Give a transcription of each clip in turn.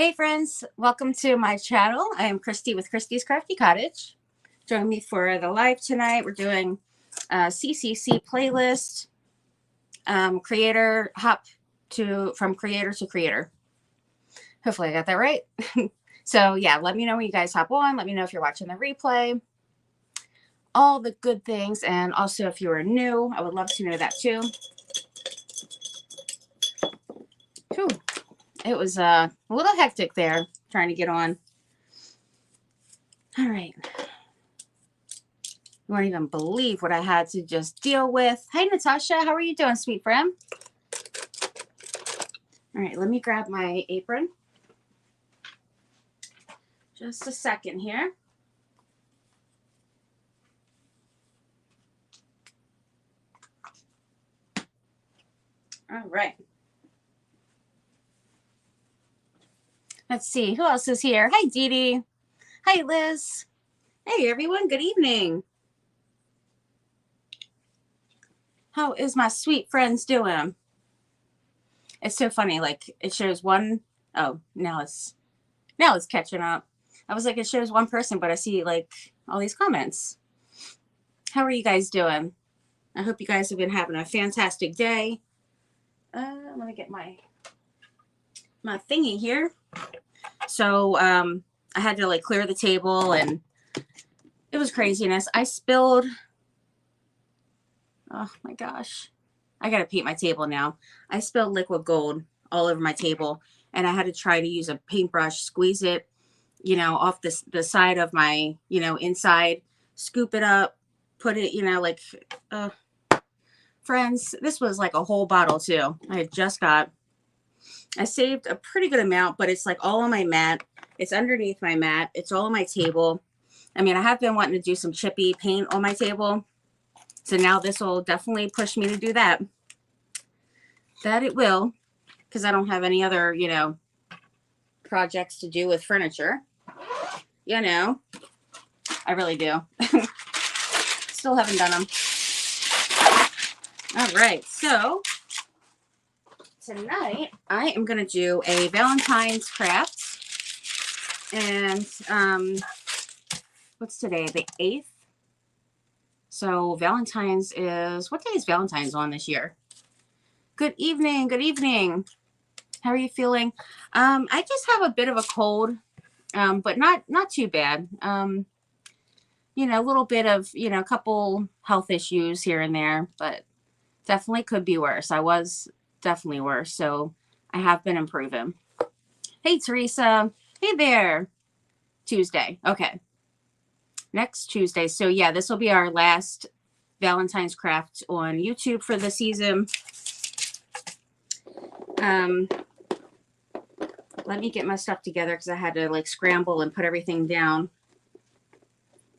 Hey friends, welcome to my channel. I am Christy with Christy's Crafty Cottage. Join me for the live tonight. We're doing a CCC playlist, creator hop from creator to creator. Hopefully I got that right. So yeah, let me know when you guys hop on. Let me know if you're watching the replay. All the good things, and also if you are new, I would love to know that too. Whew. It was a little hectic there trying to get on. All right. You won't even believe what I had to just deal with. Hey, Natasha, how are you doing, sweet friend? All right, let me grab my apron. Just a second here. All right. Let's see, who else is here? Hi, Dee Dee. Hi, Liz. Hey, everyone, good evening. How is my sweet friends doing? It's so funny, like it shows one. Oh, now it's catching up. I was like, it shows one person, but I see like all these comments. How are you guys doing? I hope you guys have been having a fantastic day. Let me get my thingy here. So I had to like clear the table, and it was craziness. I spilled. Oh my gosh, I gotta paint my table now. I spilled liquid gold all over my table, and I had to try to use a paintbrush, squeeze it, off the side of my, inside, scoop it up, put it, like, friends, this was like a whole bottle too. I saved a pretty good amount, but it's like all on my mat. It's underneath my mat. It's all on my table. I mean, I have been wanting to do some chippy paint on my table. So now this will definitely push me to do that. That it will, because I don't have any other, projects to do with furniture. I really do. Still haven't done them. All right, so tonight I am going to do a Valentine's craft. And what's today? The 8th. So Valentine's is, what day is Valentine's on this year? Good evening. Good evening. How are you feeling? I just have a bit of a cold, but not too bad. A little bit of, a couple health issues here and there, but definitely could be worse. I was definitely worse, so I have been improving. Hey, Teresa. Hey there. Tuesday. Okay. Next Tuesday. So yeah, this will be our last Valentine's craft on YouTube for the season. Let me get my stuff together because I had to like scramble and put everything down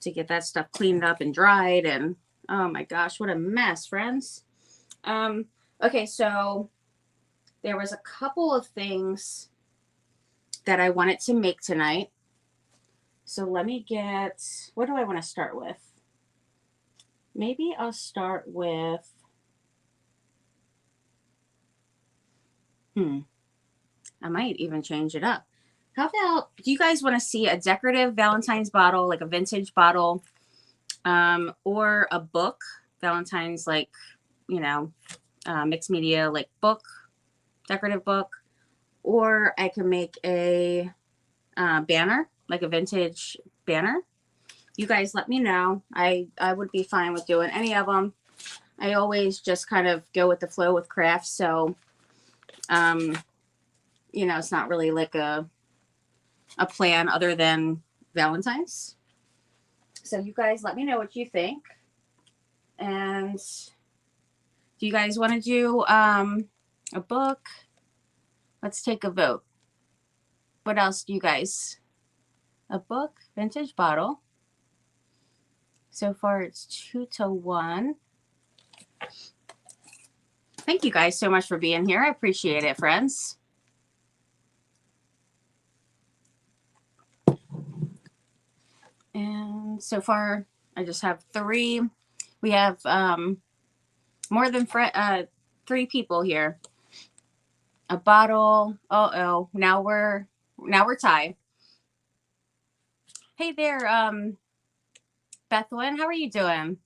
to get that stuff cleaned up and dried. And oh my gosh, what a mess, friends. Okay, so there was a couple of things that I wanted to make tonight. So let me get, what do I want to start with? Maybe I'll start with, I might even change it up. How about, do you guys want to see a decorative Valentine's bottle, like a vintage bottle, or a book, Valentine's, like, mixed media, like book, decorative book, or I can make a banner, like a vintage banner. You guys let me know. I would be fine with doing any of them. I always just kind of go with the flow with crafts. So, it's not really like a plan other than Valentine's. So you guys let me know what you think. And do you guys want to do a book? Let's take a vote. What else do you guys? A book, vintage bottle. So far it's 2-1. Thank you guys so much for being here. I appreciate it, friends. And so far I just have 3. We have more than 3 people here. A bottle. Uh-oh. Now we're now we're tied. Hey there, Bethlyn, how are you doing?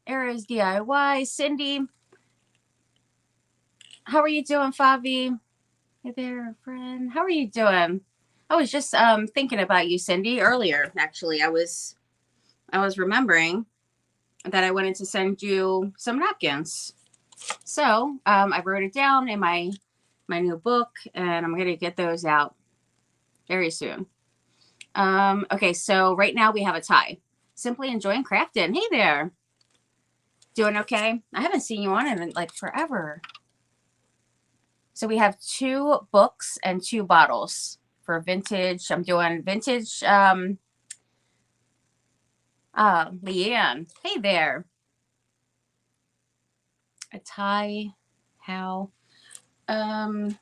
Era's DIY, Cindy, how are you doing, Favi? Hey there, friend, how are you doing? I was just thinking about you, Cindy, earlier. Actually, I was remembering that I wanted to send you some napkins. So I wrote it down in my new book, and I'm going to get those out very soon. Okay, so right now we have a tie. Simply enjoying crafting. Hey there. Doing okay? I haven't seen you on in like forever. So we have 2 books and 2 bottles for vintage. I'm doing vintage Leanne. Hey there. A tie. How? Did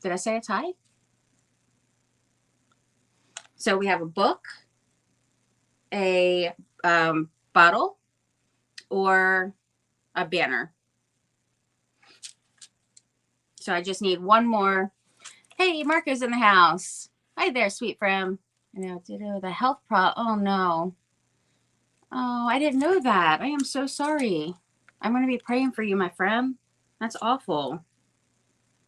I say a tie? So we have a book, a bottle, or a banner. So I just need one more. Hey, Marco's in the house. Hi there, sweet friend. I know, ditto the health oh no. Oh, I didn't know that. I am so sorry. I'm going to be praying for you, my friend. That's awful.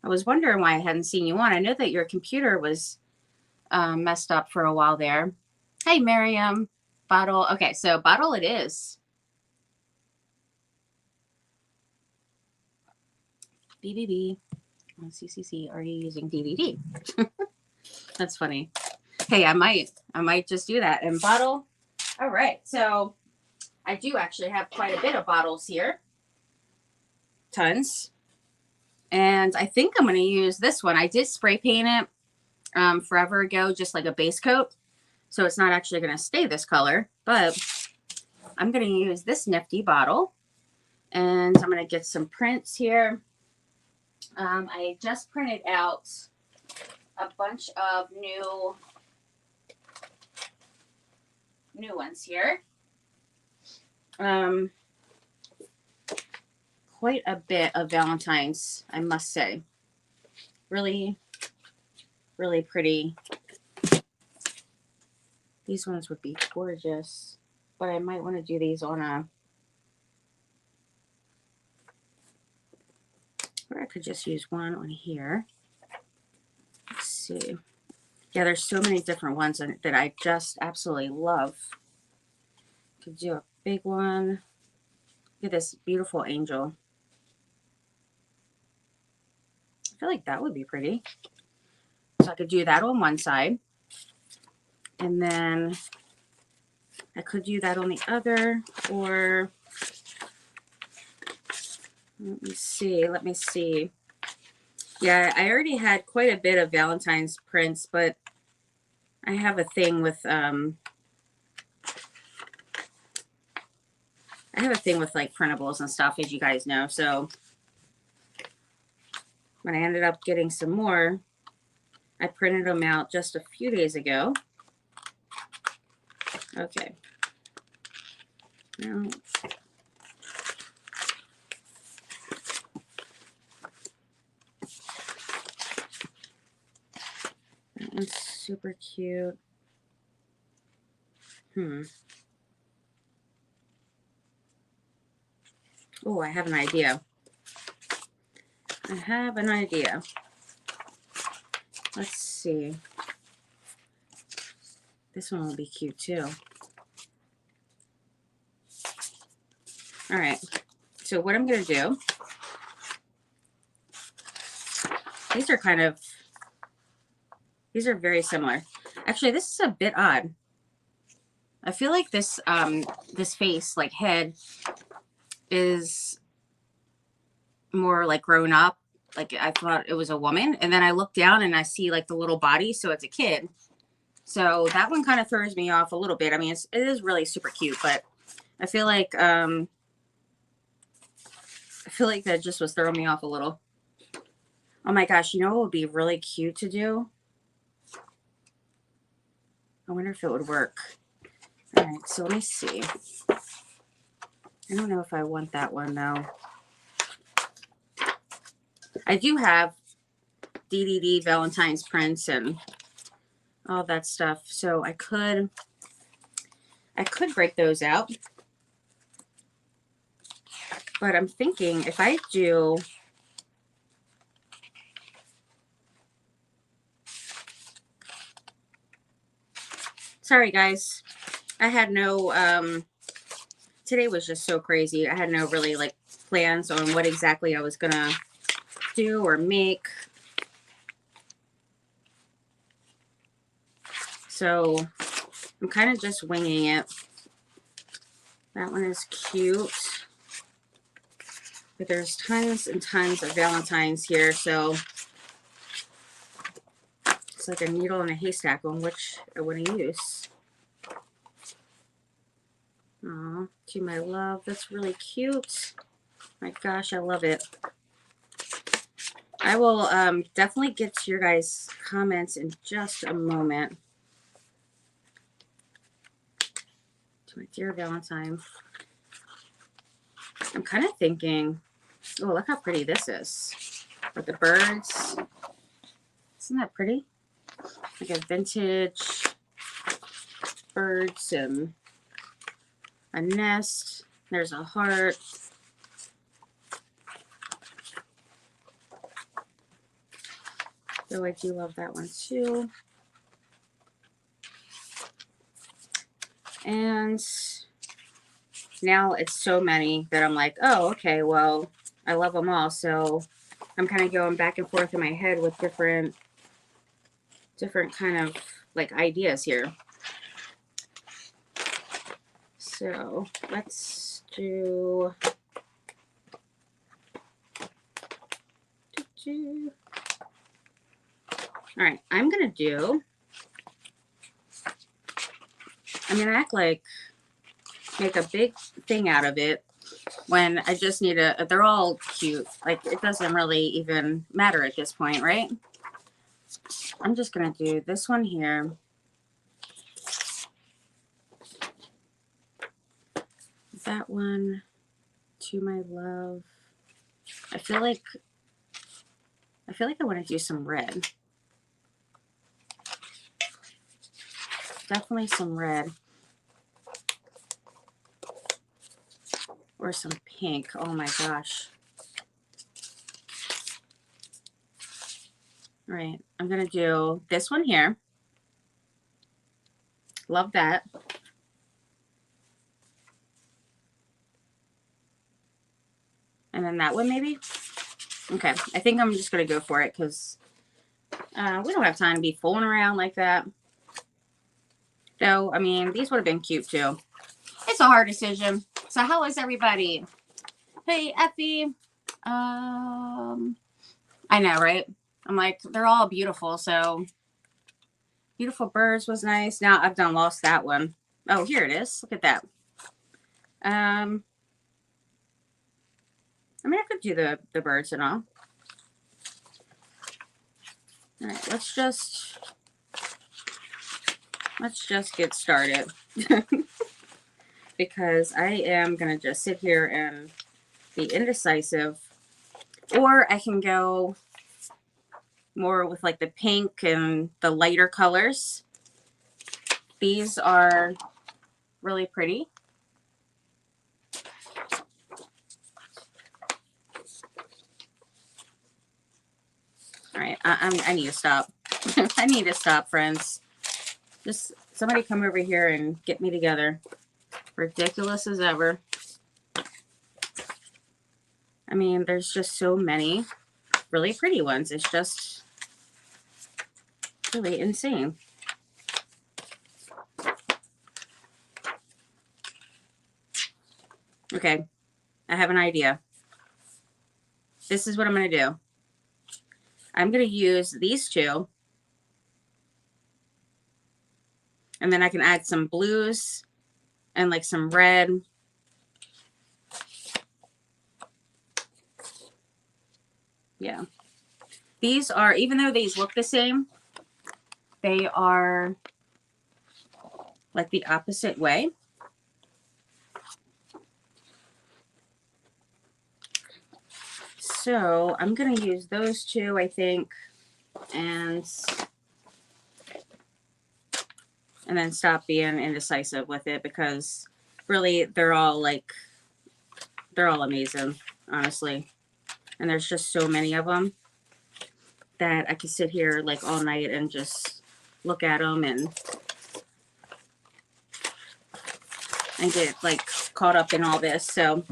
I was wondering why I hadn't seen you on. I know that your computer was messed up for a while there. Hey, Miriam. Bottle. Okay, so bottle it is. BBB. On CCC, are you using DVD? That's funny. Hey, I might just do that. And bottle. All right, so I do actually have quite a bit of bottles here. Tons. And I think I'm going to use this one. I did spray paint it forever ago, just like a base coat. So it's not actually going to stay this color, but I'm going to use this nifty bottle. And I'm going to get some prints here. I just printed out a bunch of new ones here. Quite a bit of Valentines, I must say. Really, really pretty. These ones would be gorgeous, but I might want to do these on a, or I could just use one on here. Let's see. Yeah, there's so many different ones that I just absolutely love. Could do a big one. Look at this beautiful angel. I feel like that would be pretty. So I could do that on one side. And then I could do that on the other, or let me see. Yeah, I already had quite a bit of Valentine's prints, but I have a thing with like printables and stuff, as you guys know. So when I ended up getting some more, I printed them out just a few days ago. Okay. Now, that one's super cute. Oh, I have an idea. Let's see. This one will be cute too. All right. So what I'm going to do, these are very similar. Actually, this is a bit odd. I feel like this face, like head, is more like grown up. Like I thought it was a woman, and then I look down and I see like the little body, so it's a kid. So that one kind of throws me off a little bit. I mean, it is really super cute, but I feel like that just was throwing me off a little. Oh my gosh, you know what would be really cute to do? I wonder if it would work. All right, so let me see. I don't know if I want that one though. I do have DDD Valentine's prints and all that stuff. So I could break those out. But I'm thinking if I do, sorry guys, I had no, today was just so crazy. I had no really like plans on what exactly I was gonna do or make. So I'm kind of just winging it. That one is cute. But there's tons and tons of Valentines here, so it's like a needle in a haystack on which I want to use. Aw, To My Love. That's really cute. My gosh, I love it. I will definitely get to your guys' comments in just a moment. To my dear Valentine. I'm kind of thinking, oh, look how pretty this is. With the birds. Isn't that pretty? Like a vintage birds and a nest. There's a heart. So I do love that one too. And now it's so many that I'm like, oh, okay, well, I love them all. So I'm kind of going back and forth in my head with different kind of like ideas here. So let's do, all right, I'm going to do, I'm going to act like, make a big thing out of it when I just need a, they're all cute. Like, it doesn't really even matter at this point, right? I'm just going to do this one here. That one, To My Love. I feel like I want to do some red. Definitely some red. Or some pink. Oh my gosh. All right. I'm going to do this one here. Love that. And then that one maybe. Okay. I think I'm just going to go for it because we don't have time to be fooling around like that. Though, I mean, these would have been cute too. It's a hard decision. So how is everybody? Hey, Effie. I know, right? I'm like, they're all beautiful. So Beautiful Birds was nice. Now I've done lost that one. Oh, here it is. Look at that. I mean, I could do the birds and all. All right, let's just get started. Because I am going to just sit here and be indecisive. Or I can go more with like the pink and the lighter colors. These are really pretty. All right, I need to stop. I need to stop, friends. Just somebody come over here and get me together. Ridiculous as ever. I mean, there's just so many really pretty ones. It's just really insane. Okay, I have an idea. This is what I'm going to do. I'm going to use these two. And then I can add some blues and like some red. Yeah. These are, even though these look the same, they are like the opposite way. So I'm going to use those two, I think. and then stop being indecisive with it, because really they're all amazing, honestly. And there's just so many of them that I could sit here like all night and just look at them and get like caught up in all this. So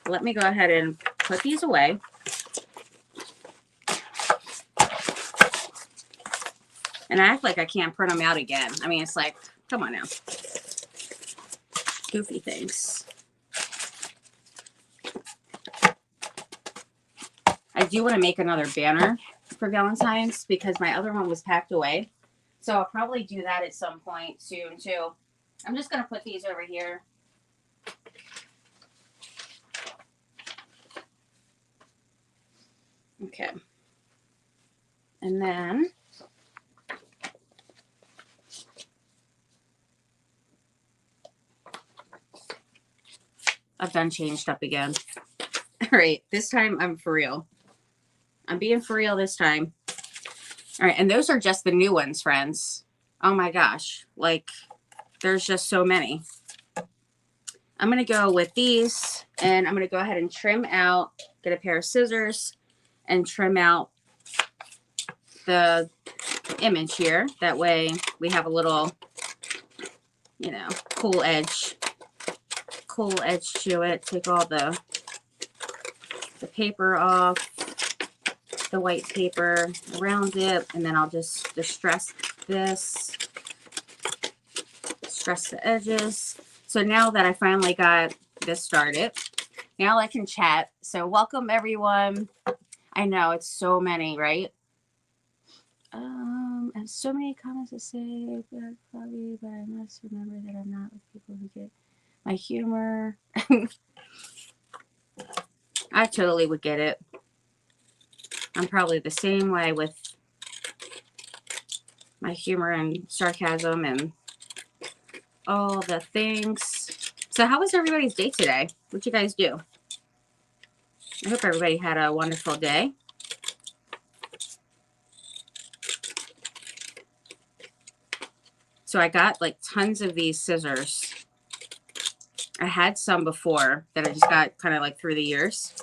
let me go ahead and put these away. And I act like I can't print them out again. I mean, it's like, come on now. Goofy things. I do want to make another banner for Valentine's because my other one was packed away. So I'll probably do that at some point soon too. I'm just going to put these over here. Okay. And then I've done changed up again. All right, this time I'm for real. I'm being for real this time. All right, and those are just the new ones, friends. Oh my gosh, like there's just so many. I'm going to go with these, and I'm going to go ahead and trim out, get a pair of scissors, and trim out the image here. That way we have a little, you know, cool edge to it. Take all the paper off, the white paper around it, and then I'll just distress this, stress the edges. So now that I finally got this started, now I can chat. So welcome everyone. I know it's so many, right? And so many comments to say, probably, but I must remember that I'm not with people who get my humor. I totally would get it. I'm probably the same way with my humor and sarcasm and all the things. So how was everybody's day today? What'd you guys do? I hope everybody had a wonderful day. So I got like tons of these scissors. I had some before that I just got kind of like through the years.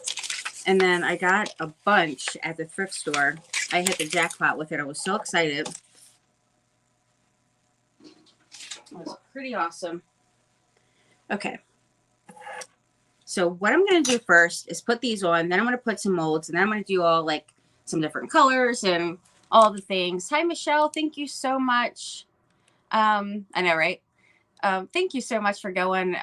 And then I got a bunch at the thrift store. I hit the jackpot with it. I was so excited. It was pretty awesome. Okay. So what I'm going to do first is put these on. Then I'm going to put some molds. And then I'm going to do all like some different colors and all the things. Hi, Michelle. Thank you so much. I know, right? Thank you so much for going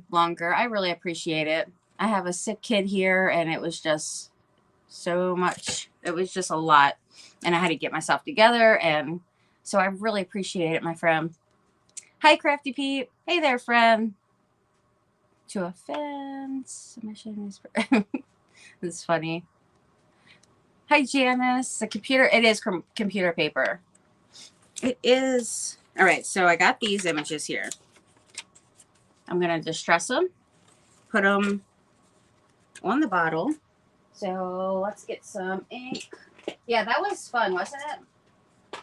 longer. I really appreciate it. I have a sick kid here, and it was just so much. It was just a lot, and I had to get myself together, and so I really appreciate it, my friend. Hi, Crafty Pete. Hey there, friend. To offend, submission is this is funny. Hi, Janice. The computer. It is computer paper. It is. All right, so I got these images here. I'm going to distress them, put them on the bottle. So let's get some ink. Yeah, that was fun, wasn't it?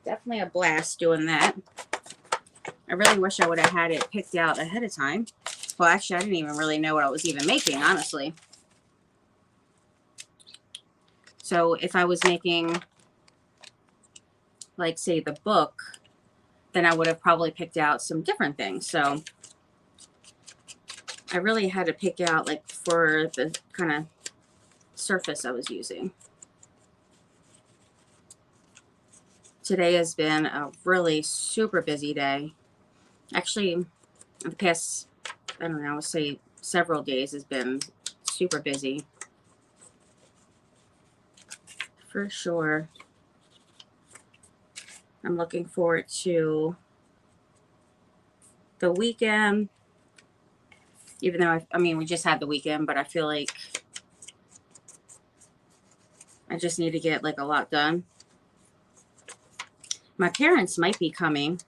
Definitely a blast doing that. I really wish I would have had it picked out ahead of time. Well, actually, I didn't even really know what I was even making, honestly. So if I was making, like, say, the book, then I would have probably picked out some different things. So I really had to pick out, like, for the kind of surface I was using. Today has been a really super busy day. Actually, the past, I don't know, I would say several days has been super busy. For sure. I'm looking forward to the weekend. Even though, I mean, we just had the weekend, but I feel like I just need to get, like, a lot done. My parents might be coming.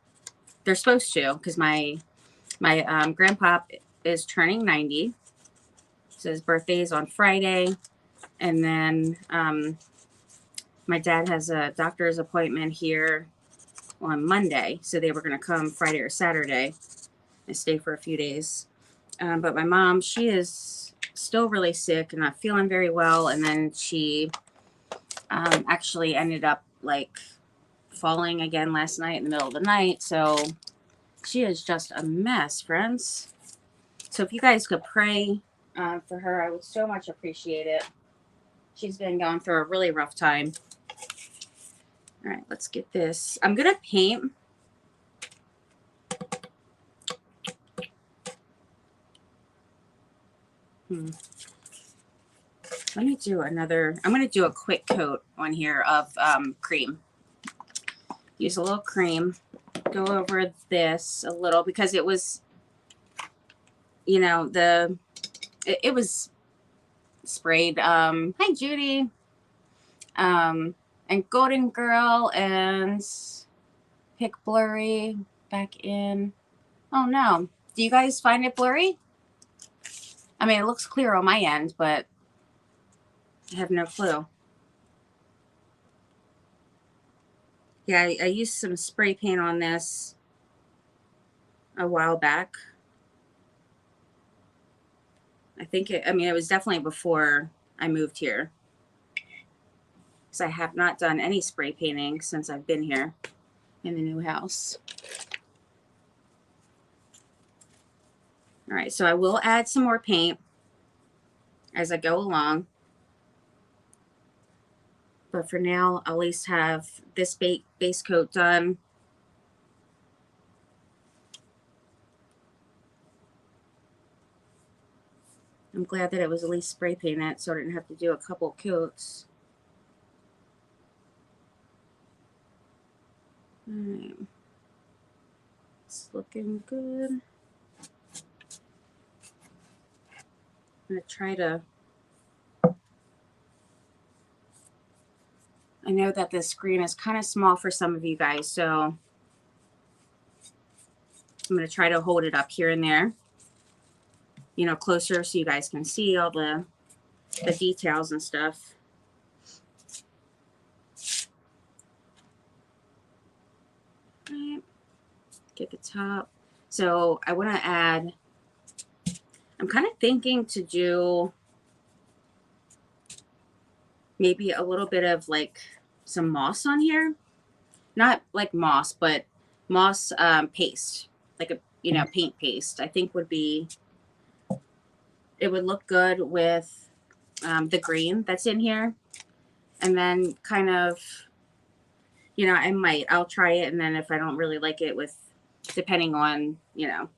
They're supposed to, because my grandpa is turning 90. So his birthday is on Friday. And then My dad has a doctor's appointment here on Monday, so they were going to come Friday or Saturday and stay for a few days. But my mom, she is still really sick and not feeling very well, and then she actually ended up like falling again last night in the middle of the night. So she is just a mess, friends. So if you guys could pray for her, I would so much appreciate it. She's been going through a really rough time. All right, let's get this. I'm going to paint. Let me do another. I'm going to do a quick coat on here of cream. Use a little cream. Go over this a little because it was, you know, it was sprayed. Hi, Judy. And Golden Girl and Pick Blurry back in. Oh no. Do you guys find it blurry? I mean, it looks clear on my end, but I have no clue. Yeah, I used some spray paint on this a while back. I think it was definitely before I moved here. Because I have not done any spray painting since I've been here in the new house. All right, so I will add some more paint as I go along. But for now, I'll at least have this base coat done. I'm glad that it was at least spray painted so I didn't have to do a couple coats. All right. It's looking good. I'm going to try to... I know that this screen is kind of small for some of you guys, so I'm going to try to hold it up here and there, you know, closer so you guys can see all the details and stuff. All right. Get the top. So I want to add, I'm kind of thinking to do maybe a little bit of like some moss on here. Not like moss, but moss paste, like a, you know, paint paste. I think would be, it would look good with the green that's in here. And then kind of, you know, I'll try it. And then if I don't really like it with, depending on, you know,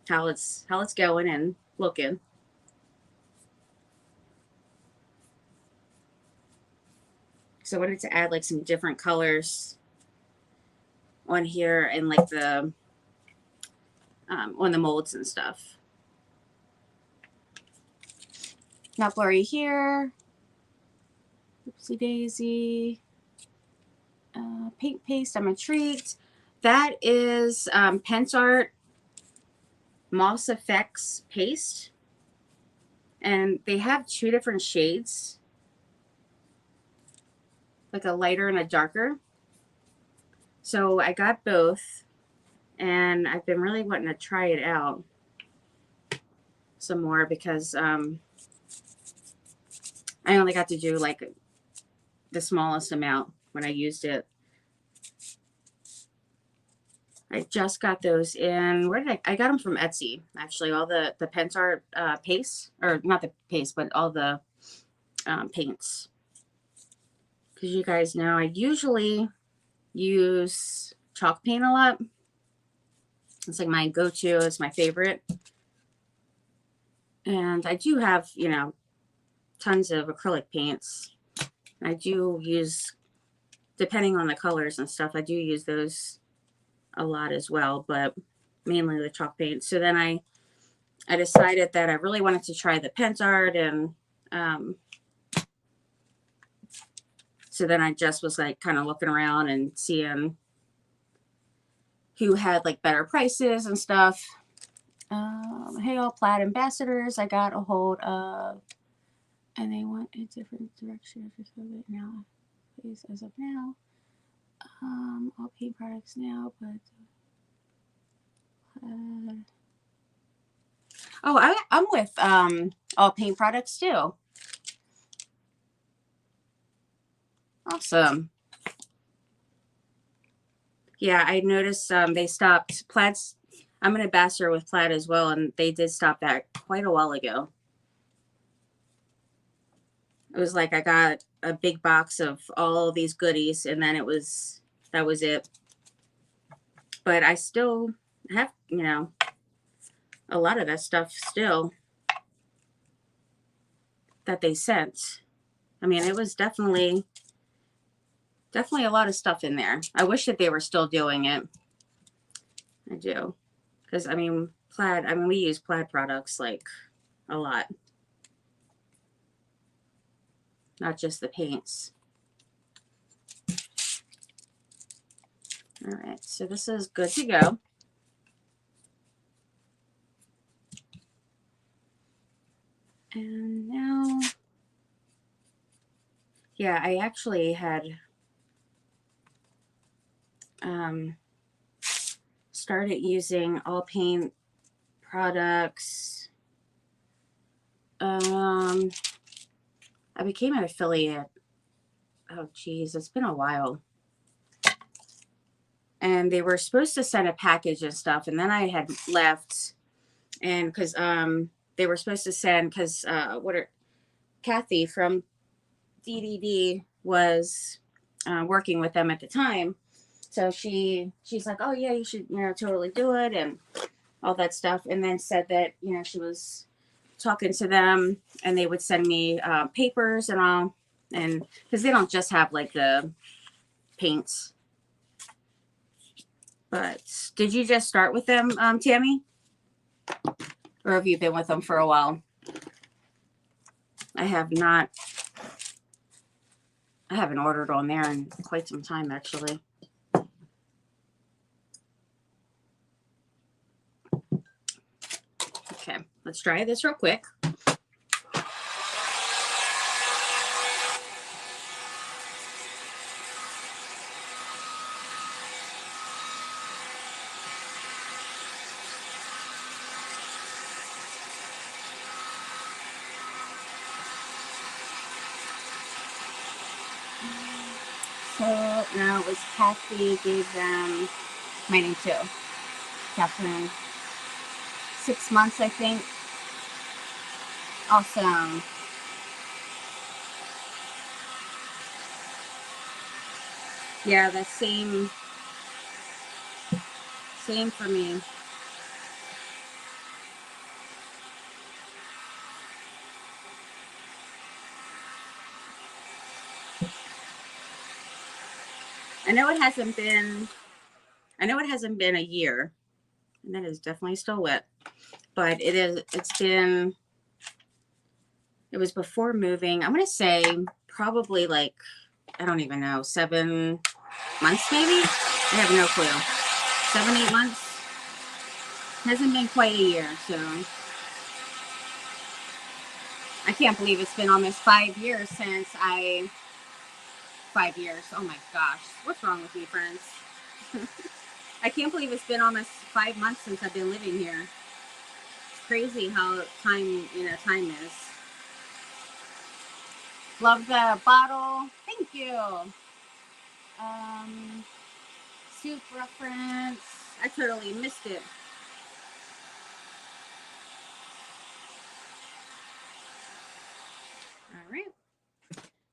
how it's going and looking. So I wanted to add like some different colors on here and like the, on the molds and stuff. Not blurry here. Oopsie daisy. Paint paste, I'm intrigued. That is PensArt Moss Effects paste. And they have two different shades. Like a lighter and a darker. So I got both. And I've been really wanting to try it out some more because I only got to do like the smallest amount when I used it. I just got those in, where did I got them from Etsy, actually, all the PensArt paste, or not the paste, but all the paints. Because you guys know I usually use chalk paint a lot. It's like my go-to, it's my favorite. And I do have, you know, tons of acrylic paints. I do use, depending on the colors and stuff, I do use those a lot as well, but mainly the chalk paint. So then I decided that I really wanted to try the PensArt, and so then I just was like kind of looking around and seeing who had like better prices and stuff. Hey, all Plaid ambassadors, I got a hold of, and they want a different direction now. please, as of now. All paint products now, but oh, I'm with all paint products too. Awesome. Yeah, I noticed they stopped Plaid's. I'm an ambassador with Plaid as well, and they did stop that quite a while ago. It was like I got a big box of all these goodies, and then that was it. But I still have, a lot of that stuff still that they sent. I mean, it was definitely a lot of stuff in there. I wish that they were still doing it. I do. Because, I mean, Plaid, we use Plaid products like a lot. Not just the paints. All right, so this is good to go. And now, yeah, I actually had started using all paint products. I became an affiliate. Oh, geez, it's been a while. And they were supposed to send a package and stuff, and then I had left, and because they were supposed to send, because Kathy from DDD was working with them at the time, so she's like, oh yeah, you should totally do it and all that stuff, and then said that she was talking to them and they would send me papers and all, and because they don't just have like the paints. But did you just start with them, Tammy? Or have you been with them for a while? I have not. I haven't ordered on there in quite some time, actually. Okay, let's try this real quick. So now it was Kathy gave them my name too. Catherine. 6 months, I think. Awesome. Yeah, the same for me. I know it hasn't been a year, and that is definitely still wet, but it was before moving. I'm gonna say probably like, I don't even know, 7 months maybe. I have no clue. 7, 8 months. Hasn't been quite a year, so I can't believe it's been almost 5 years since 5 years. Oh my gosh, what's wrong with me, friends? I can't believe it's been almost 5 months since I've been living here. It's crazy how time is. Love the bottle. Thank you. Soup reference. I totally missed it. All right.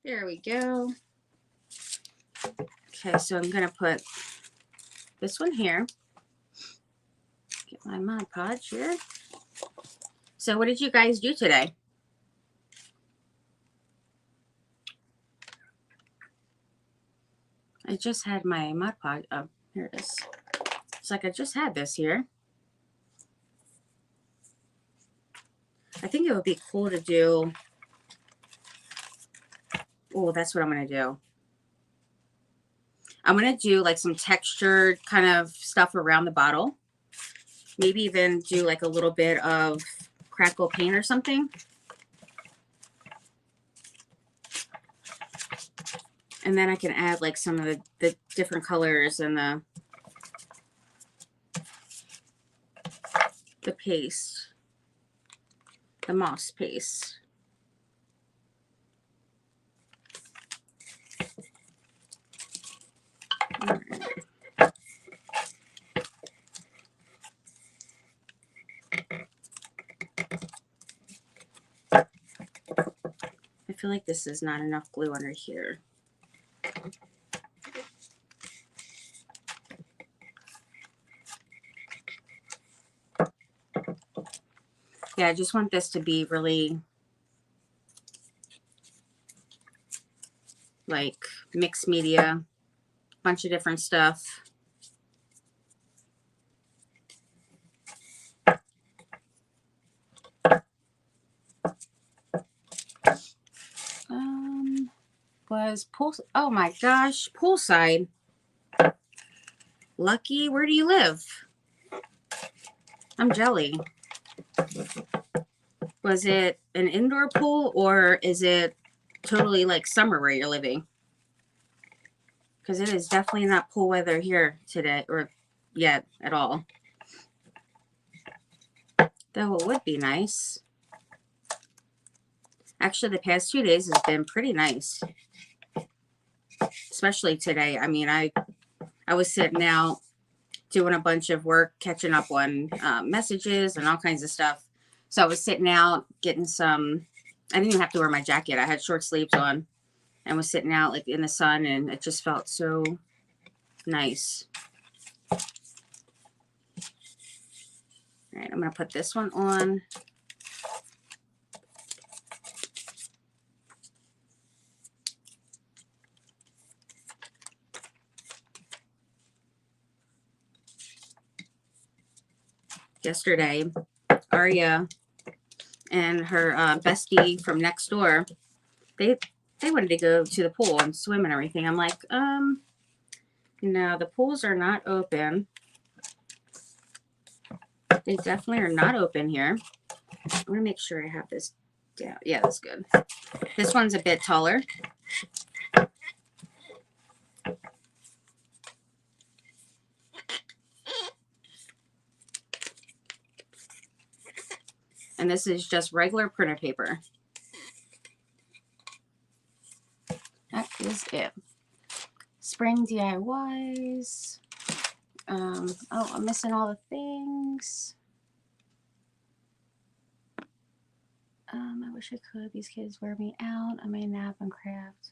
There we go. Okay, so I'm going to put this one here. Get my Mod Podge here. So what did you guys do today? I just had my Mod Podge. Oh, here it is. It's like I just had this here. I think it would be cool to do. Oh, that's what I'm going to do. I'm going to do like some textured kind of stuff around the bottle. Maybe even do like a little bit of crackle paint or something. And then I can add like some of the different colors and the paste, the moss paste. All right. I feel like this is not enough glue under here. Yeah, I just want this to be really like mixed media, bunch of different stuff. Was pool, oh my gosh, poolside. Lucky, where do you live? I'm jelly. Was it an indoor pool or is it totally like summer where you're living? Because it is definitely not pool weather here today or yet at all. Though it would be nice. Actually, the past 2 days has been pretty nice. Especially today. I mean, I was sitting out doing a bunch of work, catching up on messages and all kinds of stuff. So I was sitting out getting some, I didn't even have to wear my jacket. I had short sleeves on and was sitting out like in the sun, and it just felt so nice. All right, I'm going to put this one on. Yesterday, Arya and her bestie from next door, they wanted to go to the pool and swim and everything. I'm like, no, the pools are not open. They definitely are not open here. I want to make sure I have this down. Yeah, that's good. This one's a bit taller. And this is just regular printer paper. That is it. Spring DIYs. Oh, I'm missing all the things. I wish I could. These kids wear me out. I may nap and craft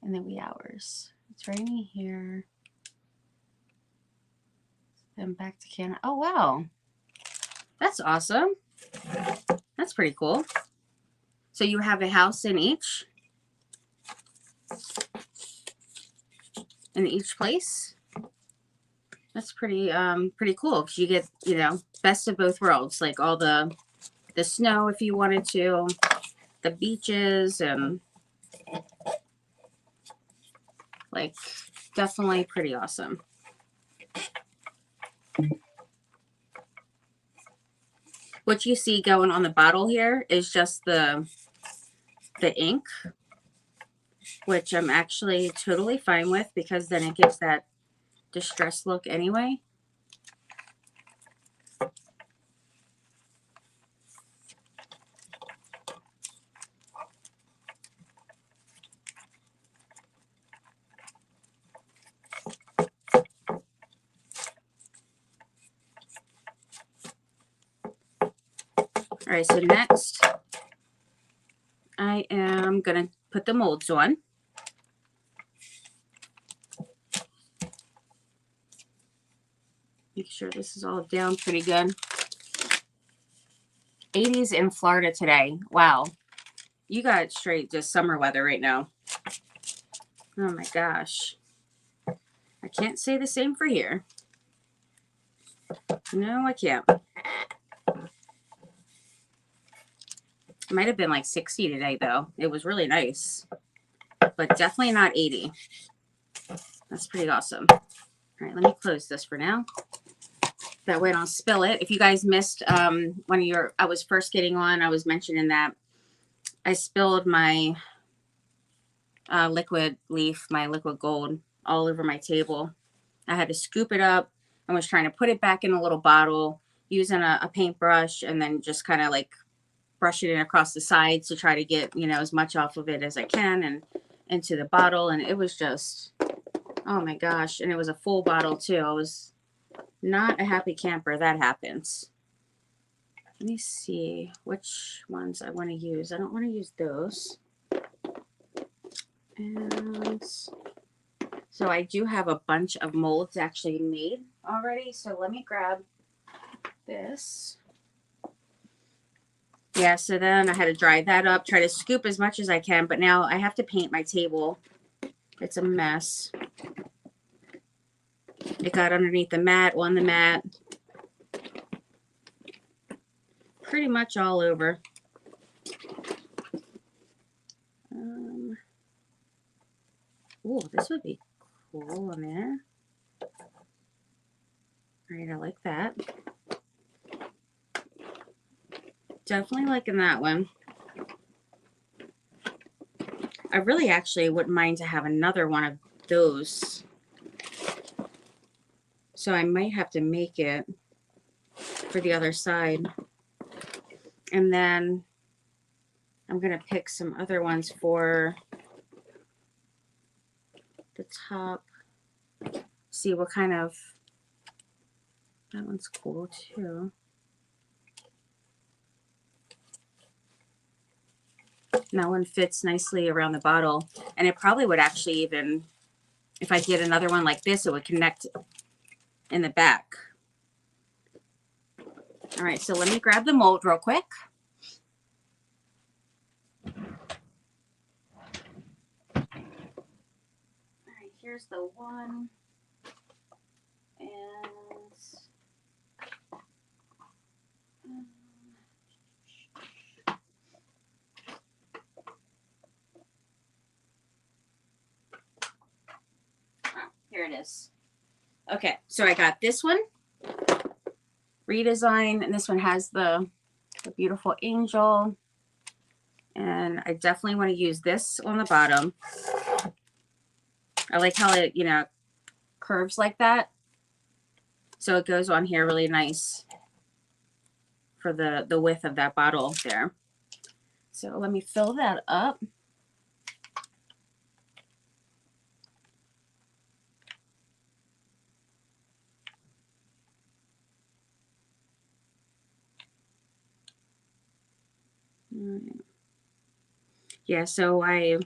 in the wee hours. It's raining here. Then back to Canada. Oh, wow. That's awesome. That's pretty cool. So you have a house in each? In each place? That's pretty cool, because you get, you know, best of both worlds, like all the snow if you wanted to, the beaches, and like definitely pretty awesome. What you see going on the bottle here is just the ink, which I'm actually totally fine with, because then it gives that distressed look anyway. All right, so next I am going to put the molds on. Make sure this is all down pretty good. 80s in Florida today. Wow. You got straight just summer weather right now. Oh my gosh. I can't say the same for here. No, I can't. It might have been like 60 today, though. It was really nice. But definitely not 80. That's pretty awesome. All right, let me close this for now. That way I don't spill it. If you guys missed one of your, I was first getting on, I was mentioning that I spilled my liquid leaf, my liquid gold, all over my table. I had to scoop it up. I was trying to put it back in a little bottle using a paintbrush, and then just kind of like brushing it across the sides to try to get, you know, as much off of it as I can and into the bottle. And it was just, oh my gosh. And it was a full bottle too. I was not a happy camper. That happens. Let me see which ones I want to use. I don't want to use those. And so I do have a bunch of molds actually made already. So let me grab this. Yeah, so then I had to dry that up, try to scoop as much as I can, but now I have to paint my table. It's a mess. It got underneath the mat, on the mat. Pretty much all over. Ooh, this would be cool on there. All right, I like that. Definitely liking that one. I really actually wouldn't mind to have another one of those. So I might have to make it for the other side. And then I'm going to pick some other ones for the top. See what kind of, that one's cool too. And that one fits nicely around the bottle. And it probably would actually even, if I did another one like this, it would connect in the back. All right, so let me grab the mold real quick. All right, here's the one. And here it is. Okay, so I got this one, redesign, and this one has the beautiful angel. And I definitely want to use this on the bottom. I like how it, you know, curves like that. So it goes on here really nice for the width of that bottle there. So let me fill that up. Yeah, so I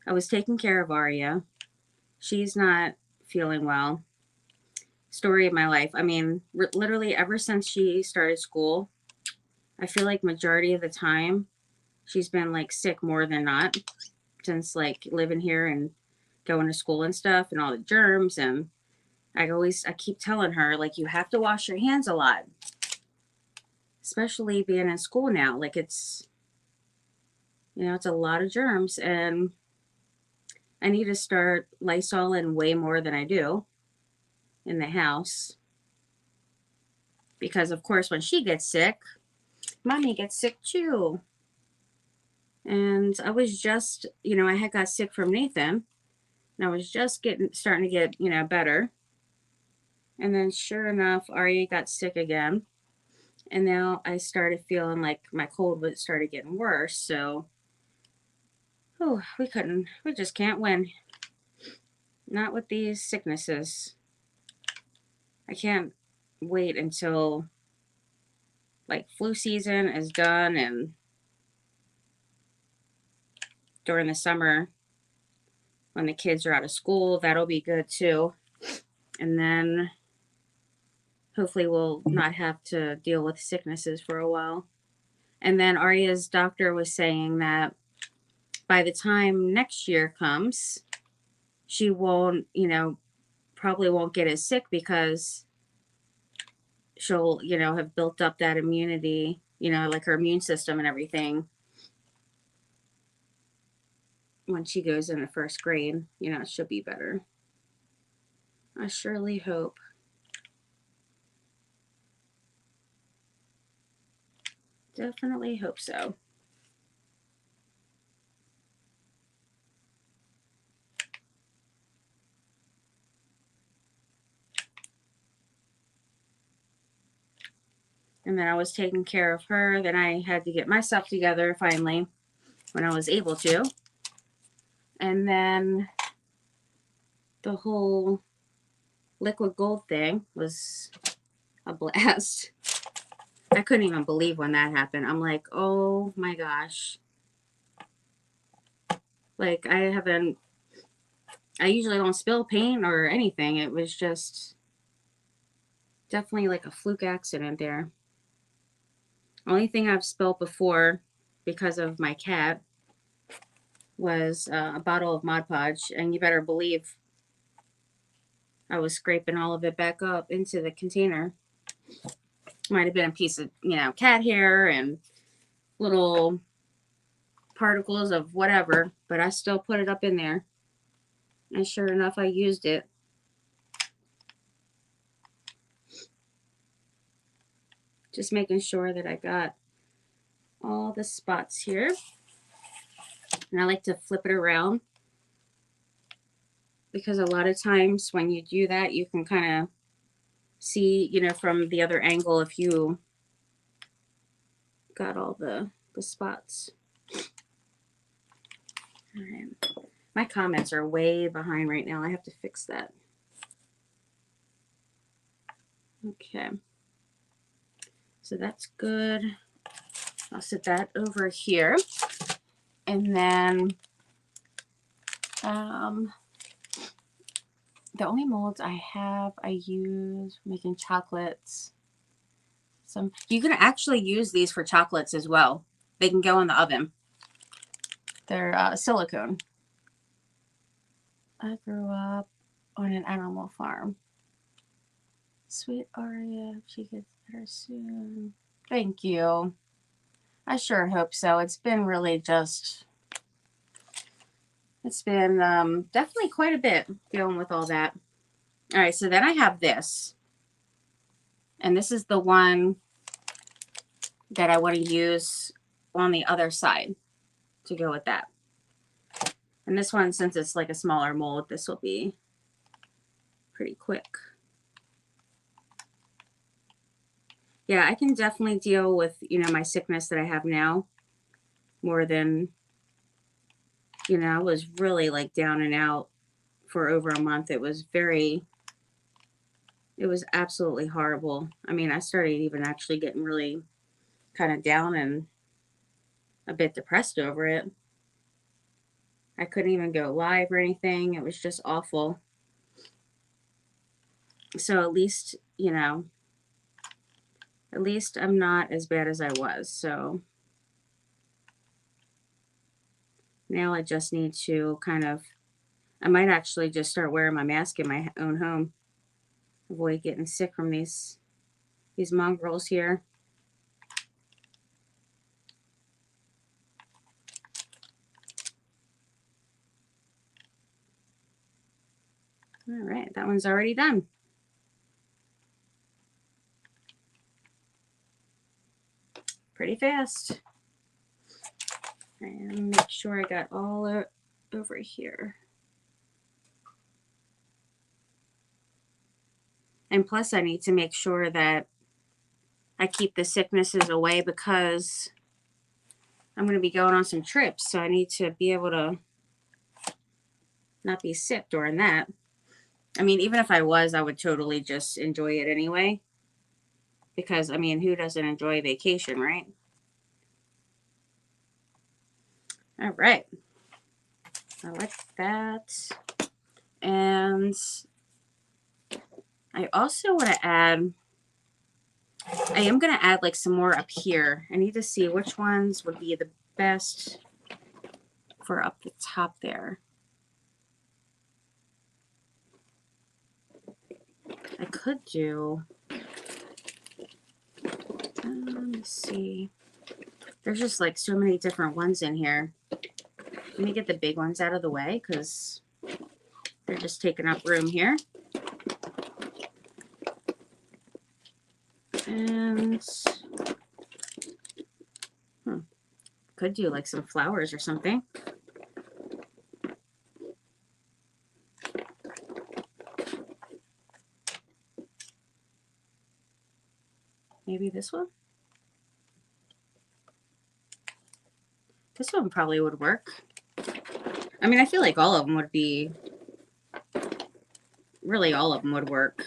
was taking care of Aria. She's not feeling well. Story of my life. I mean, literally ever since she started school, I feel like majority of the time she's been like sick more than not, since like living here and going to school and stuff and all the germs. And I keep telling her, like, you have to wash your hands a lot, especially being in school now. Like, it's, you know, it's a lot of germs, and I need to start Lysoling way more than I do in the house. Because, of course, when she gets sick, mommy gets sick too. And I was just, you know, I had got sick from Nathan. And I was just starting to get, you know, better. And then sure enough, Arya got sick again. And now I started feeling like my cold started getting worse. So, oh, we just can't win. Not with these sicknesses. I can't wait until like flu season is done, and during the summer when the kids are out of school, that'll be good too. And then hopefully we'll not have to deal with sicknesses for a while. And then Arya's doctor was saying that by the time next year comes, she won't, you know, probably won't get as sick because she'll, you know, have built up that immunity, you know, like her immune system and everything when she goes into first grade. You know, she'll be better. I surely hope. Definitely hope so. And then I was taking care of her. Then I had to get myself together finally when I was able to. And then the whole liquid gold thing was a blast. I couldn't even believe when that happened. I'm like, oh my gosh. Like, I usually don't spill paint or anything. It was just definitely like a fluke accident there. Only thing I've spilled before because of my cat was a bottle of Mod Podge, and you better believe I was scraping all of it back up into the container. Might have been a piece of, cat hair and little particles of whatever, but I still put it up in there. And sure enough, I used it. Just making sure that I got all the spots here. And I like to flip it around, because a lot of times when you do that, you can kind of see, from the other angle if you got all the spots. All right. My comments are way behind right now. I have to fix that. Okay. So that's good. I'll set that over here. And then the only molds I have, I use making chocolates. You can actually use these for chocolates as well. They can go in the oven. They're silicone. I grew up on an animal farm. Sweet Aria, she gets better soon. Thank you. I sure hope so. It's been really just... It's been definitely quite a bit dealing with all that. All right, so then I have this. And this is the one that I want to use on the other side to go with that. And this one, since it's like a smaller mold, this will be pretty quick. Yeah, I can definitely deal with, my sickness that I have now more than, I was really like down and out for over a month. It was absolutely horrible. I mean, I started even actually getting really kind of down and a bit depressed over it. I couldn't even go live or anything. It was just awful. So at least, at least I'm not as bad as I was. So now I just need to I might actually just start wearing my mask in my own home. Avoid getting sick from these mongrels here. All right, that one's already done. Pretty fast. And make sure I got all over here. And plus I need to make sure that I keep the sicknesses away, because I'm going to be going on some trips. So I need to be able to not be sick during that. I mean, even if I was, I would totally just enjoy it anyway. Because, I mean, who doesn't enjoy vacation, right? All right. I like that. And I also want to add, I am going to add like some more up here. I need to see which ones would be the best for up the top there. I could do, let me see. There's just like so many different ones in here. Let me get the big ones out of the way, because they're just taking up room here. And could do like some flowers or something. Maybe this one. This one probably would work. I mean, I feel like all of them would be, really all of them would work.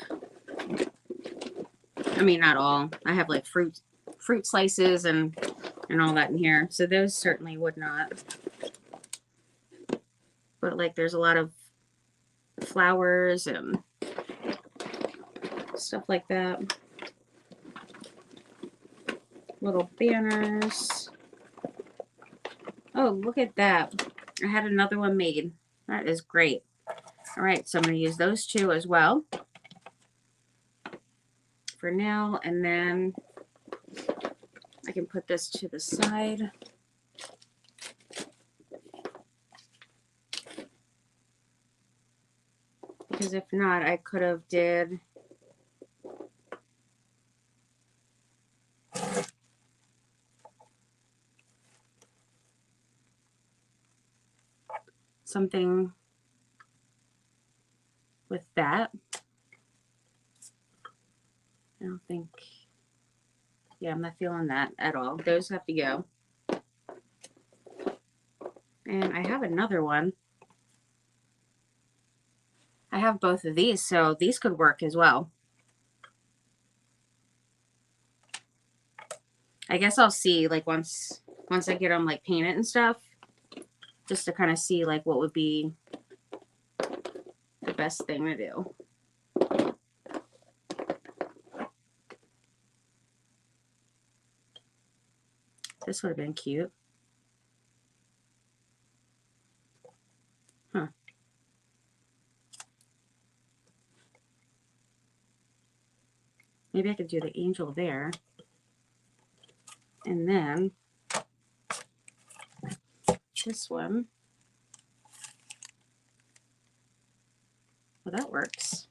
I mean, not all. I have like fruit slices and all that in here. So those certainly would not. But like there's a lot of flowers and stuff like that. Little banners. Oh, look at that. I had another one made. That is great. All right, so I'm going to use those two as well for now. And then I can put this to the side. Because if not, I could have did something with that. I don't think, yeah, I'm not feeling that at all. Those have to go. And I have another one. I have both of these, so these could work as well. I guess I'll see like once I get them like painted and stuff, just to kind of see like what would be the best thing to do. This would have been cute. Huh. Maybe I could do the angel there. And then this one. Well, that works.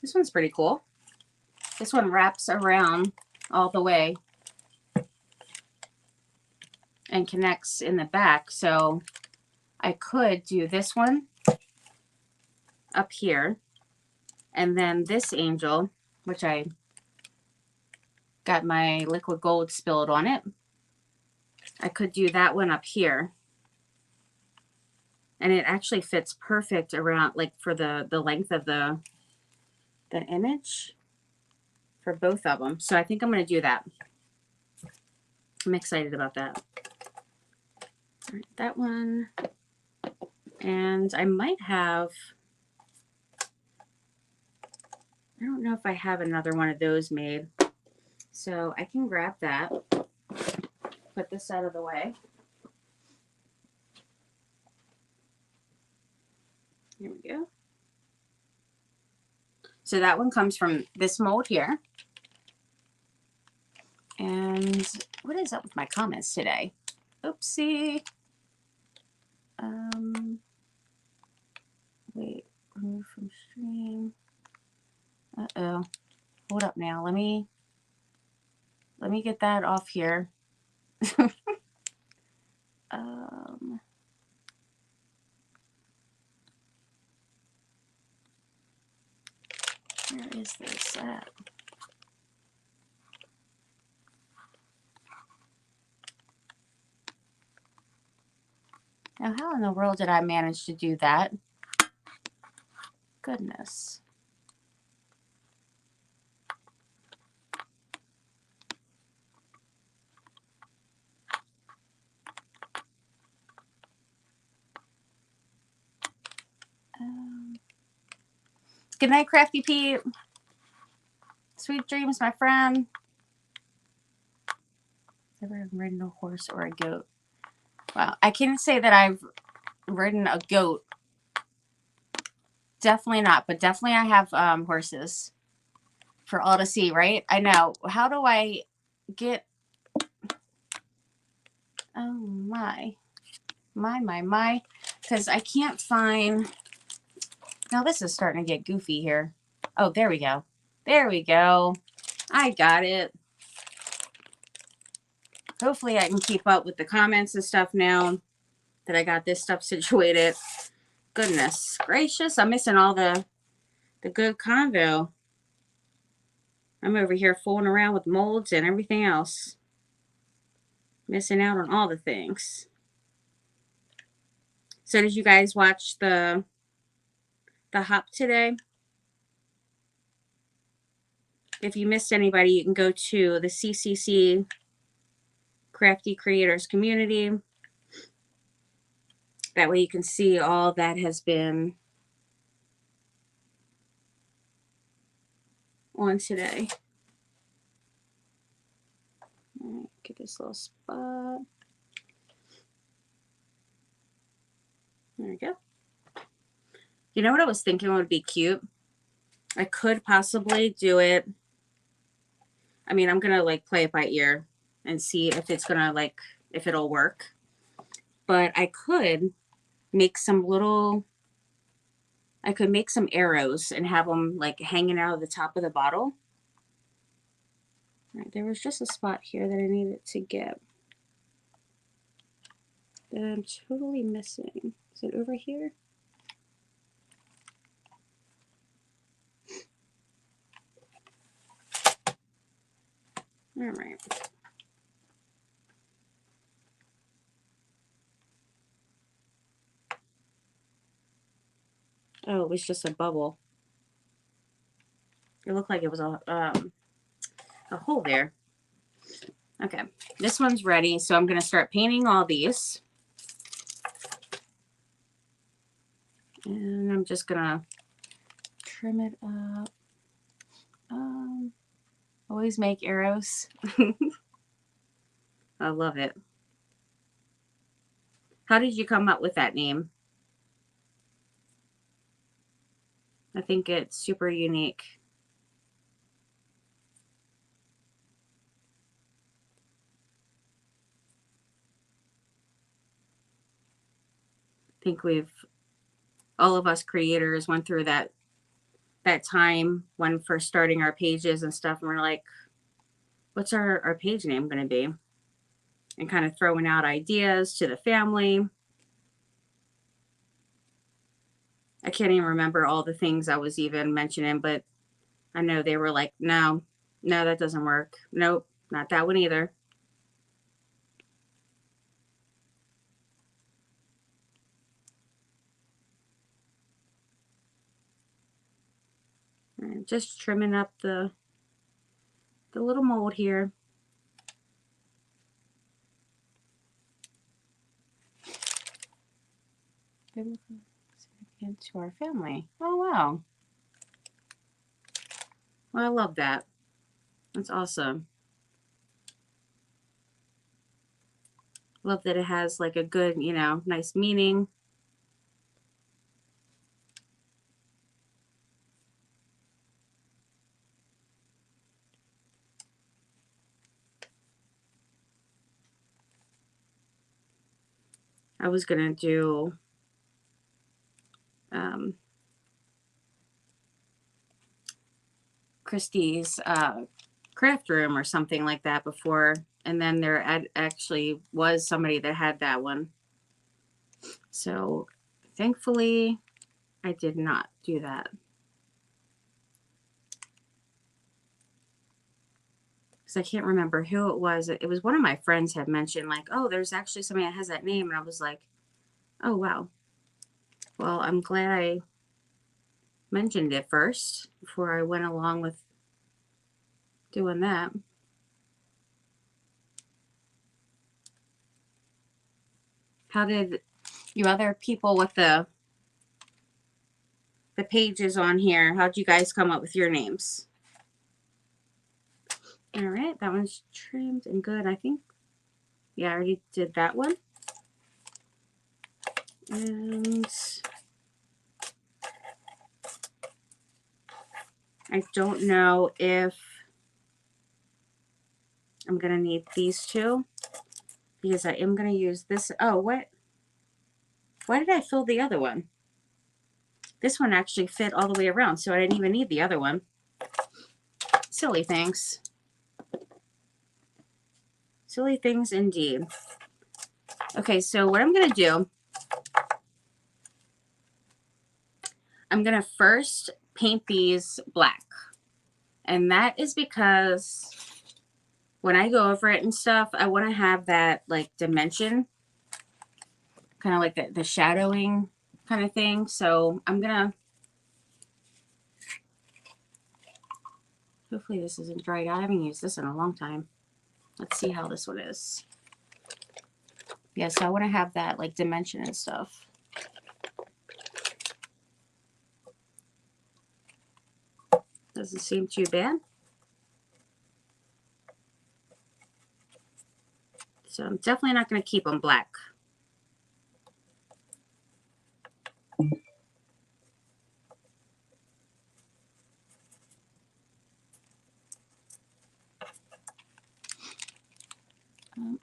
This one's pretty cool. This one wraps around all the way and connects in the back. So I could do this one up here, and then this angel, which I got my liquid gold spilled on it. I could do that one up here. And it actually fits perfect around, like for the length of the image for both of them. So I think I'm going to do that. I'm excited about that. All right, that one. And I might have, I don't know if I have another one of those made. So I can grab that, put this out of the way. Here we go. So that one comes from this mold here. And what is up with my comments today? Oopsie. Wait, remove from stream. Uh-oh. Hold up now. Let me get that off here. Where is this at? Now, how in the world did I manage to do that? Goodness. Good night, Crafty Pete. Sweet dreams, my friend. Never ridden a horse or a goat. Wow, I can't say that I've ridden a goat. Definitely not, but definitely I have horses for all to see, right? I know. How do I get... Oh, my. Because I can't find... Now this is starting to get goofy here. Oh, there we go. There we go. I got it. Hopefully I can keep up with the comments and stuff now. that I got this stuff situated. Goodness gracious, I'm missing all the good convo. I'm over here fooling around with molds and everything else. Missing out on all the things. So did you guys watch the hop today? If you missed anybody, you can go to the CCC Crafty Creators Community. That way you can see all that has been on today. All right, get this little spot. There we go. You know what I was thinking would be cute? I could possibly do it. I mean, I'm going to like play it by ear and see if it's going to like, if it'll work. But I could make some little, I could make some arrows and have them like hanging out of the top of the bottle. All right, there was just a spot here that I needed to get that I'm totally missing. Is it over here? All right. Oh, it was just a bubble. It looked like it was a hole there. Okay, this one's ready, so I'm going to start painting all these. And I'm just going to trim it up. Always make arrows. I love it. How did you come up with that name? I think it's super unique. I think all of us creators went through that time when first starting our pages and stuff, and we're like, what's our page name going to be? And kind of throwing out ideas to the family. I can't even remember all the things I was even mentioning, but I know they were like, no, that doesn't work. Nope, not that one either. And just trimming up the little mold here. Significant to our family. Oh, wow. Well, I love that. That's awesome. Love that it has like a good, nice meaning. I was going to do Christie's craft room or something like that before, and then there actually was somebody that had that one. So thankfully I did not do that. Because I can't remember who it was. It was one of my friends had mentioned like, oh, there's actually somebody that has that name, and I was like, oh wow. Well, I'm glad I mentioned it first before I went along with doing that. How did you other people with the pages on here, how'd you guys come up with your names? All right, that one's trimmed and good. I think, yeah, I already did that one. And I don't know if I'm going to need these two, because I am going to use this. Oh, what? Why did I fill the other one? This one actually fit all the way around, so I didn't even need the other one. Silly things. Silly things indeed. Okay, so what I'm going to do, I'm going to first paint these black. And that is because when I go over it and stuff, I want to have that like dimension, kind of like the shadowing kind of thing. So I'm going to, hopefully this isn't dried out. I haven't used this in a long time. Let's see how this one is. Yeah, so I want to have that like dimension and stuff. Doesn't seem too bad. So I'm definitely not going to keep them black.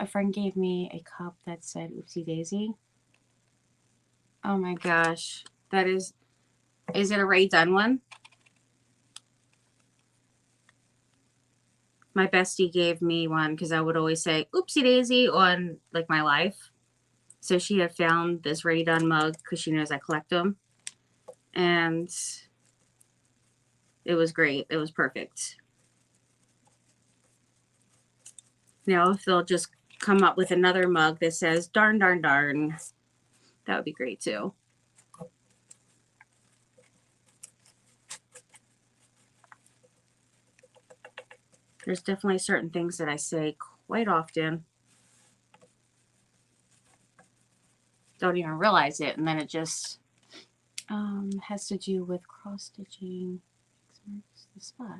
A friend gave me a cup that said Oopsie Daisy. Oh my gosh. That is it a Ray Dunn one? My bestie gave me one because I would always say Oopsie Daisy on like my life. So she had found this Ray Dunn mug because she knows I collect them. And it was great. It was perfect. Now, if they'll just come up with another mug that says darn, darn, darn, that would be great too. There's definitely certain things that I say quite often. Don't even realize it, and then it just has to do with cross stitching. Marks the spot.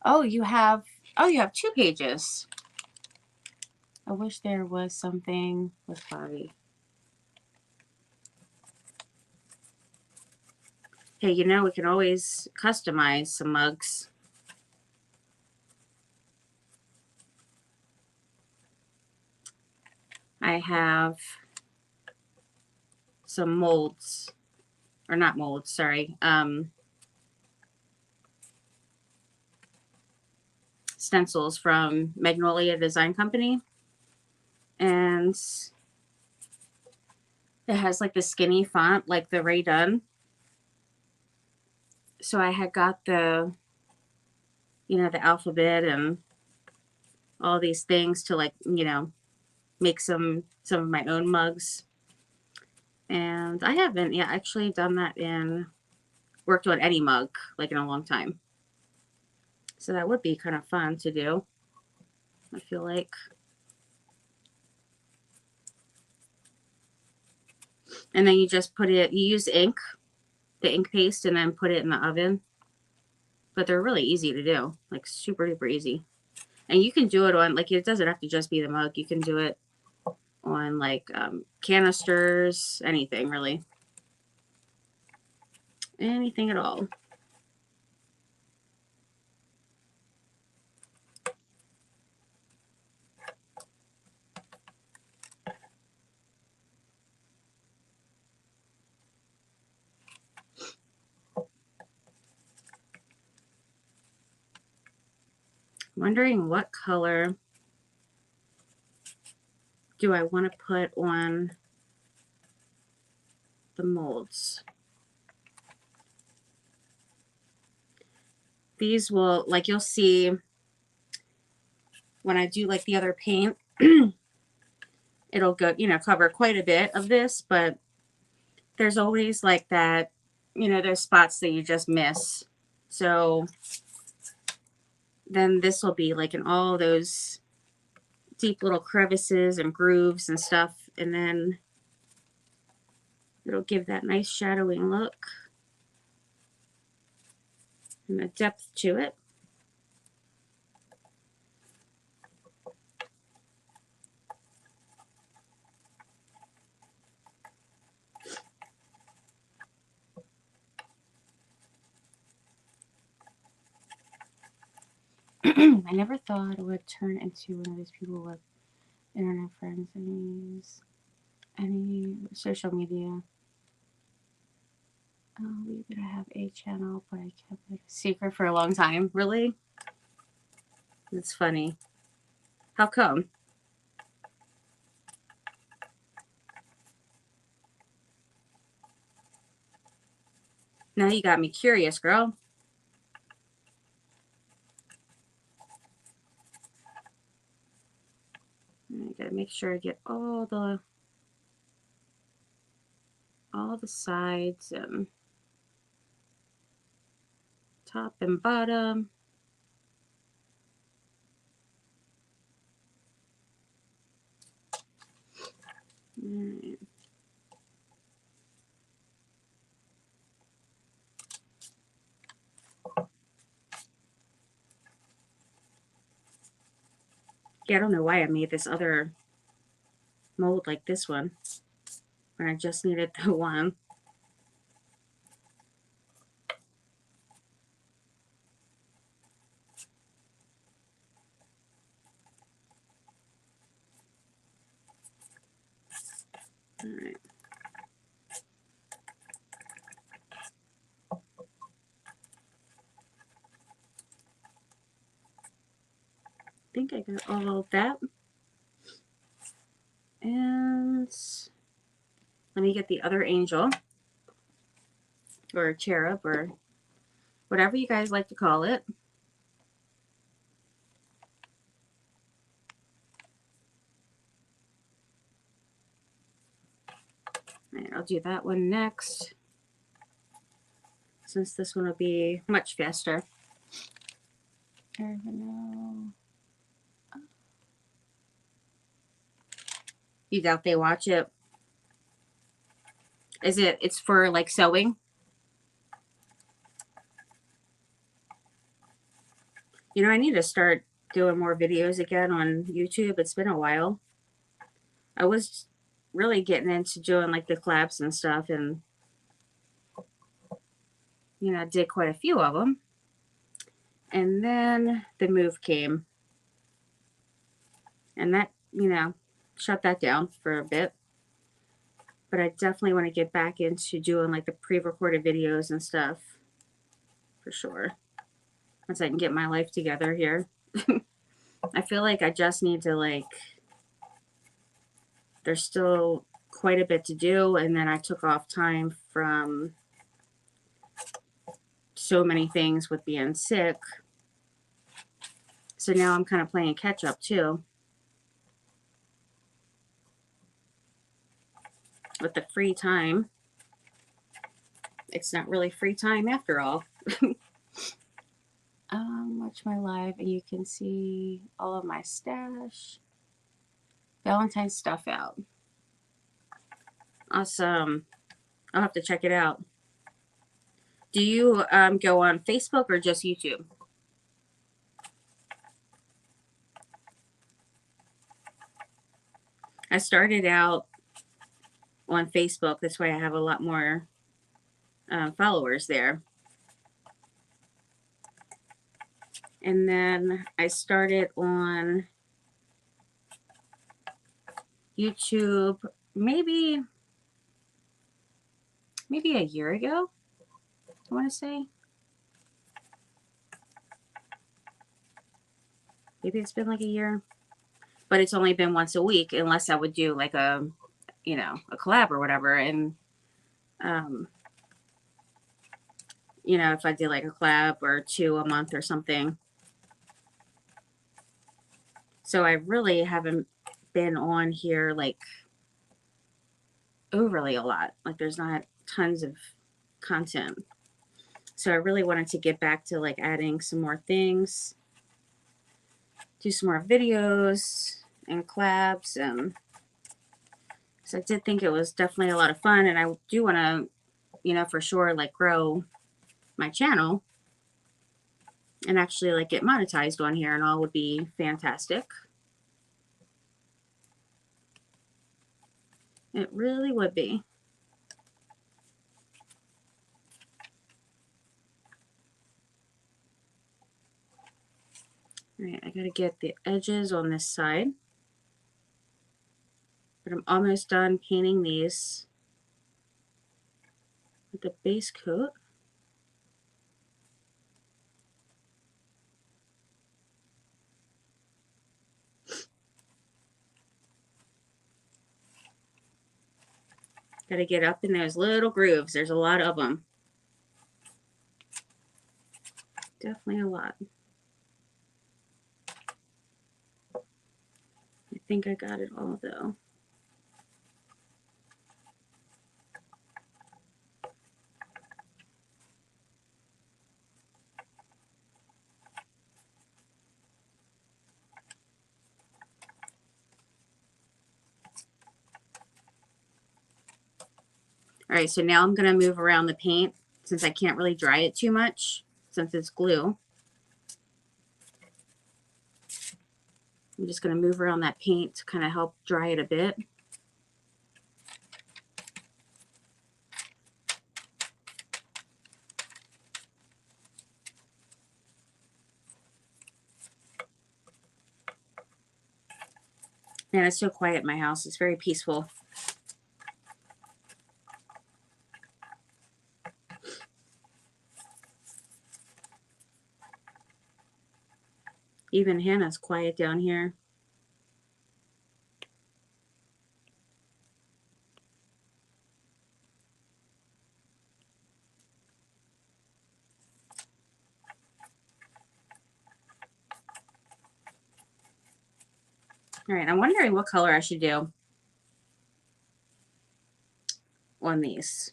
Oh, you have 2 pages. I wish there was something with Barbie. Hey, you know, we can always customize some mugs. I have some molds, or not molds, sorry. Stencils from Magnolia Design Company. And it has like the skinny font, like the Ray Dunn. So I had got the, you know, the alphabet and all these things to like, you know, make some of my own mugs. And I haven't yet actually done that worked on any mug like in a long time. So that would be kind of fun to do, I feel like. And then you just you use ink, the ink paste, and then put it in the oven. But they're really easy to do, like super duper easy. And you can do it on, like, it doesn't have to just be the mug. You can do it on like canisters, anything really. Anything at all. Wondering what color do I want to put on the molds. These will, like, you'll see when I do like the other paint, it'll go, you know, cover quite a bit of this, but there's always like that, you know, there's spots that you just miss. So then this will be like in all those deep little crevices and grooves and stuff. And then it'll give that nice shadowing look and a depth to it. I never thought it would turn into one of those people with internet friends and any social media. Oh, we did have a channel, but I kept it a secret for a long time. Really? It's funny. How come? Now you got me curious, girl. I gotta make sure I get all the sides and top and bottom. Right. Yeah, I don't know why I made this other mold like this one when I just needed the one. All right. I think I got all of that. And let me get the other angel or cherub or whatever you guys like to call it. And I'll do that one next, since this one will be much faster. You doubt they watch it? It's for like sewing? You know, I need to start doing more videos again on YouTube. It's been a while. I was really getting into doing like the collabs and stuff, and you know, I did quite a few of them. And then the move came, and that, you know, shut that down for a bit. But I definitely want to get back into doing like the pre-recorded videos and stuff for sure, once I can get my life together here. I feel like I just need to, like, there's still quite a bit to do, and then I took off time from so many things with being sick. So now I'm kind of playing catch up too with the free time. It's not really free time after all. Watch my live and you can see all of my stash. Valentine's stuff out. Awesome. I'll have to check it out. Do you go on Facebook or just YouTube? I started out on Facebook. That's why I have a lot more followers there. And then I started on YouTube maybe a year ago, I want to say. Maybe it's been like a year. But it's only been once a week, unless I would do like a, you know, a collab or whatever. And, you know, if I did like a collab or 2 a month or something. So I really haven't been on here like overly a lot. Like there's not tons of content. So I really wanted to get back to like adding some more things, do some more videos and collabs, and so I did think it was definitely a lot of fun, and I do want to, you know, for sure like grow my channel and actually like get monetized on here and all would be fantastic. It really would be. All right, I gotta get the edges on this side, but I'm almost done painting these with the base coat. Got to get up in those little grooves. There's a lot of them. Definitely a lot. I think I got it all though. All right, so now I'm going to move around the paint since I can't really dry it too much since it's glue. I'm just going to move around that paint to kind of help dry it a bit. Man, it's so quiet in my house. It's very peaceful. Even Hannah's quiet down here. All right, I'm wondering what color I should do on these.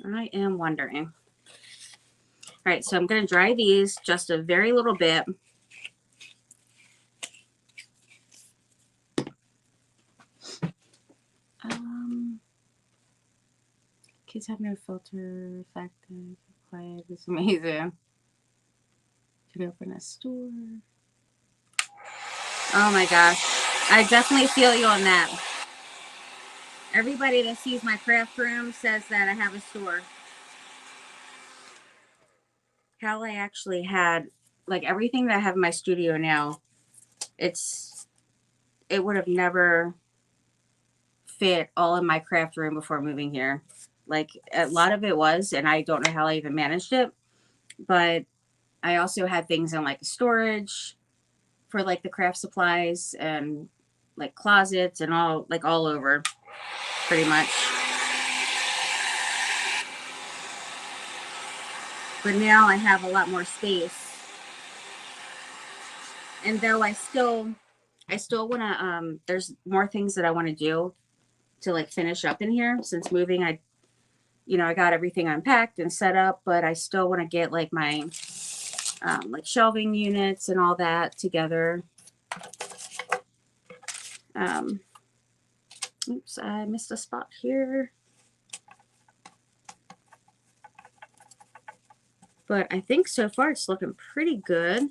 I am wondering. All right, so I'm going to dry these just a very little bit. Kids have no filter. Effective. Quiet. It's amazing. Could open a store. Oh my gosh. I definitely feel you on that. Everybody that sees my craft room says that I have a store. How I actually had, like, everything that I have in my studio now, it would have never fit all in my craft room before moving here. Like, a lot of it was, and I don't know how I even managed it, but I also had things in like storage for like the craft supplies and like closets and all, like all over pretty much. But now I have a lot more space. And though I still want to, there's more things that I want to do to like finish up in here. Since moving, I got everything unpacked and set up, but I still want to get like my like shelving units and all that together. Oops, I missed a spot here. But I think so far it's looking pretty good.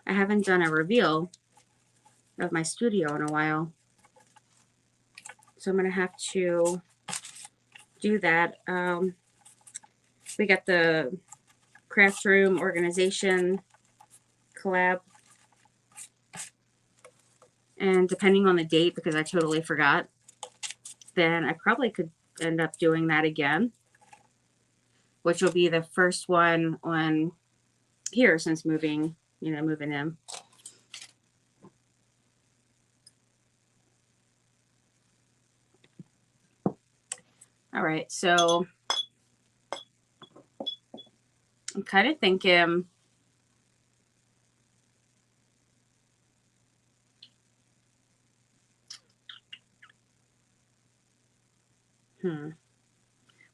I haven't done a reveal of my studio in a while, so I'm going to have to do that. We got the craft room organization collab, and depending on the date, because I totally forgot, then I probably could end up doing that again, which will be the first one on here since moving in. All right, so I'm kind of thinking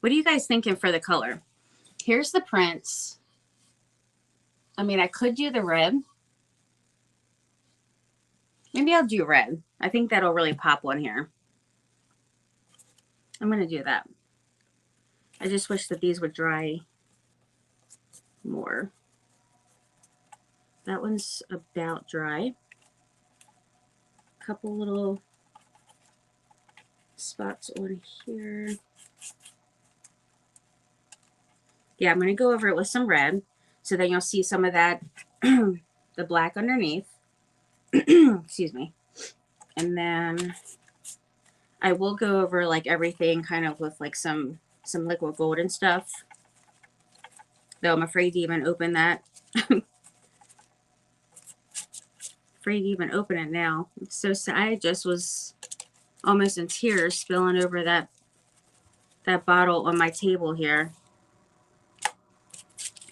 what are you guys thinking for the color? Here's the prints. I mean, I could do the red. Maybe I'll do red. I think that'll really pop on here. I'm going to do that. I just wish that these would dry more. That one's about dry. A couple little spots on here. Yeah, I'm going to go over it with some red, so then you'll see some of that, the black underneath. Excuse me. And then I will go over like everything kind of with like some liquid gold and stuff. Though I'm afraid to even open that. Afraid to even open it now. It's so sad. I just was almost in tears spilling over that bottle on my table here.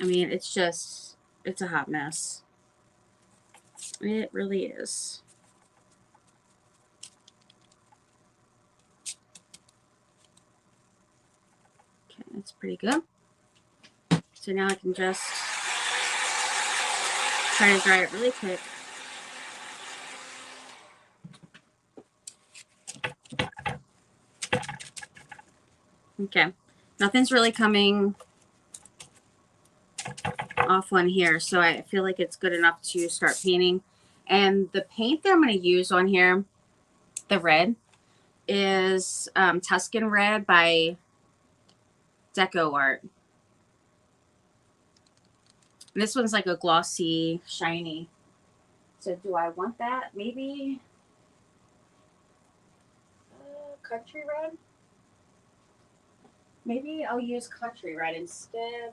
I mean, it's a hot mess. It really is. Okay, that's pretty good. So now I can just try to dry it really quick. Okay, nothing's really coming off one here, so I feel like it's good enough to start painting. And the paint that I'm going to use on here, the red, is Tuscan Red by Deco Art. And this one's like a glossy, shiny. So do I want that? Maybe Country Red? Maybe I'll use Country Red instead.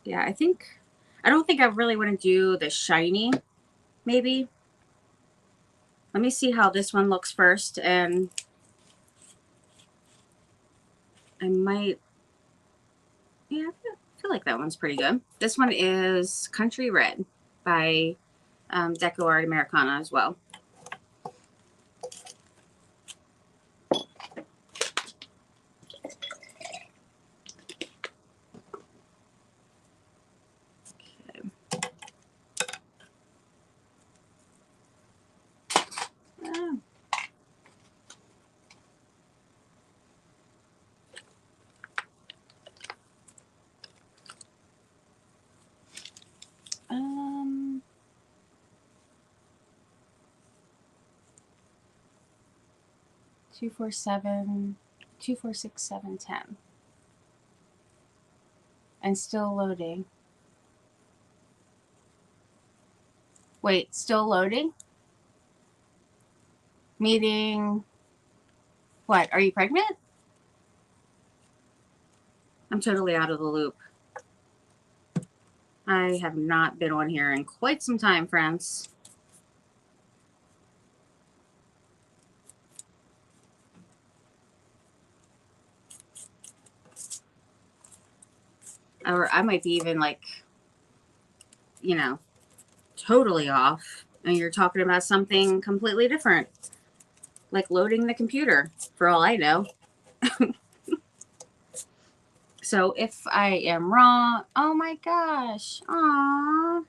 Yeah, I don't think I really want to do the shiny, maybe. Let me see how this one looks first, and I might, yeah, I feel like that one's pretty good. This one is Country Red by Deco Art Americana as well. Um, 2, 4, 7, 2, 4, 6, 7, 10. And still loading. Wait, still loading? Meeting. What? Are you pregnant? I'm totally out of the loop. I have not been on here in quite some time, friends. Or I might be even like, you know, totally off. And you're talking about something completely different. Like loading the computer, for all I know. So if I am wrong, oh my gosh. Aww.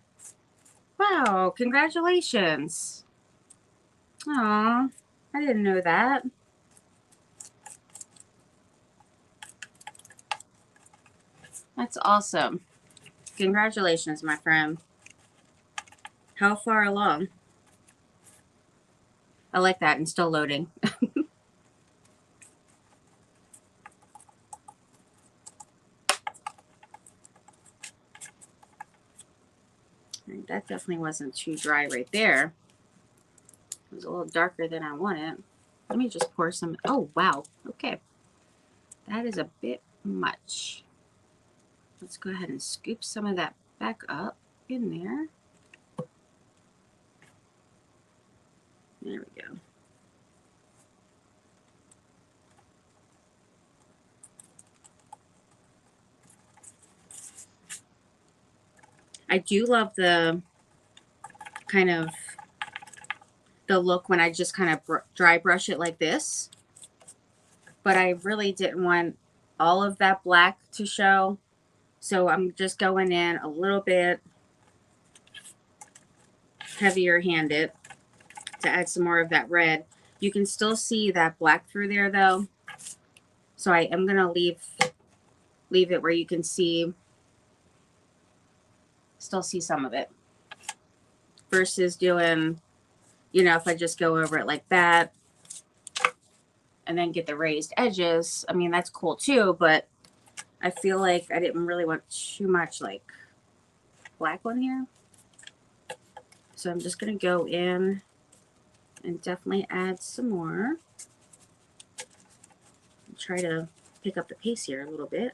Wow, congratulations. Aww, I didn't know that. That's awesome. Congratulations, my friend. How far along? I like that, and still loading. That definitely wasn't too dry right there. It was a little darker than I wanted. Let me just pour some. Oh, wow. Okay. That is a bit much. Let's go ahead and scoop some of that back up in there. There we go. I do love the kind of the look when I just kind of dry brush it like this. But I really didn't want all of that black to show. So I'm just going in a little bit heavier handed to add some more of that red. You can still see that black through there though. So I am going to leave it where you can still see some of it. Versus doing, you know, if I just go over it like that and then get the raised edges. I mean, that's cool too, but I feel like I didn't really want too much like black on here. So I'm just going to go in and definitely add some more. try to pick up the pace here a little bit.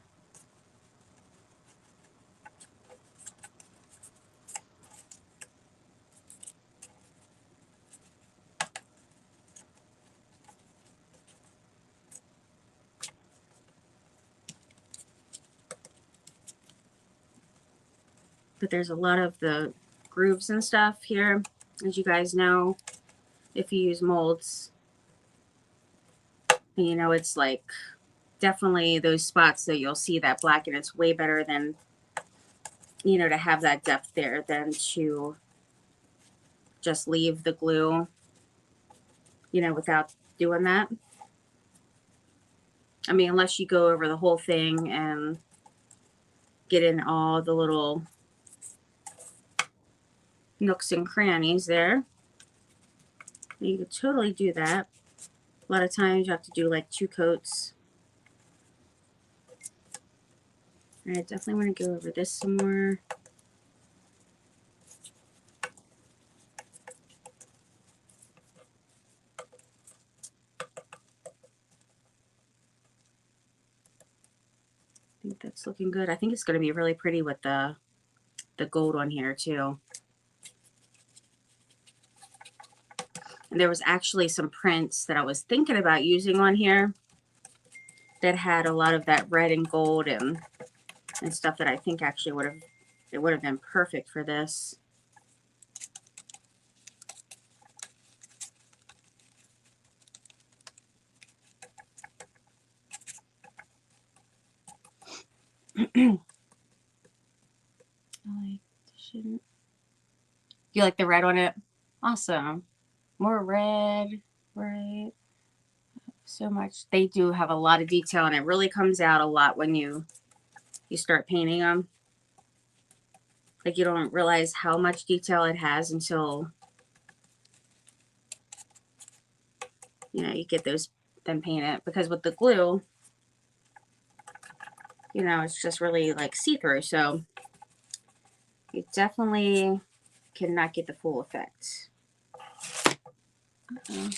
But there's a lot of the grooves and stuff here, as you guys know, if you use molds. And, you know, it's like definitely those spots that you'll see that black, and it's way better than, you know, to have that depth there than to just leave the glue, you know, without doing that. I mean, unless you go over the whole thing and get in all the little nooks and crannies there. You could totally do that. A lot of times you have to do like 2 coats. I definitely want to go over this some more. I think that's looking good. I think it's going to be really pretty with the gold on here too. And there was actually some prints that I was thinking about using on here that had a lot of that red and gold and stuff that I think actually would have been perfect for this. You like the red on it? Awesome. More red, right? So much. They do have a lot of detail, and it really comes out a lot when you start painting them. Like, you don't realize how much detail it has until, you know, you get those, then paint it. Because with the glue, you know, it's just really like see-through. So you definitely cannot get the full effect. Uh-oh.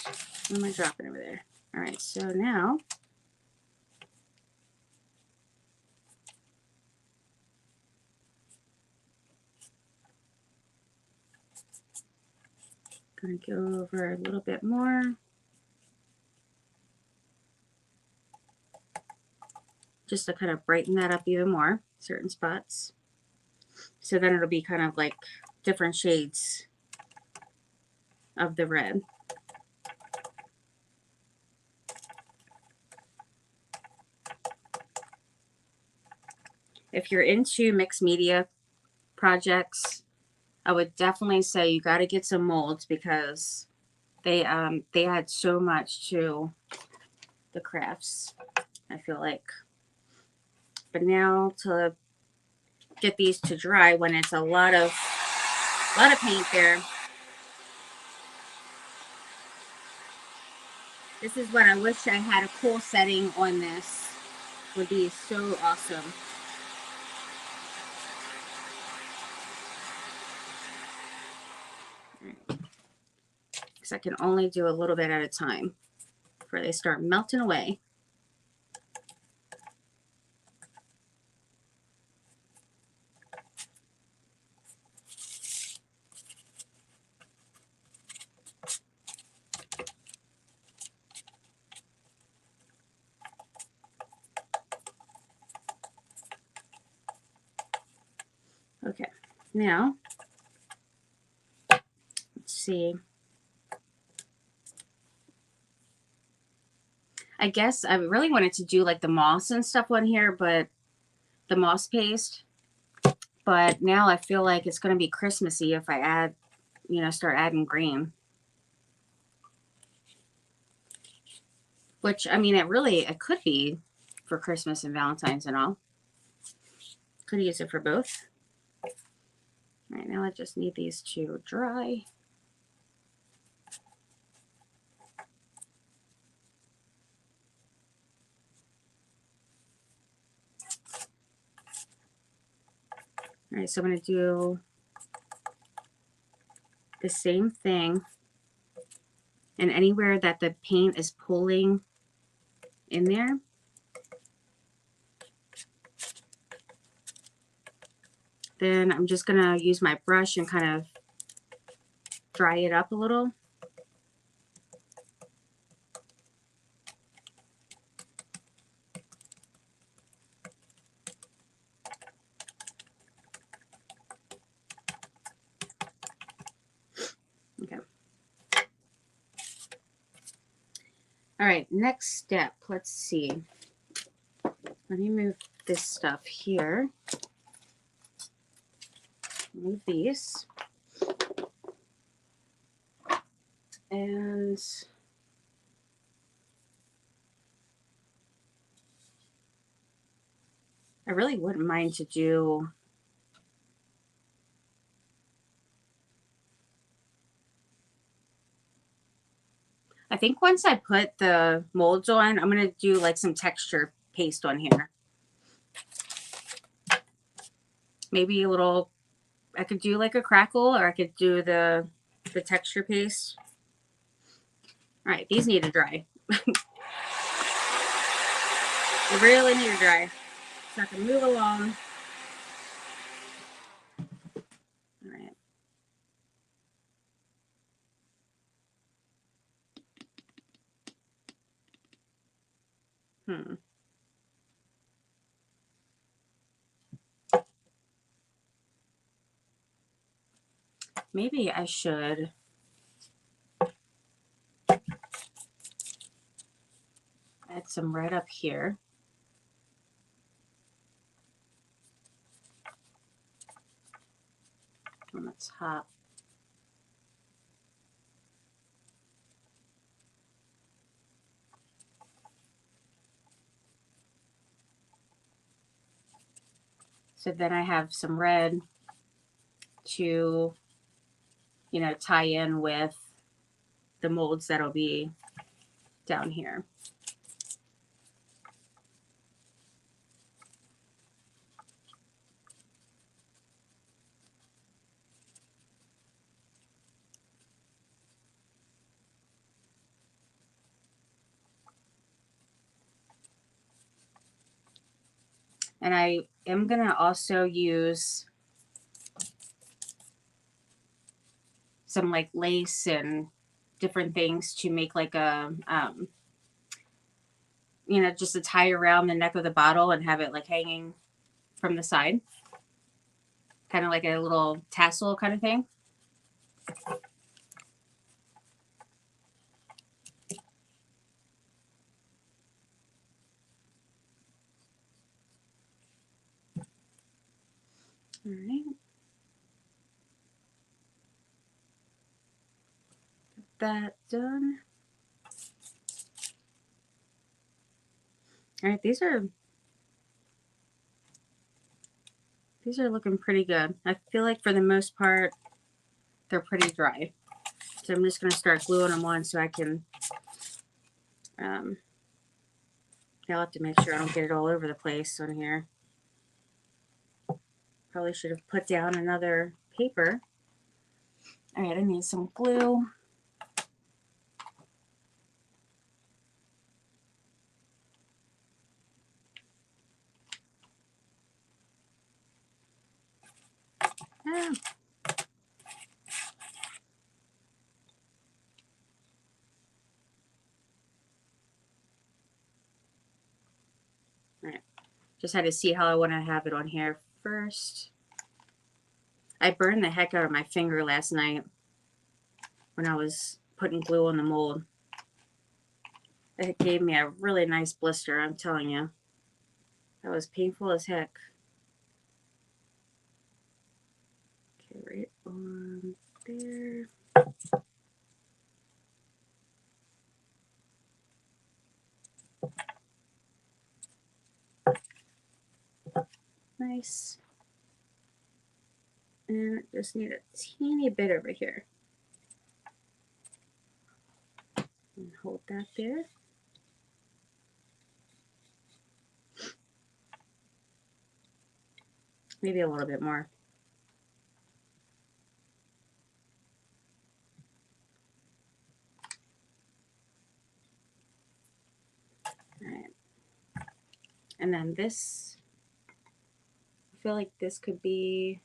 What am I dropping over there? All right, so now I'm going to go over a little bit more. Just to kind of brighten that up even more, certain spots. So then it'll be kind of like different shades of the red. If you're into mixed media projects, I would definitely say you got to get some molds, because they add so much to the crafts, I feel like. But now to get these to dry when it's a lot of paint there. This is what I wish I had a cool setting on this. Would be so awesome. Because I can only do a little bit at a time before they start melting away. Okay, now let's see. I guess I really wanted to do like the moss and stuff on here, but the moss paste. But now I feel like it's going to be Christmassy if I add, you know, start adding green. Which, I mean, it could be for Christmas and Valentine's and all. Could use it for both. All right, now I just need these to dry. All right, so I'm going to do the same thing. And anywhere that the paint is pulling in there, Then I'm just going to use my brush and kind of dry it up a little. Okay. All right, next step. Let's see. Let me move this stuff here. Move these. And I really wouldn't mind to do I think once I put the molds on, I'm going to do like some texture paste on here. Maybe a little, I could do like a crackle, or I could do the texture paste. All right, these need to dry. They really need to dry. So I can move along. All right. Maybe I should add some red up here. On the top. So then I have some red to, you know, tie in with the molds that'll be down here. And I am going to also use some like lace and different things to make like a, you know, just a tie around the neck of the bottle and have it like hanging from the side. Kind of like a little tassel kind of thing. All right. Get that done. All right, these are looking pretty good. I feel like for the most part, they're pretty dry. So I'm just going to start gluing them on so I can, I'll have to make sure I don't get it all over the place on here. Probably should have put down another paper. All right, I need some glue. Ah. All right, just had to see how I want to have it on here first. I burned the heck out of my finger last night when I was putting glue on the mold. It gave me a really nice blister, I'm telling you. That was painful as heck. Okay, right on there. Nice. And just need a teeny bit over here. And hold that there. Maybe a little bit more. All right. And then this I feel like this could be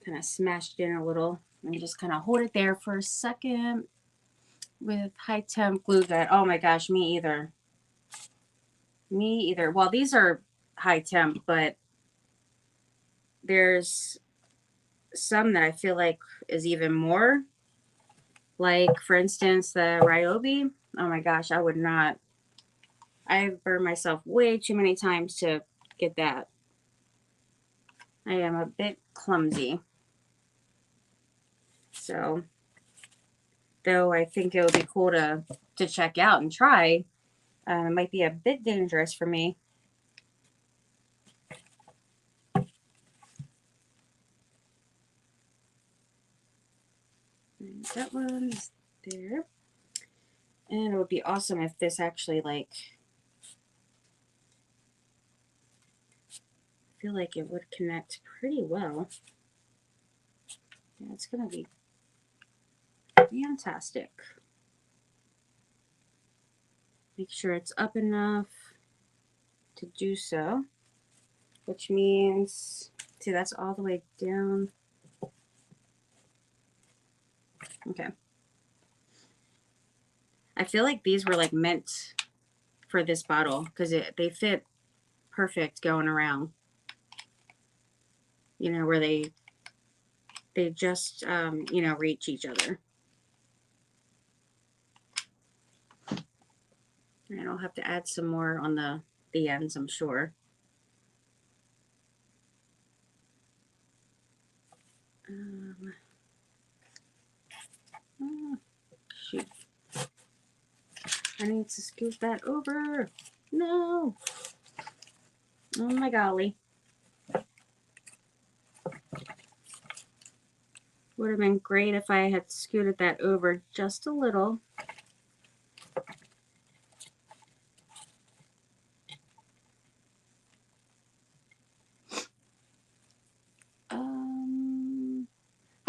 kind of smashed in a little. And just kind of hold it there for a second with high temp glue gun. Oh my gosh, me either. Me either. Well, these are high temp, but there's some that I feel like is even more. Like, for instance, the Ryobi. Oh my gosh, I would not. I've burned myself way too many times to get that. I am a bit clumsy. So, though I think it would be cool to check out and try, it might be a bit dangerous for me. And that one's there. And it would be awesome if this actually, like, I feel like it would connect pretty well. Yeah, it's going to be fantastic. Make sure it's up enough to do so, which means, see, that's all the way down. Okay. I feel like these were like meant for this bottle because they fit perfect going around. You know, where they just, you know, reach each other. And I'll have to add some more on the ends, I'm sure. Oh, shoot. I need to scoot that over. No. Oh my golly. Would have been great if I had scooted that over just a little.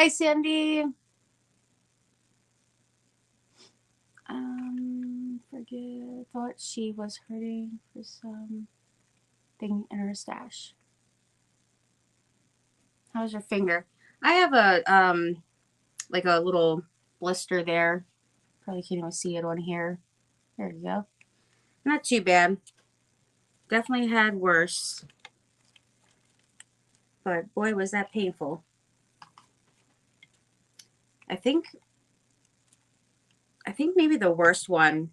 Hi, Sandy. Thought she was hurting for something in her stash. How's your finger? I have a like a little blister there. Probably can't even see it on here. There you go. Not too bad. Definitely had worse. But boy, was that painful. I think maybe the worst one,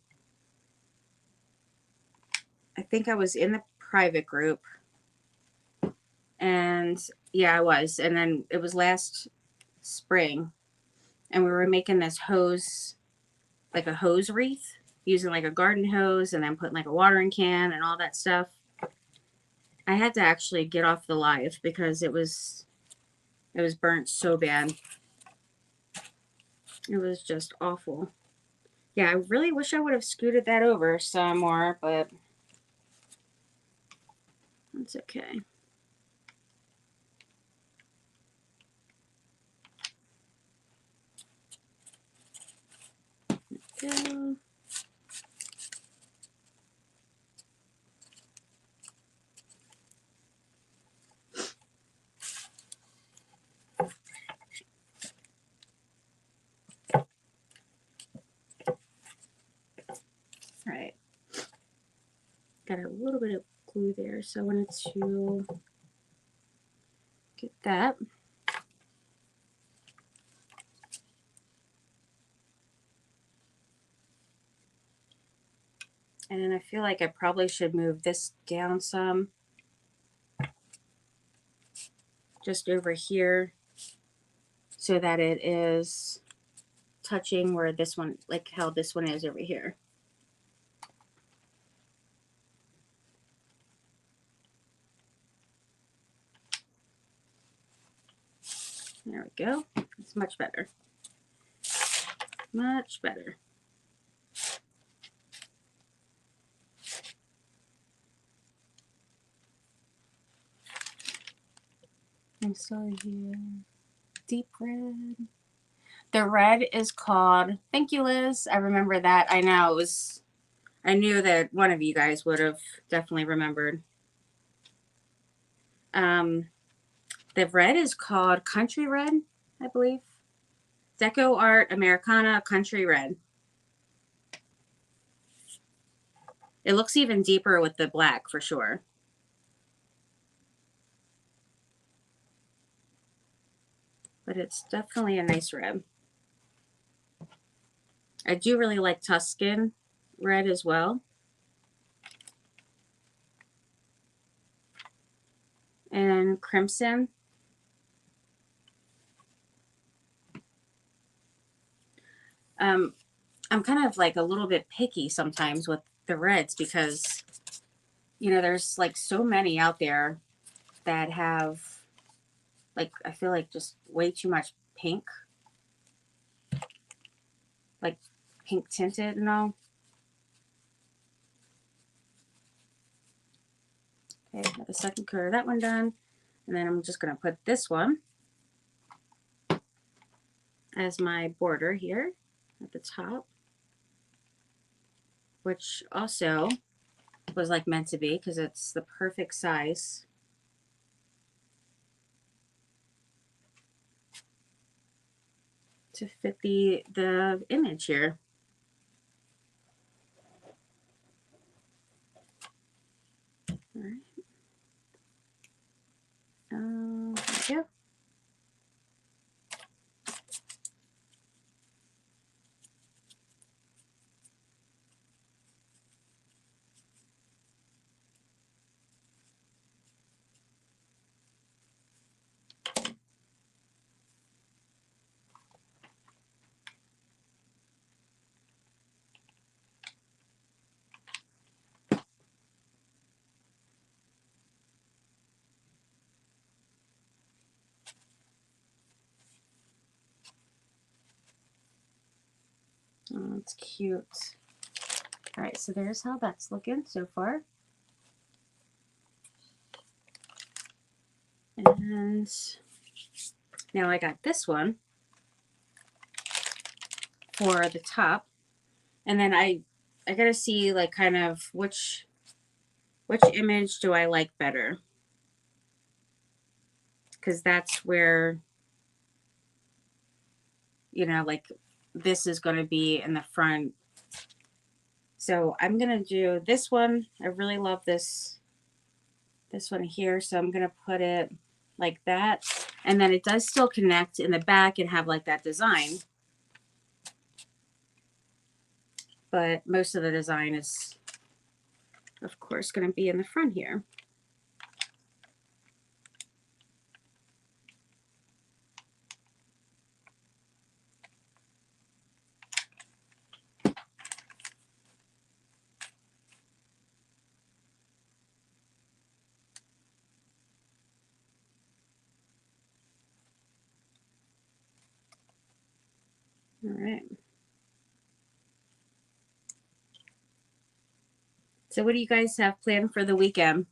I think I was in the private group. And yeah, I was. And then it was last spring. And we were making this hose, like a hose wreath, using like a garden hose and then putting like a watering can and all that stuff. I had to actually get off the live because it was burnt so bad. It was just awful. Yeah, I really wish I would have scooted that over some more, but that's okay. Go. All right. Got a little bit of glue there, so I wanted to get that. And I feel like I probably should move this down some. Just over here so that it is touching where this one, like how this one is over here. There we go. It's much better. Much better. I'm sorry here. Deep red. The red is called, thank you, Liz. I remember that. I know it was, I knew that one of you guys would have definitely remembered. The red is called Country Red, I believe. Deco Art Americana Country Red. It looks even deeper with the black for sure. But it's definitely a nice red. I do really like Tuscan red as well. And crimson. I'm kind of like a little bit picky sometimes with the reds because, you know, there's like so many out there that have, like, I feel like just way too much pink. Like pink tinted and all. Okay, got the second coat of that one done. And then I'm just going to put this one as my border here at the top, which also was like meant to be because it's the perfect size. To fit the image here. All right. There we go. Oh, that's cute. All right, so there's how that's looking so far. And now I got this one for the top. And then I gotta see like kind of which image do I like better. Because that's where, you know, like this is going to be in the front. So I'm going to do this one. I really love this one here. So I'm going to put it like that. And then it does still connect in the back and have like that design. But most of the design is, of course, going to be in the front here. All right. So what do you guys have planned for the weekend?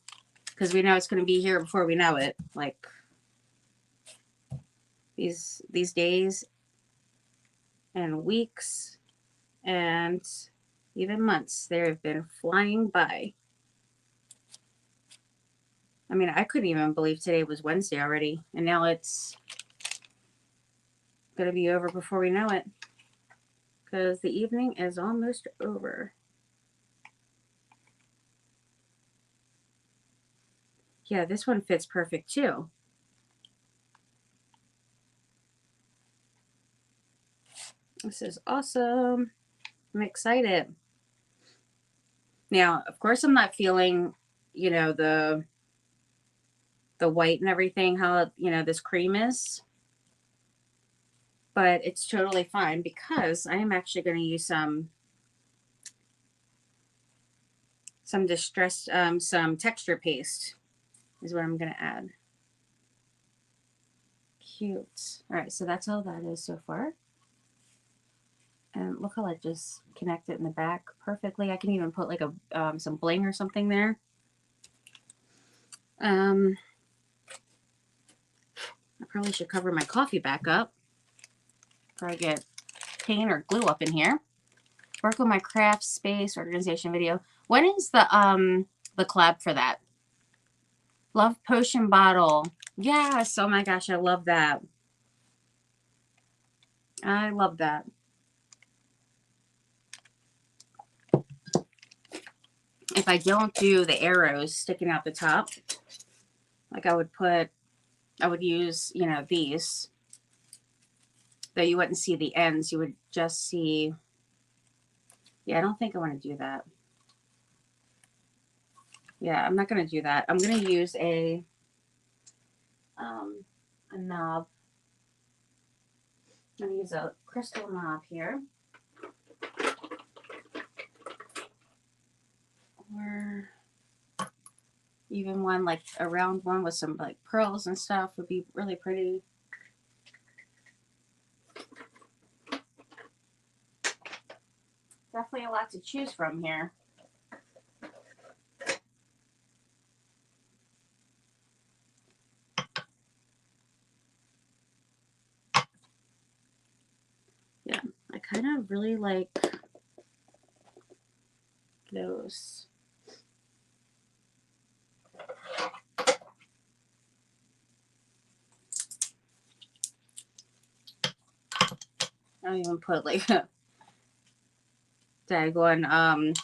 Because we know it's going to be here before we know it. Like these days and weeks and even months, they have been flying by. I mean, I couldn't even believe today was Wednesday already. And now it's going to be over before we know it. Because the evening is almost over. Yeah, this one fits perfect too. This is awesome. I'm excited. Now, of course, I'm not feeling, you know, the white and everything, how, you know, this cream is. But it's totally fine because I am actually going to use some distressed, some texture paste is what I'm going to add. Cute. All right, so that's all that is so far. And look how I just connect it in the back perfectly. I can even put like a some bling or something there. I probably should cover my coffee back up before I get paint or glue up in here. Work on my craft space organization video. When is the collab for that? Love potion bottle. Yes. Oh my gosh, I love that. I love that. If I don't do the arrows sticking out the top, like I would use, you know, these, though you wouldn't see the ends. You would just see, yeah, I don't think I want to do that. Yeah, I'm not going to do that. I'm going to use a knob. I'm going to use a crystal knob here. Or even one, like a round one with some like pearls and stuff would be really pretty. Definitely a lot to choose from here. Yeah, I kind of really like those. I don't even put like a daggone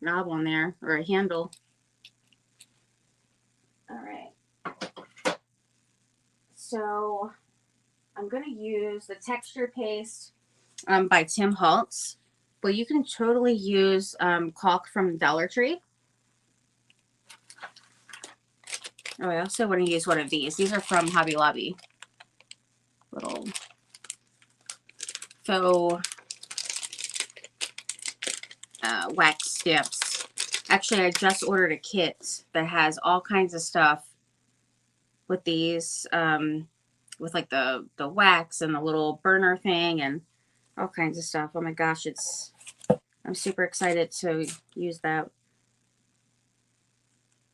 knob on there, or a handle. All right. So I'm going to use the texture paste by Tim Holtz. But you can totally use caulk from Dollar Tree. Oh, I also want to use one of these. These are from Hobby Lobby. Little faux wax stamps. Actually, I just ordered a kit that has all kinds of stuff with these, with like the wax and the little burner thing and all kinds of stuff. Oh my gosh, I'm super excited to use that.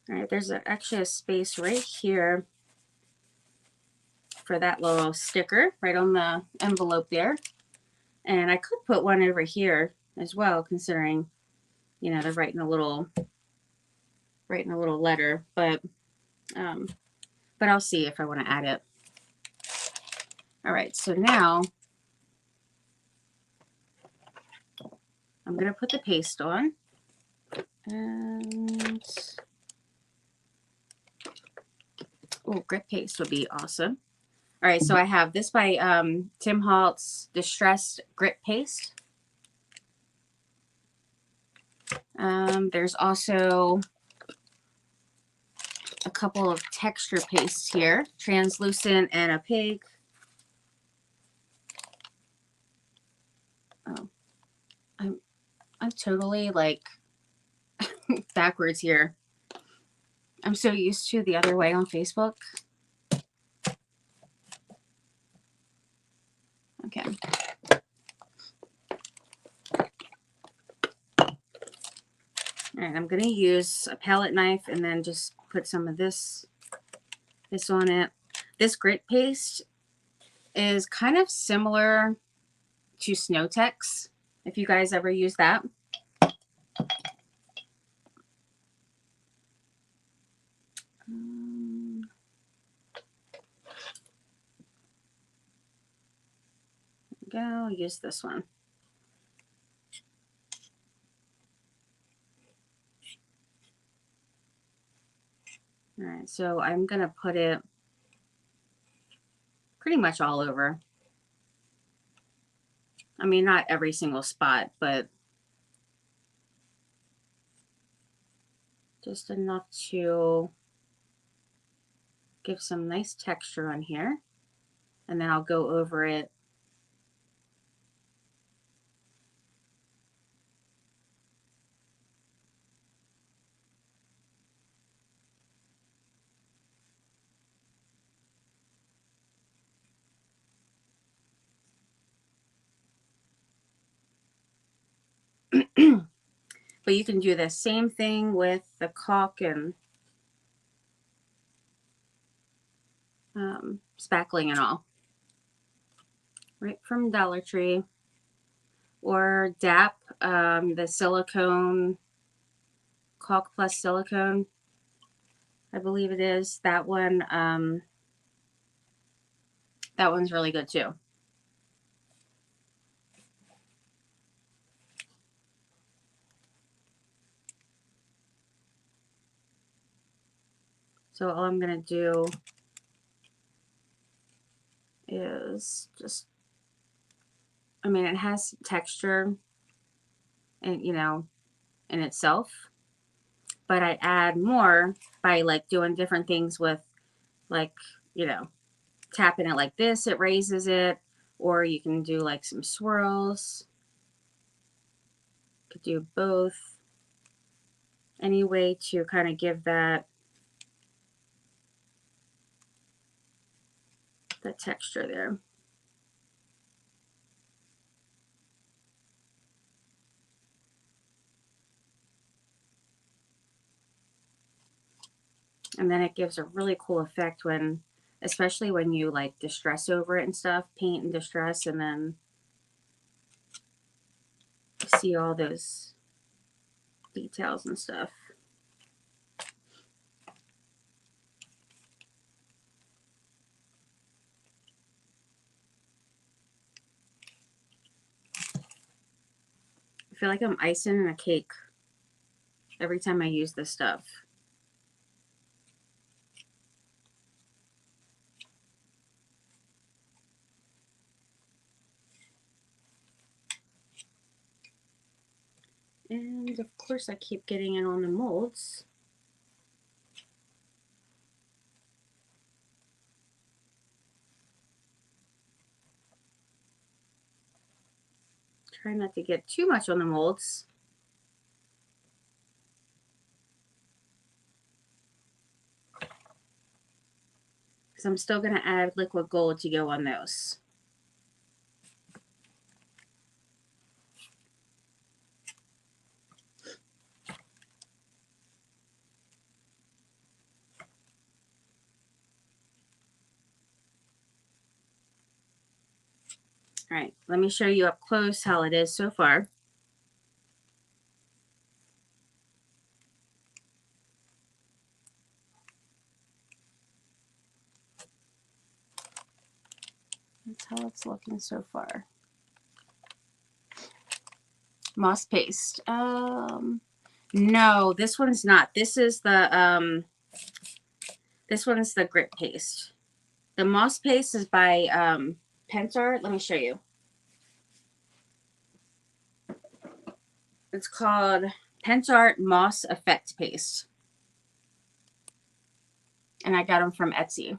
All right, there's actually a space right here for that little sticker right on the envelope there. And I could put one over here as well, considering, you know, they're writing a little letter, but I'll see if I want to add it. All right, so now I'm going to put the paste on. And oh, grit paste would be awesome. All right, so I have this by Tim Holtz Distressed Grit Paste. There's also a couple of texture pastes here, translucent and opaque. Oh, I'm totally like backwards here. I'm so used to the other way on Facebook. Okay. All right, I'm going to use a palette knife and then just put some of this on it. This grit paste is kind of similar to Snow Tex, if you guys ever use that. Go, I'll use this one. All right, so I'm going to put it pretty much all over. I mean, not every single spot, but just enough to give some nice texture on here. And then I'll go over it but you can do the same thing with the caulk and spackling and all. Right from Dollar Tree or DAP, the silicone, caulk plus silicone. I believe it is. That one, that one's really good too. So all I'm going to do is just, I mean, it has texture and, you know, in itself, but I add more by like doing different things with like, you know, tapping it like this, it raises it, or you can do like some swirls. Could do both. Any way to kind of give that texture there. And then it gives a really cool effect when, especially when you like distress over it and stuff, paint and distress, and then see all those details and stuff. I feel like I'm icing a cake every time I use this stuff. And of course I keep getting it on the molds. Try not to get too much on the molds. Because I'm still going to add liquid gold to go on those. All right, let me show you up close how it is so far. That's how it's looking so far. Moss paste. No, this one's not. This is the grit paste. The moss paste is by Pensart. Let me show you. It's called Pensart Moss Effect Paste. And I got them from Etsy.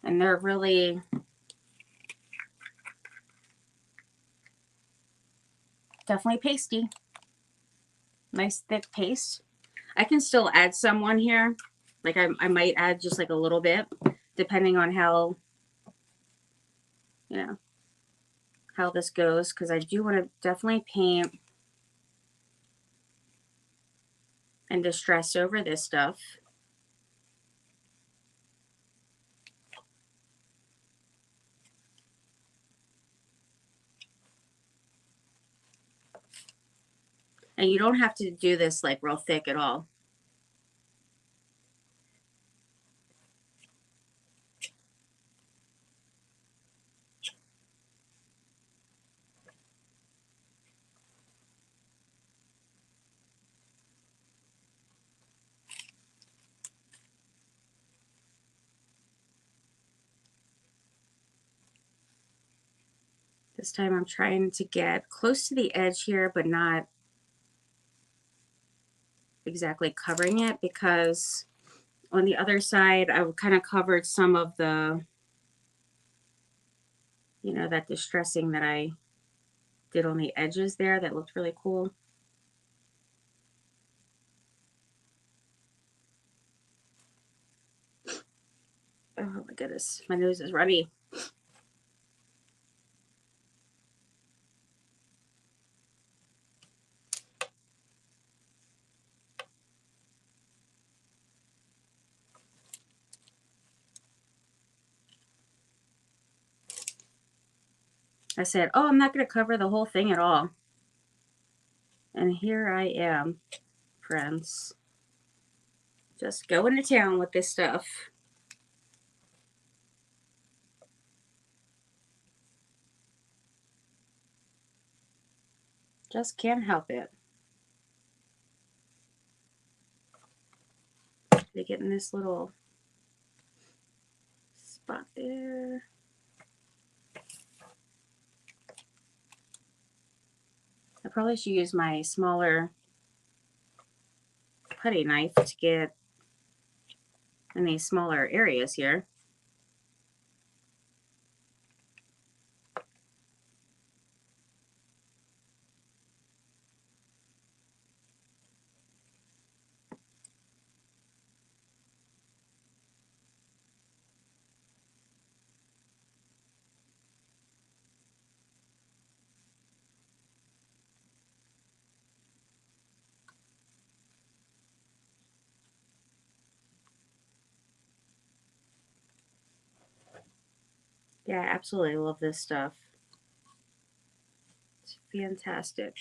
And they're really definitely pasty. Nice thick paste. I can still add some on here. Like I might add just like a little bit, depending on how, you know, how this goes. Because I do want to definitely paint and distress over this stuff. And you don't have to do this like real thick at all. This time I'm trying to get close to the edge here, but not exactly covering it, because on the other side, I've kind of covered some of the, you know, that distressing that I did on the edges there. That looked really cool. Oh my goodness, my nose is runny. I said, oh, I'm not going to cover the whole thing at all. And here I am friends. Just going to town with this stuff. Just can't help it. They get in this little spot there. I probably should use my smaller putty knife to get in these smaller areas here. Yeah, I absolutely love this stuff. It's fantastic.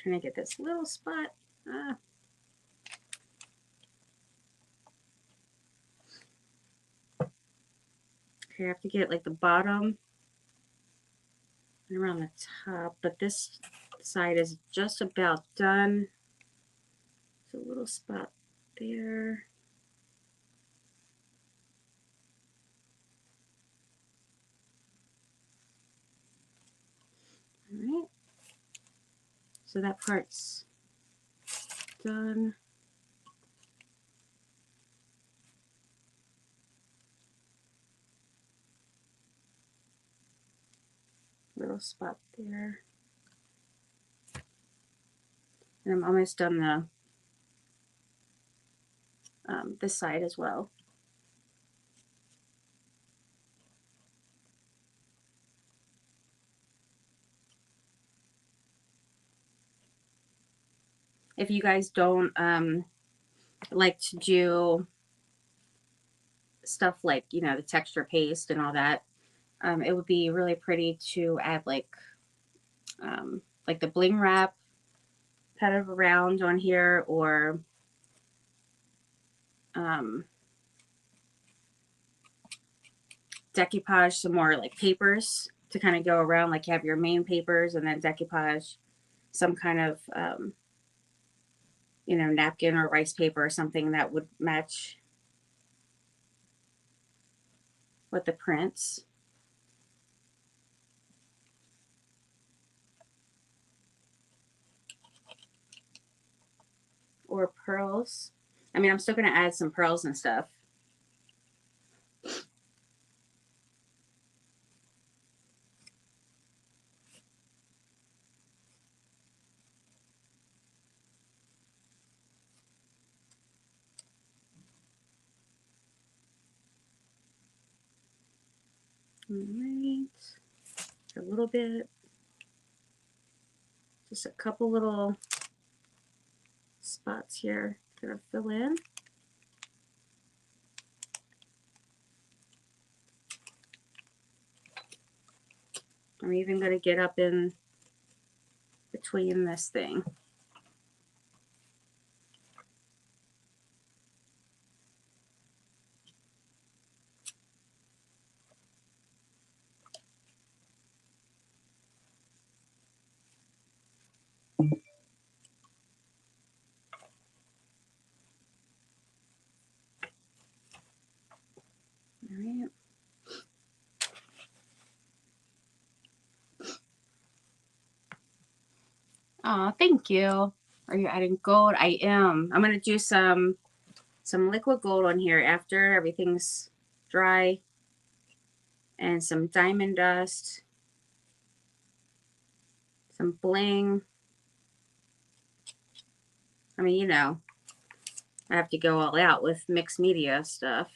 Trying to get this little spot. Okay, I have to get like the bottom and around the top, but this side is just about done. There's a little spot there. All right. So that part's done. Little spot there. And I'm almost done the this side as well. If you guys don't like to do stuff like, you know, the texture paste and all that, it would be really pretty to add like the bling wrap kind of around on here, or decoupage some more like papers to kind of go around, like you have your main papers and then decoupage some kind of you know, napkin or rice paper or something that would match with the prints. Or pearls. I mean, I'm still going to add some pearls and stuff. All right. A little bit. Just a couple little spots here. Gonna fill in. I'm even going to get up in between this thing. All right. Oh, thank you. Are you adding gold? I am. I'm going to do some liquid gold on here after everything's dry, and some diamond dust, some bling. I mean, you know, I have to go all out with mixed media stuff.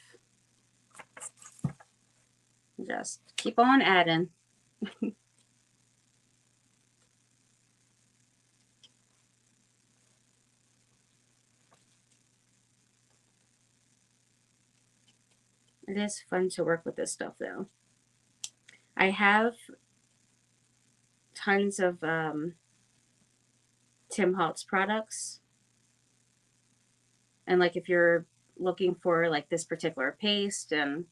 Just keep on adding. It is fun to work with this stuff though. I have tons of Tim Holtz products. And like if you're looking for like this particular paste and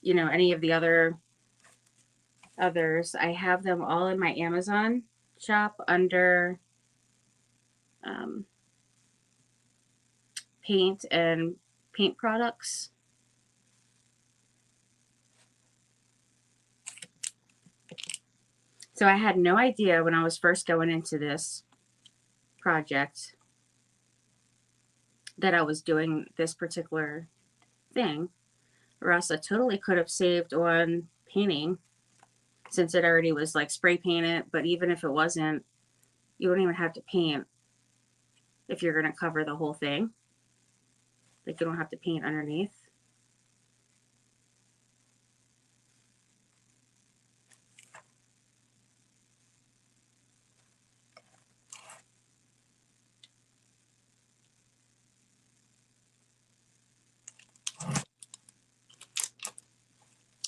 you know any of the others, I have them all in my Amazon shop under um, paint and paint products. So I had no idea when I was first going into this project that I was doing this particular thing, or else I totally could have saved on painting since it already was like spray painted. But even if it wasn't, you wouldn't even have to paint if you're going to cover the whole thing. Like you don't have to paint underneath.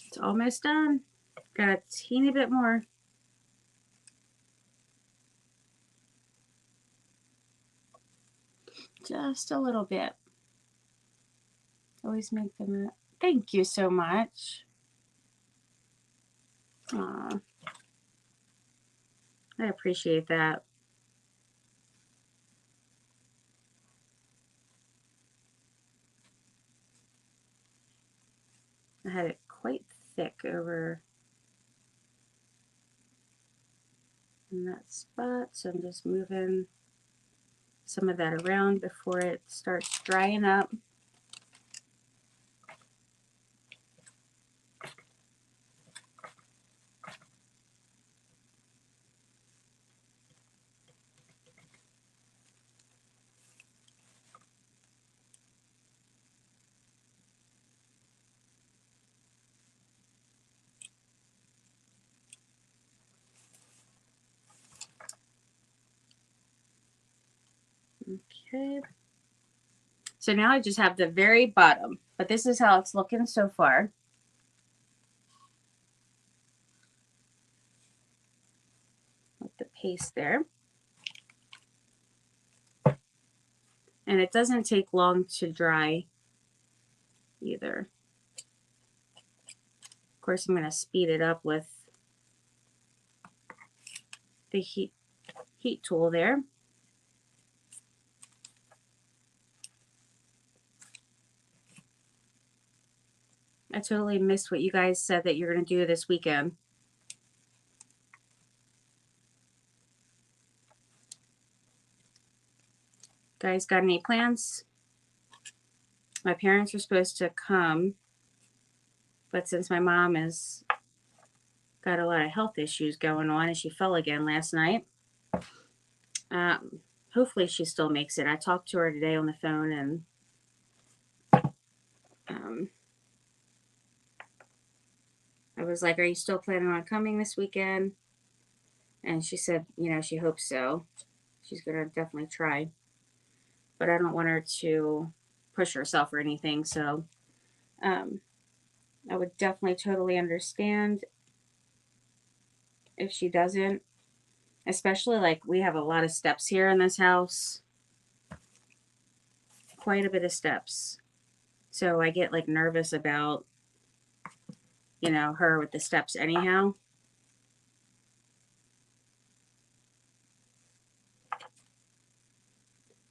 It's almost done. Got a teeny bit more. Just a little bit. Always make them. Thank you so much. Aw. I appreciate that. I had it quite thick over in that spot, so I'm just moving some of that around before it starts drying up. Okay. So now I just have the very bottom, but this is how it's looking so far. With the paste there. And it doesn't take long to dry either. Of course, I'm going to speed it up with the heat tool there. I totally missed what you guys said that you're going to do this weekend. Guys, got any plans? My parents are supposed to come, but since my mom has got a lot of health issues going on and she fell again last night, hopefully she still makes it. I talked to her today on the phone and I was like, are you still planning on coming this weekend? And she said, you know, she hopes so. She's going to definitely try. But I don't want her to push herself or anything. So I would definitely totally understand if she doesn't. Especially like we have a lot of steps here in this house. Quite a bit of steps. So I get like nervous about, you know, her with the steps anyhow.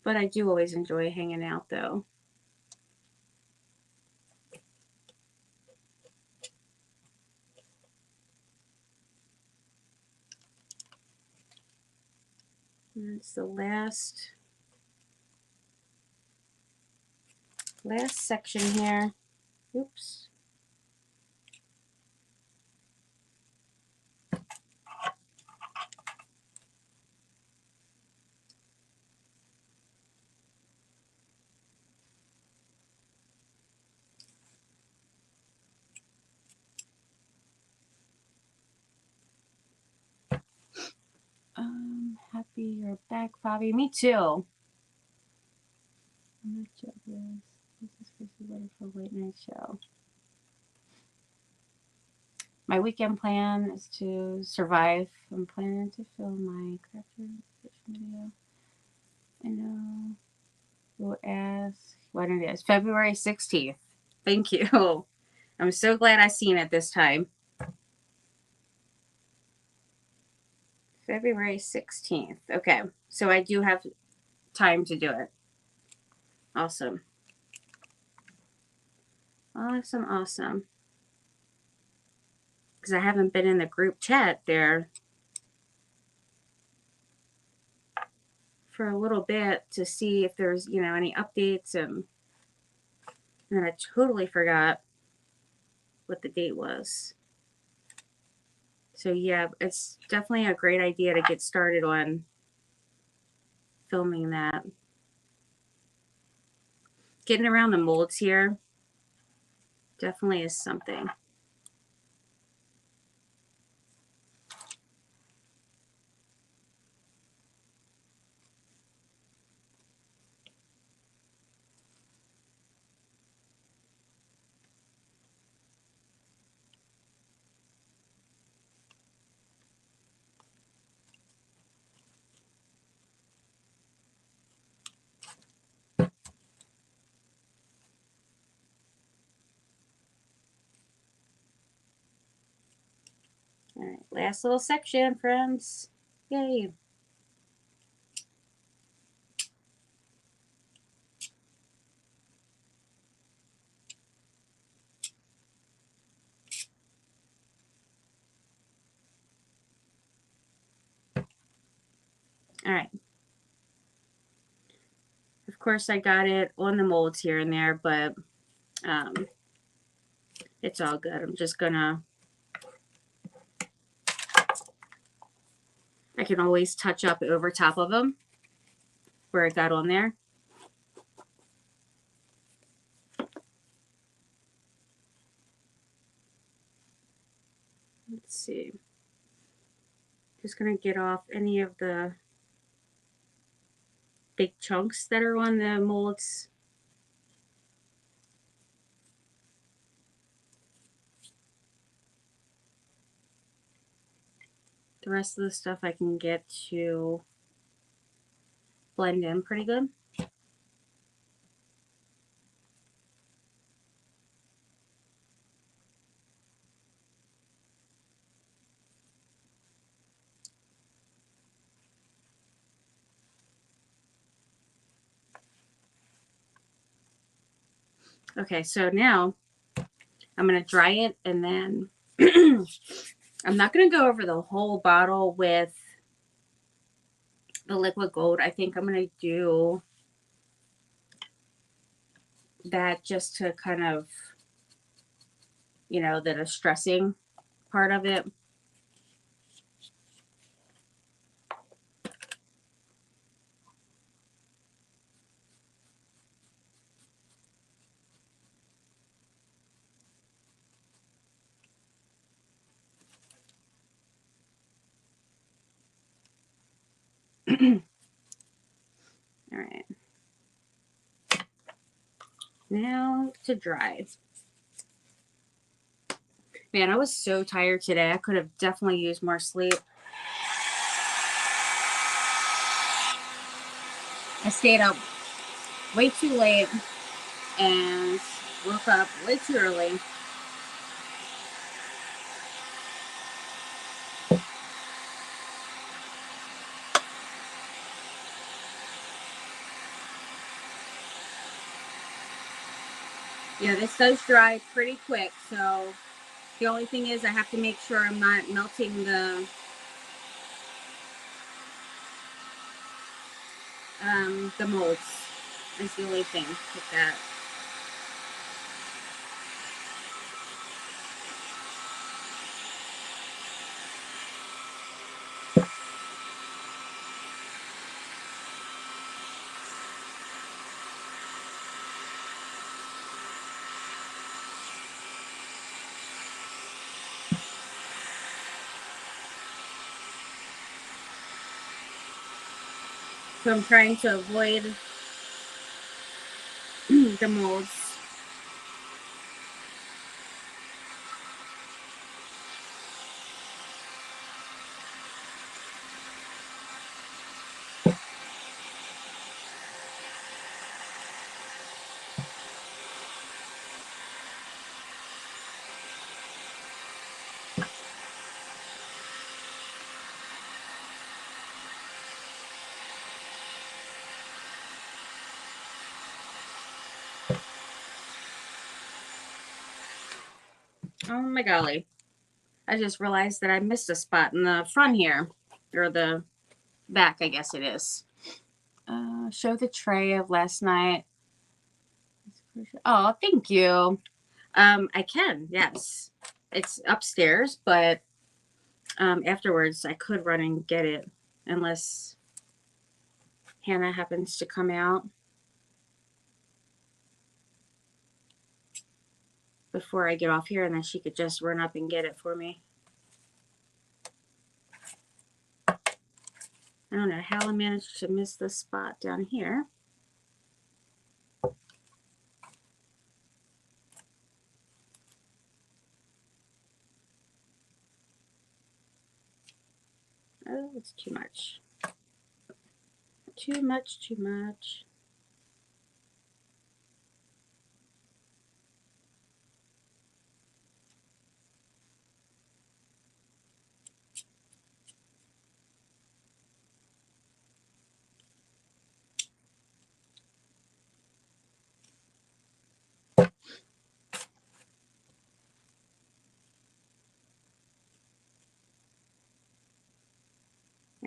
But I do always enjoy hanging out though. That's the last section here. Oops. Happy you're back, Bobby. Me too. This is This is a late night show. My weekend plan is to survive. I'm planning to film my crafter video. I know. We'll ask what it is. February 16th. Thank you. I'm so glad I seen it this time. February 16th. Okay. So I do have time to do it. Awesome. Awesome, awesome. Because I haven't been in the group chat there for a little bit to see if there's, you know, any updates. And then I totally forgot what the date was. So yeah, it's definitely a great idea to get started on filming that. Getting around the molds here definitely is something. All right, last little section, friends. Yay. All right. Of course, I got it on the molds here and there, but it's all good. I'm just gonna, I can always touch up over top of them where it got on there. Let's see. Just gonna get off any of the big chunks that are on the molds. The rest of the stuff I can get to blend in pretty good. Okay, so now I'm going to dry it, and then I'm not going to go over the whole bottle with the liquid gold. I think I'm going to do that just to kind of, you know, the distressing part of it. All right. Now to dry. Man, I was so tired today. I could have definitely used more sleep. I stayed up way too late and woke up way too early. Yeah, this does dry pretty quick, so the only thing is I have to make sure I'm not melting the molds. That's the only thing with that. So I'm trying to avoid the molds. Oh my golly. I just realized that I missed a spot in the front here. Or the back, I guess it is. Show the tray of last night. Oh, thank you. I can, yes. It's upstairs, but afterwards I could run and get it unless Hannah happens to come out before I get off here, and then she could just run up and get it for me. I don't know how I managed to miss this spot down here. Oh, it's too much. Too much, too much.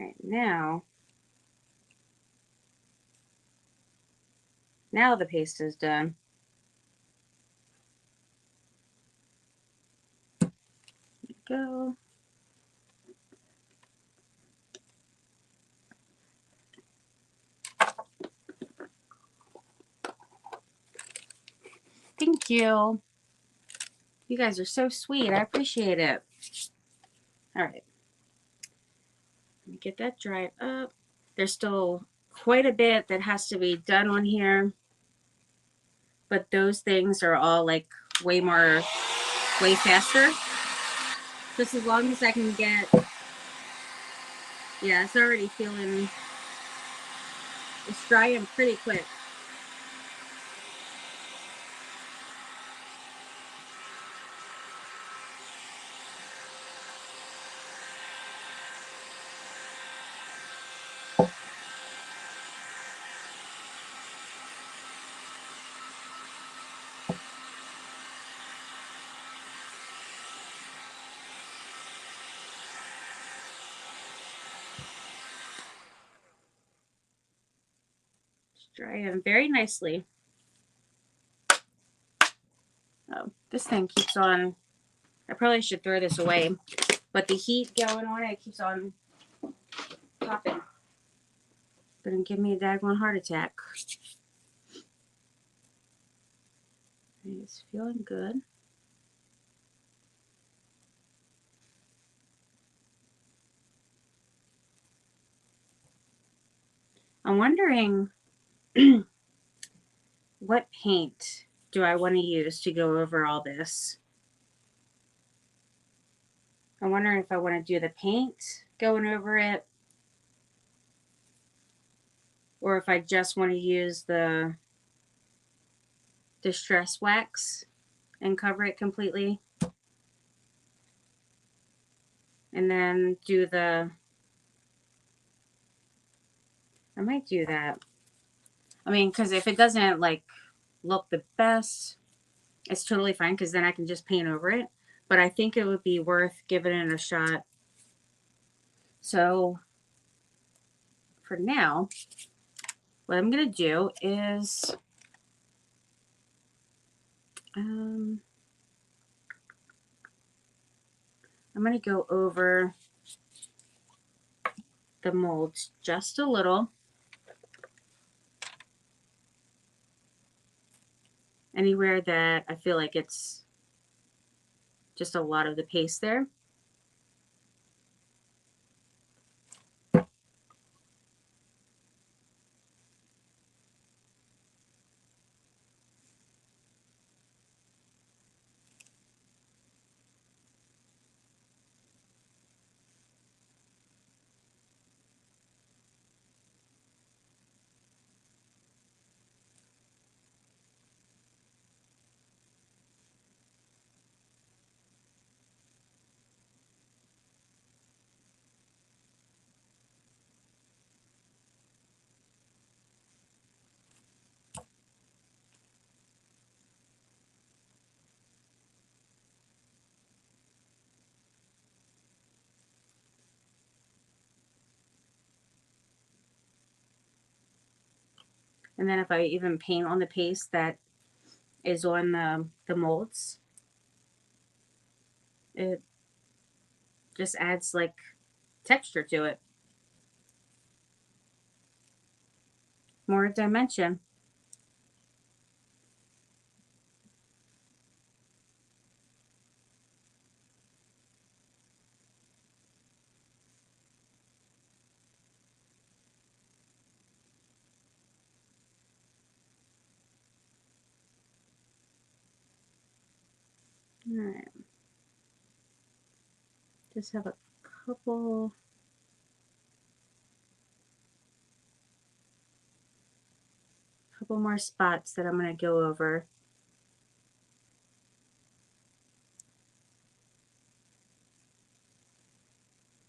All right, now the paste is done. There we go. Thank you. You guys are so sweet. I appreciate it. All right. Let me get that dried up. There's still quite a bit that has to be done on here. But those things are all like way faster. Just as long as I can get, yeah, it's already feeling, it's drying pretty quick. It's drying very nicely. Oh, this thing keeps on, I probably should throw this away, but the heat going on it keeps on popping. Gonna give me a daggone heart attack. It's feeling good. I'm wondering what paint do I want to use to go over all this? I'm wondering if I want to do the paint going over it, or if I just want to use the Distress Wax and cover it completely. And then do the, I might do that. I mean, because if it doesn't like look the best, it's totally fine, because then I can just paint over it. But I think it would be worth giving it a shot. So for now, what I'm going to do is I'm going to go over the molds just a little. Anywhere that I feel like it's just a lot of the paste there. And then if I even paint on the paste that is on the molds, it just adds like texture to it. More dimension. All right. Just have a couple more spots that I'm going to go over.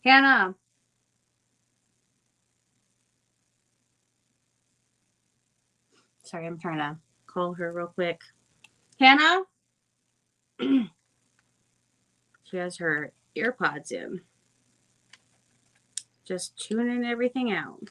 Hannah. Sorry, I'm trying to call her real quick. Hannah? She has her earpods in. Just tuning everything out.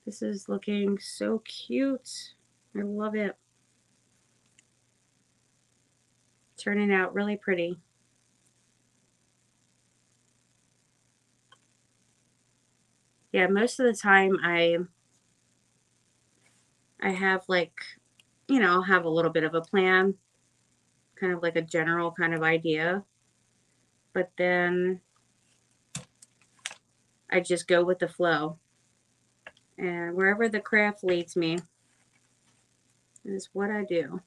This is looking so cute. I love it. Turning out really pretty. Yeah, most of the time I have like, you know, I'll have a little bit of a plan, kind of like a general kind of idea. But then I just go with the flow. And wherever the craft leads me is what I do.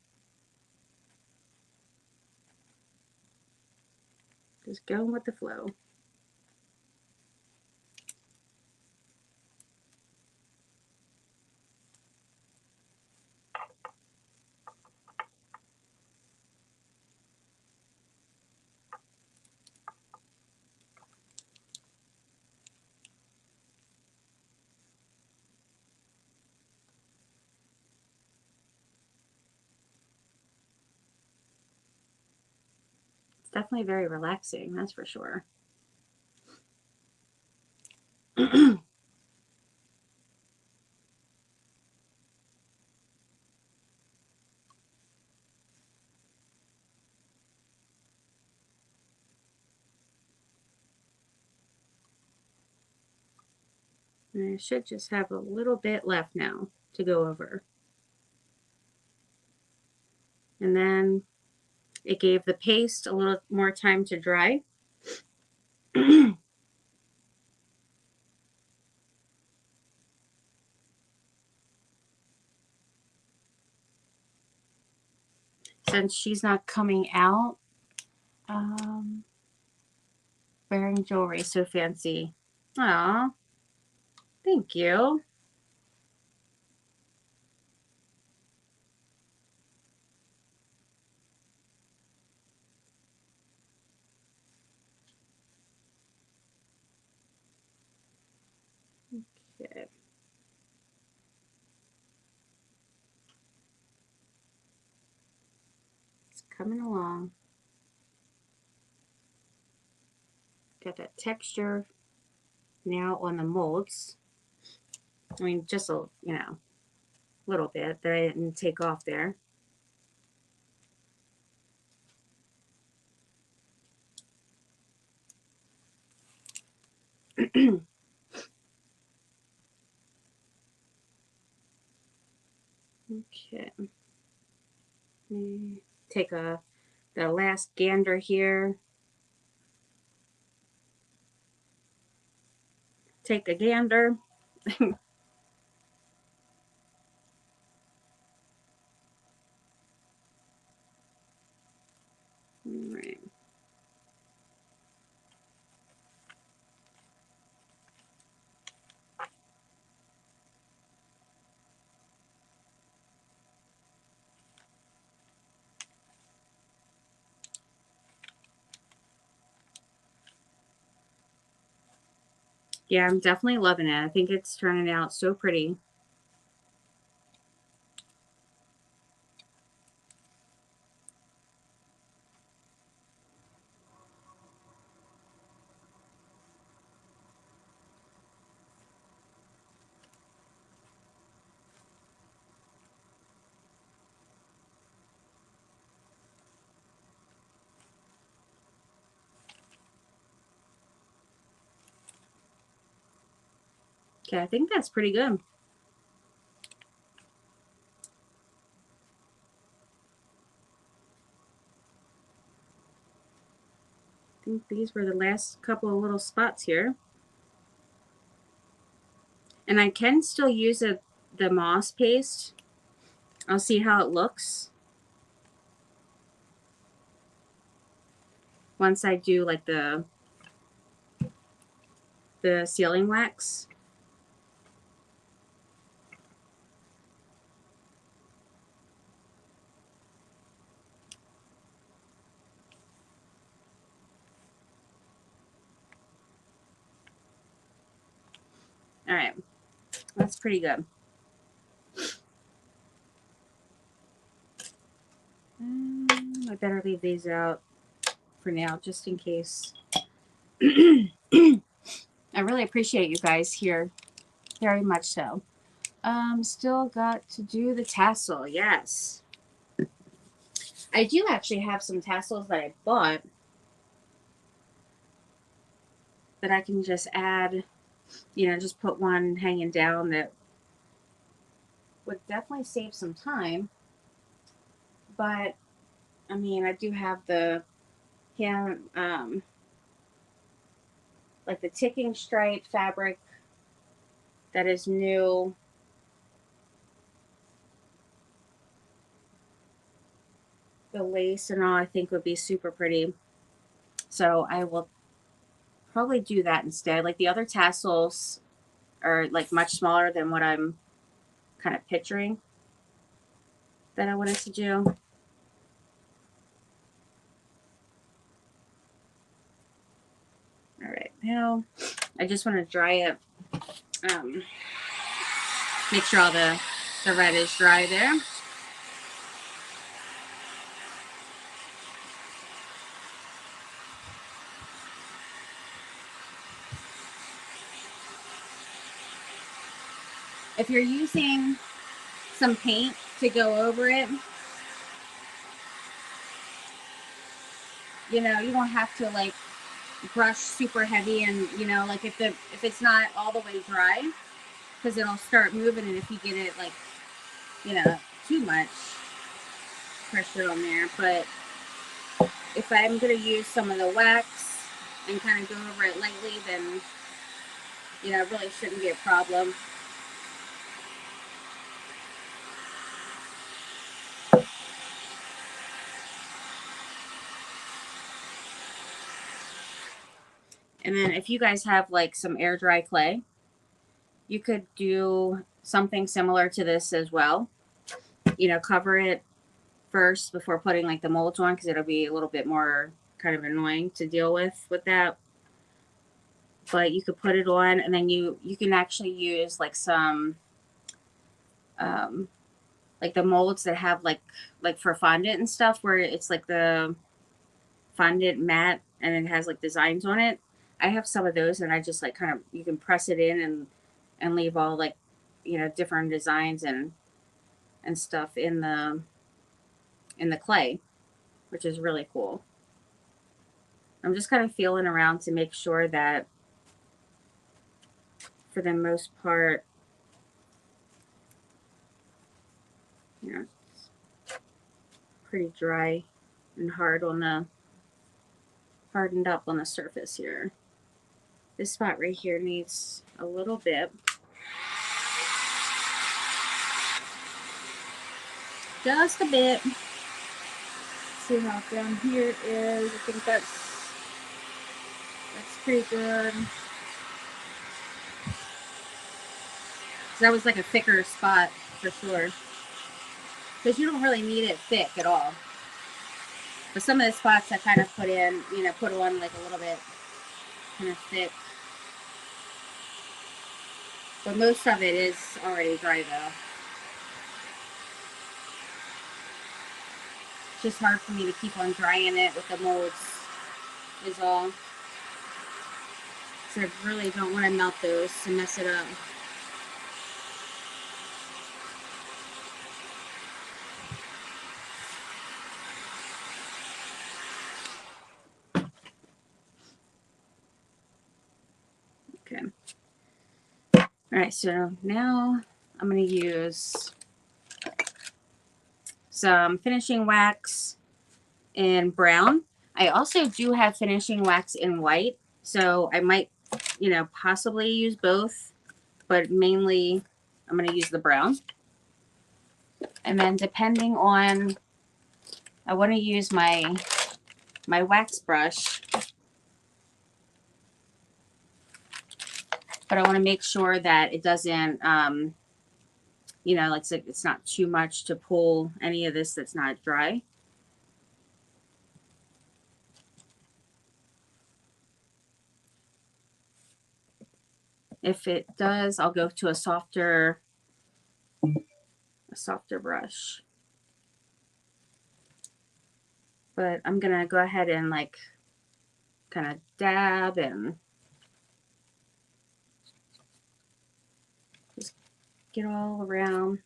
Just going with the flow. It's definitely very relaxing, that's for sure. And I should just have a little bit left now to go over. And then it gave the paste a little more time to dry. Since she's not coming out wearing jewelry so fancy. Aw, thank you. Okay. It's coming along. Got that texture now on the molds. I mean, just a, you know, little bit that I didn't take off there. Okay. Take the last gander here. Take a gander. All right. Yeah, I'm definitely loving it. I think it's turning out so pretty. Okay, I think that's pretty good. I think these were the last couple of little spots here. And I can still use the moss paste. I'll see how it looks once I do like the sealing wax. All right, that's pretty good. I better leave these out for now, just in case. I really appreciate you guys here, very much so. Still got to do the tassel, yes. I do actually have some tassels that I bought that I can just add, just put one hanging down that would definitely save some time. But, I mean, I do have the hand, like the ticking stripe fabric that is new. The lace and all I think would be super pretty. So I will probably do that instead. Like the other tassels are like much smaller than what I'm kind of picturing that I wanted to do. All right, now I just want to dry it. Make sure all the red is dry there. If you're using some paint to go over it, you don't have to like brush super heavy, and like if it's not all the way dry, because it'll start moving, and if you get it like too much pressure on there. But if I'm going to use some of the wax and kind of go over it lightly, then it really shouldn't be a problem. And then if you guys have like some air dry clay, you could do something similar to this as well. Cover it first before putting like the molds on, because it'll be a little bit more kind of annoying to deal with that. But you could put it on, and then you can actually use like some like the molds that have like for fondant and stuff, where it's like the fondant matte and it has like designs on it. I have some of those, and I just like kind of, you can press it in and leave all like different designs and stuff in the clay, which is really cool. I'm just kind of feeling around to make sure that for the most part, it's pretty dry and hardened up on the surface here. This spot right here needs a little bit. Just a bit. See how down here is. I think that's pretty good. So that was like a thicker spot for sure, because you don't really need it thick at all. But some of the spots I kind of put on like a little bit kind of thick. But most of it is already dry though. It's just hard for me to keep on drying it with the molds is all. So I really don't want to melt those to mess it up. Okay. All right, so now I'm going to use some finishing wax in brown. I also do have finishing wax in white, so I might, possibly use both, but mainly I'm going to use the brown. And then depending on, I want to use my wax brush, but I want to make sure that it doesn't, like it's not too much to pull any of this that's not dry. If it does, I'll go to a softer brush. But I'm gonna go ahead and like kind of dab and just get all around.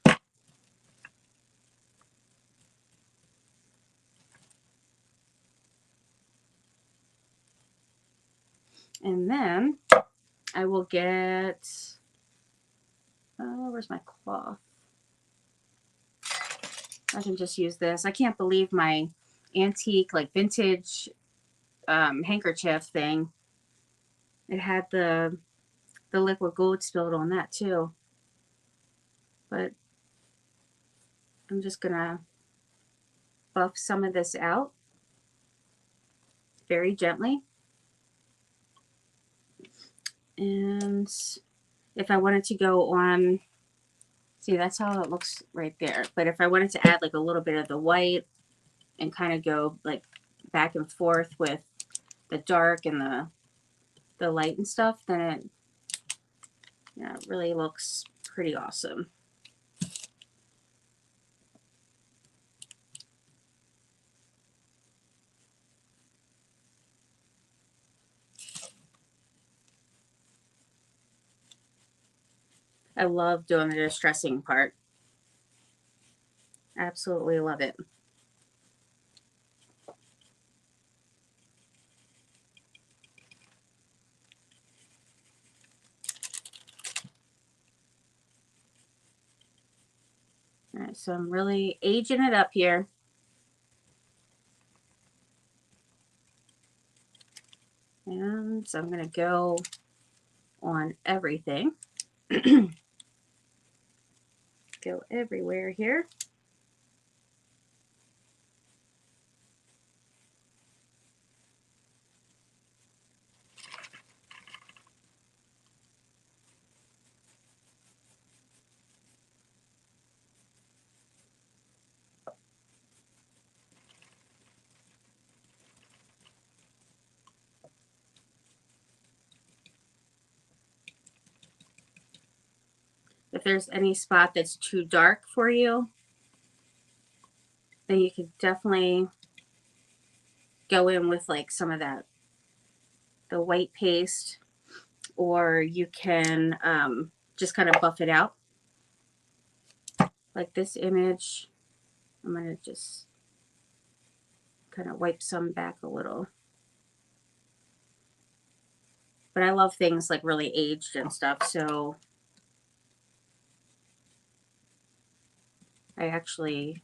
And then I will get, where's my cloth? I can just use this. I can't believe my antique, like vintage handkerchief thing. It had the liquid gold spilled on that too. But I'm just gonna buff some of this out very gently. And if I wanted to go on, see, that's how it looks right there. But if I wanted to add like a little bit of the white and kind of go like back and forth with the dark and the light and stuff, then it, it really looks pretty awesome. I love doing the distressing part. Absolutely love it. All right, so I'm really aging it up here. And so I'm going to go on everything. Go everywhere here. If there's any spot that's too dark for you, then you could definitely go in with like some of the white paste, or you can just kind of buff it out. Like this image, I'm going to just kind of wipe some back a little. But I love things like really aged and stuff, so I actually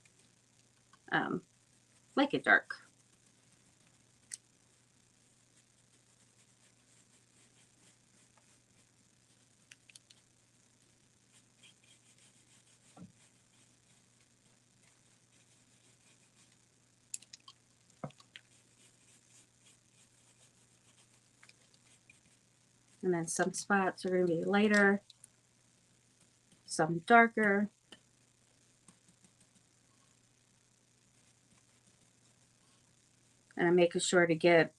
like it dark. And then some spots are going to be lighter, some darker. And I'm making sure to get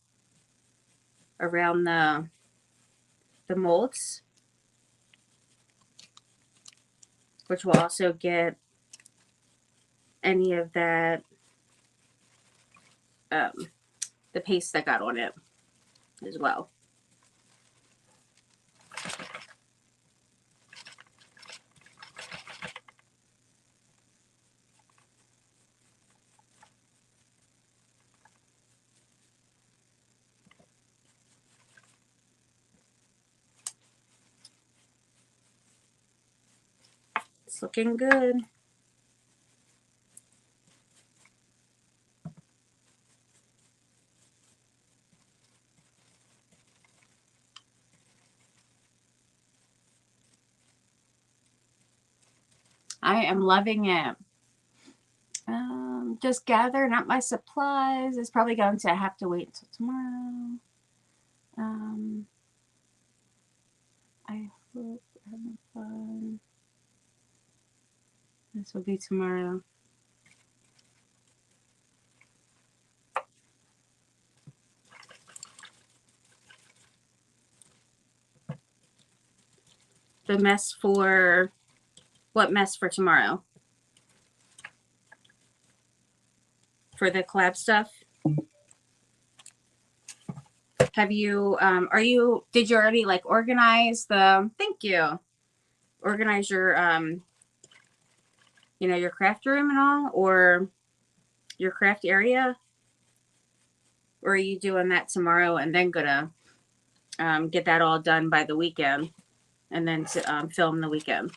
around the molds, which will also get any of that, the paste that got on it as well. It's looking good. I am loving it. Just gathering up my supplies. It's probably going to have to wait until tomorrow. I hope we're having fun. This will be tomorrow. The mess for, what mess for tomorrow? For the collab stuff? Have you, did you already like organize the, thank you, organize your, your craft room and all, or your craft area? Or are you doing that tomorrow and then gonna get that all done by the weekend and then film the weekend?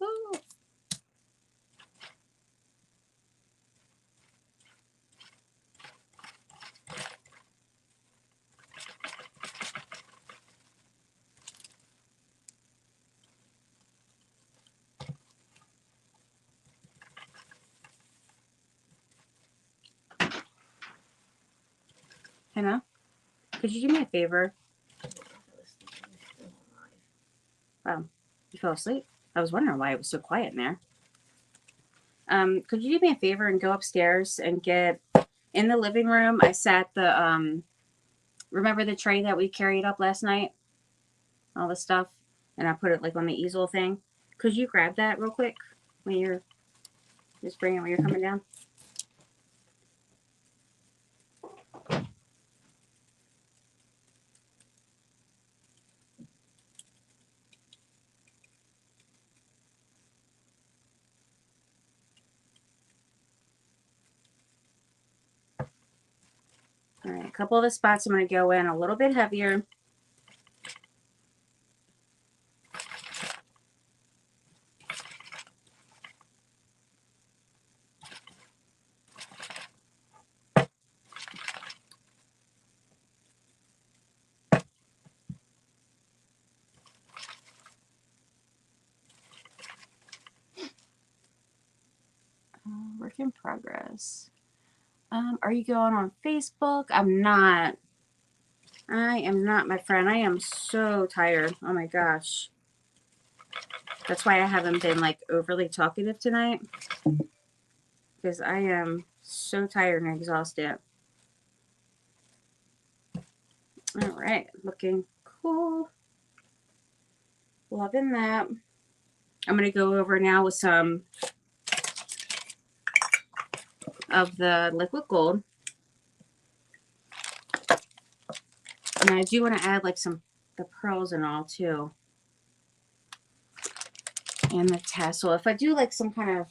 Ooh. Hannah, could you do me a favor? Wow, you fell asleep? I was wondering why it was so quiet in there. Could you do me a favor and go upstairs and get in the living room? I sat the remember the tray that we carried up last night? All the stuff, and I put it like on the easel thing. Could you grab that real quick when you're just bring it when you're coming down? All right, a couple of the spots I'm going to go in a little bit heavier. Work in progress. Are you going on Facebook? I'm not. I am not, my friend. I am so tired. Oh my gosh. That's why I haven't been like overly talkative tonight. Because I am so tired and exhausted. All right. Looking cool. Loving that. I'm going to go over now with some of the liquid gold. And I do want to add like the pearls and all too. And the tassel. If I do like some kind of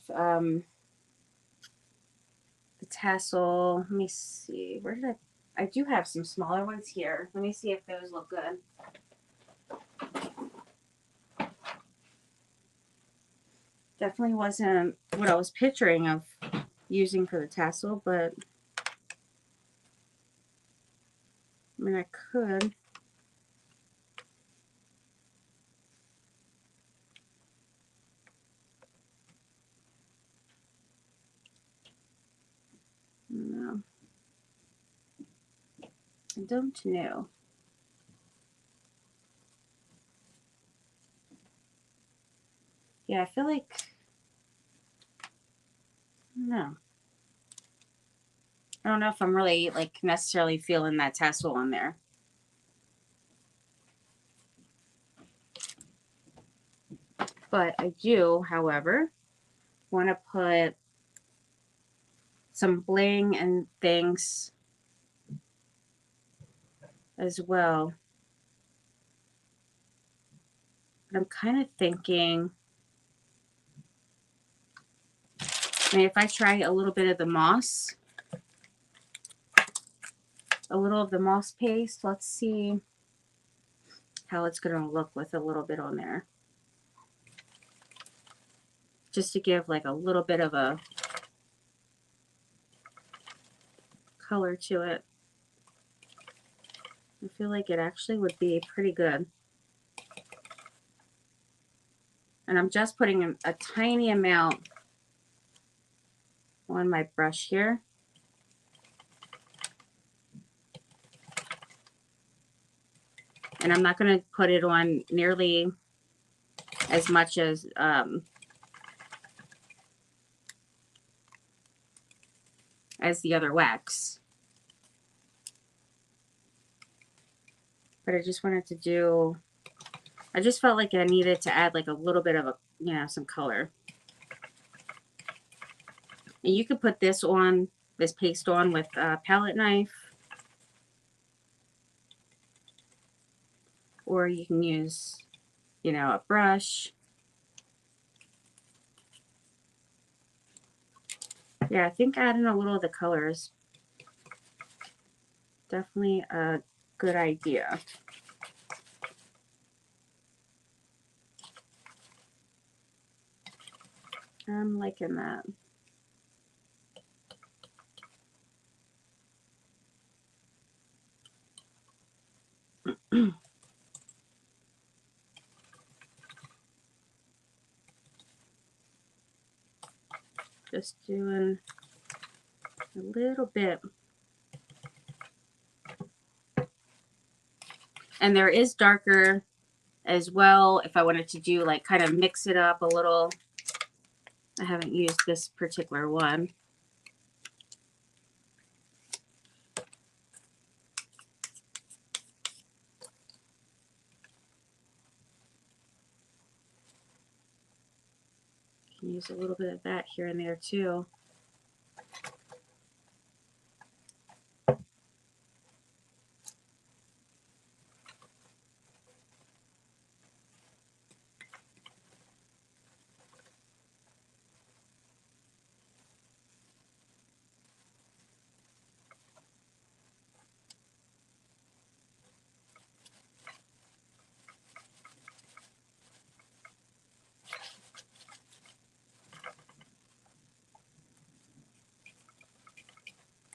the tassel, let me see. Where did I do have some smaller ones here. Let me see if those look good. Definitely wasn't what I was picturing of using for the tassel, but I mean, I could. No. I don't know. Yeah, I feel like, no. I don't know if I'm really like necessarily feeling that tassel on there. But I do, however, want to put some bling and things as well. But I'm kind of thinking, I mean, if I try a little bit of the moss, a little of the moss paste, let's see. how it's going to look with a little bit on there. Just to give like a little bit of a color to it. I feel like it actually would be pretty good. And I'm just putting a tiny amount on my brush here. And I'm not going to put it on nearly as much as the other wax. But I just wanted to do, I just felt like I needed to add like a little bit of a, you know, some color. And you could put this on, this paste on with a palette knife. Or you can use, you know, a brush. Yeah, I think adding a little of the colors, definitely a good idea. I'm liking that. Just doing a little bit. And there is darker as well if I wanted to do like kind of mix it up a little. I haven't used this particular one. You can use a little bit of that here and there too.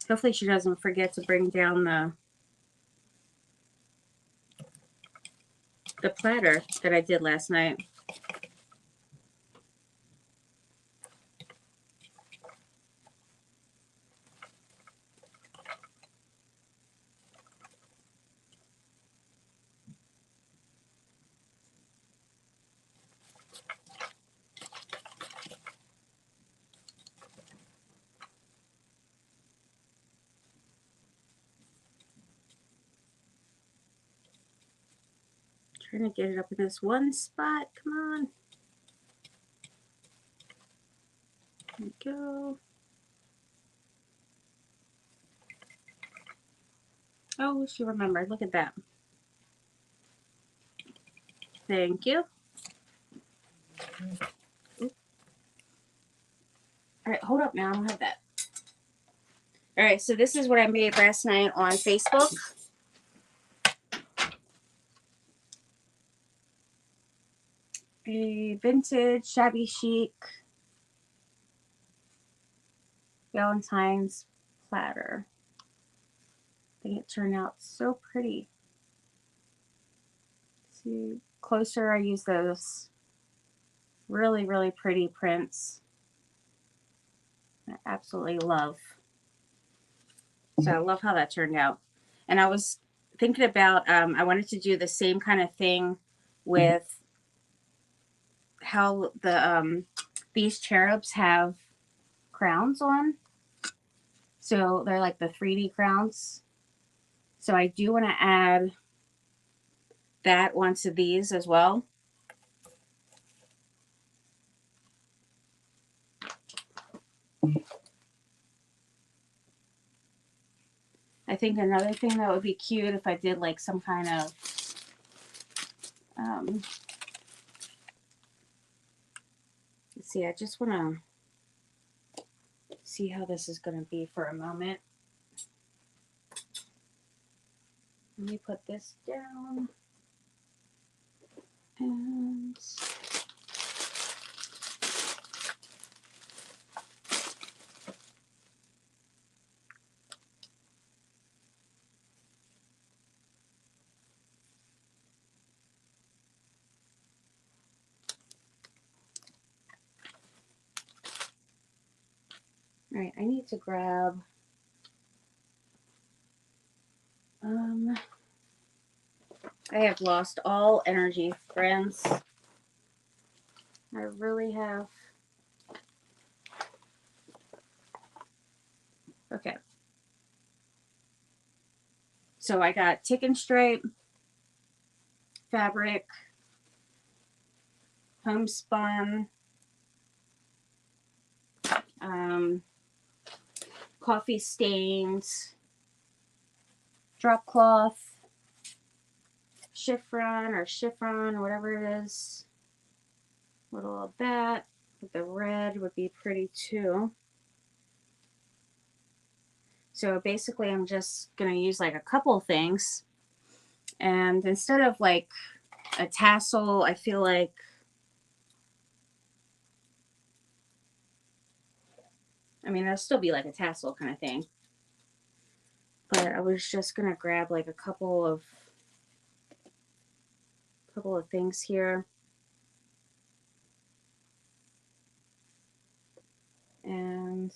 Hopefully she doesn't forget to bring down the platter that I did last night. Trying to get it up in this one spot. Come on. There we go. Oh, she remembered. Look at that. Thank you. All right, hold up now. I don't have that. All right, so this is what I made last night on Facebook. A vintage shabby chic Valentine's platter. I think it turned out so pretty. See, closer, I use those really, really pretty prints. I absolutely love. So I love how that turned out. And I was thinking about, I wanted to do the same kind of thing with how the these cherubs have crowns on. So they're like the 3D crowns. So I do want to add that onto these as well. I think another thing that would be cute if I did like some kind of let's see, I just want to see how this is going to be for a moment. Let me put this down. And all right, I need to grab I have lost all energy, friends. I really have. Okay. So I got tick and stripe fabric, homespun, coffee stains, drop cloth, chiffon or whatever it is. A little of that. The red would be pretty too. So basically I'm just going to use like a couple things. And instead of like a tassel, I feel like I mean, it'll still be like a tassel kind of thing. But I was just going to grab like a couple of things here. And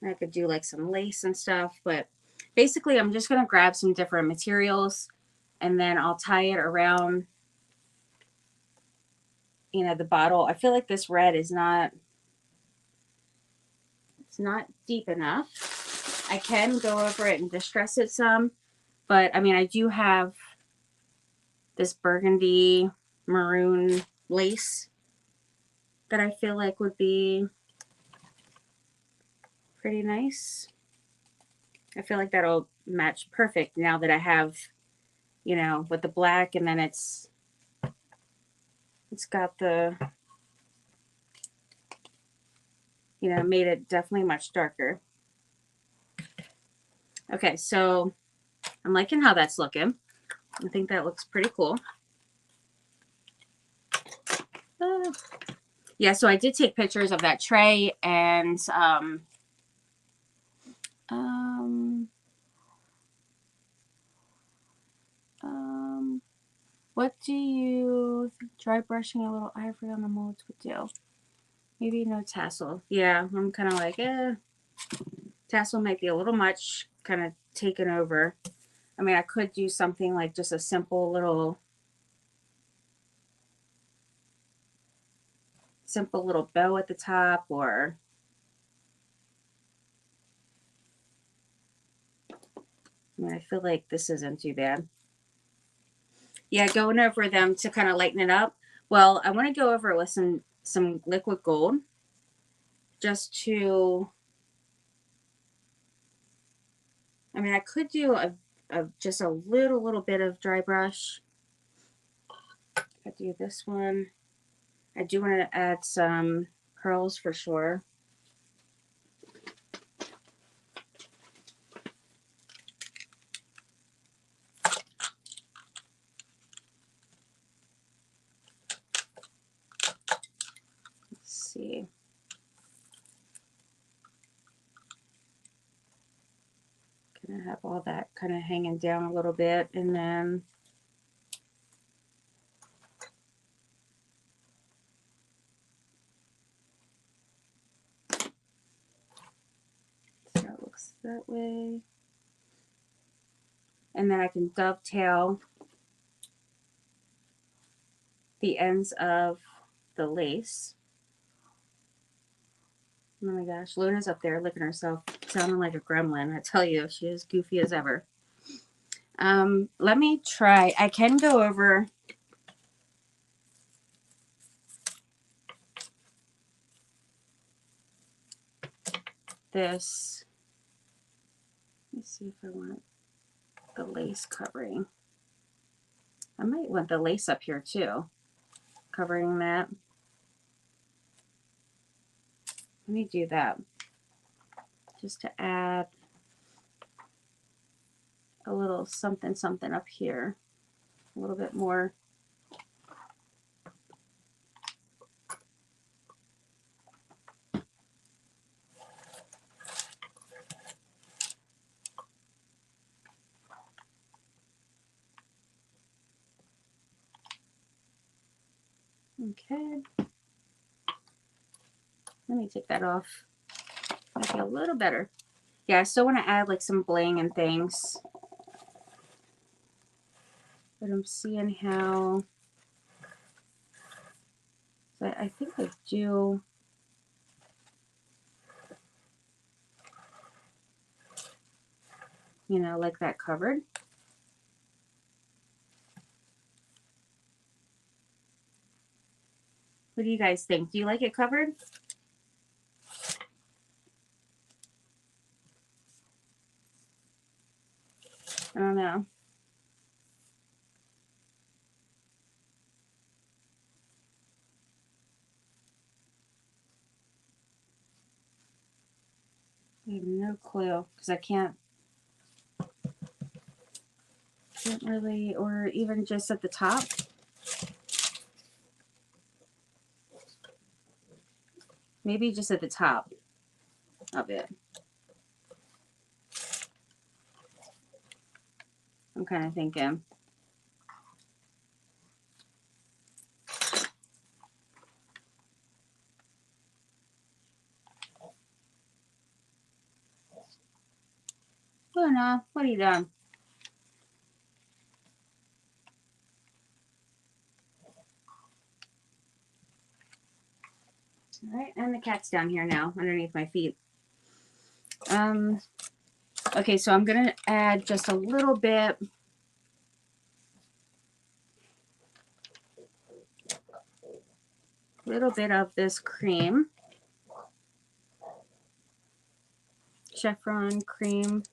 I could do like some lace and stuff, but basically I'm just going to grab some different materials and then I'll tie it around, you know, the bottle. I feel like this red is not, it's not deep enough. I can go over it and distress it some, but I mean, I do have this burgundy maroon lace that I feel like would be pretty nice. I feel like that'll match perfect now that I have, you know, with the black, and then it's got the, you know, made it definitely much darker. Okay, so I'm liking how that's looking. I think that looks pretty cool. Yeah, so I did take pictures of that tray and what do you dry brushing a little ivory on the molds would do? Maybe no tassel. Yeah, I'm kind of like, tassel might be a little much, kind of taken over. I mean, I could do something like just a simple little bow at the top, or I mean, I feel like this isn't too bad. Yeah, going over them to kind of lighten it up. Well, I want to go over with some liquid gold just to, I mean, I could do a just a little bit of dry brush. I do this one. I do want to add some pearls for sure. Let's see. Gonna have all that kind of hanging down a little bit, and then that looks that way. And then I can dovetail the ends of the lace. Oh my gosh, Luna's up there licking herself, sounding like a gremlin. I tell you, she is goofy as ever. Let me try. I can go over this. Let me see if I want the lace covering. I might want the lace up here too, covering that. Let me do that just to add a little something something up here, a little bit more. Okay. Let me take that off. Might be a little better. Yeah, I still want to add like some bling and things. But I'm seeing how. So I think I do. You know, like that covered. What do you guys think? Do you like it covered? I don't know. I have no clue because I can't really, or even just at the top. Maybe just at the top of it. I'm kind of thinking. Luna, what are you doing? All right, and the cat's down here now, underneath my feet. Okay, so I'm gonna add just a little bit. Of this cream. Chiffon cream.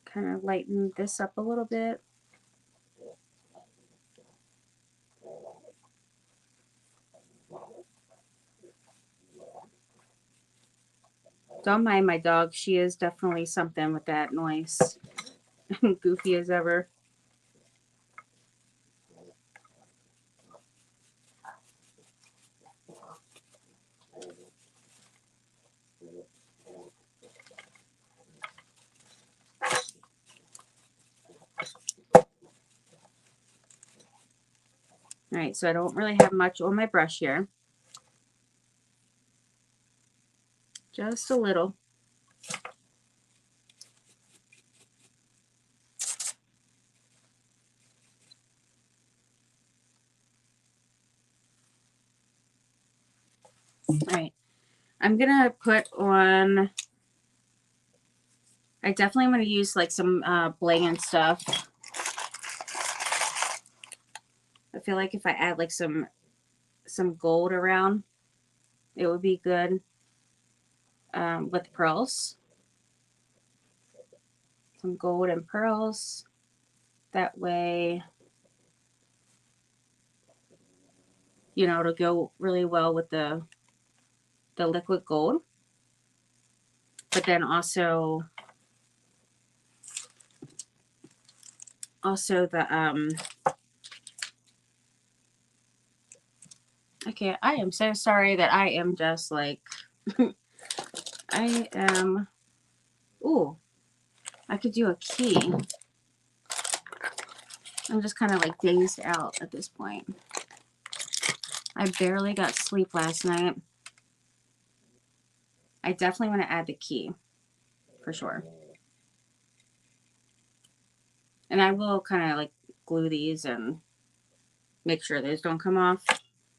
Kind of lighten this up a little bit. Don't mind my dog. She is definitely something with that noise. Goofy as ever. All right, so I don't really have much on my brush here. Just a little. All right, I'm gonna put on, I definitely want to use like some bling and stuff. I feel like if I add like some gold around, it would be good with pearls. Some gold and pearls. That way, you know, it'll go really well with the liquid gold. But then also the okay, I am so sorry that I am just like I am. Ooh, I could do a key. I'm just kind of like dazed out at this point. I barely got sleep last night. I definitely want to add the key for sure. And I will kind of like glue these and make sure those don't come off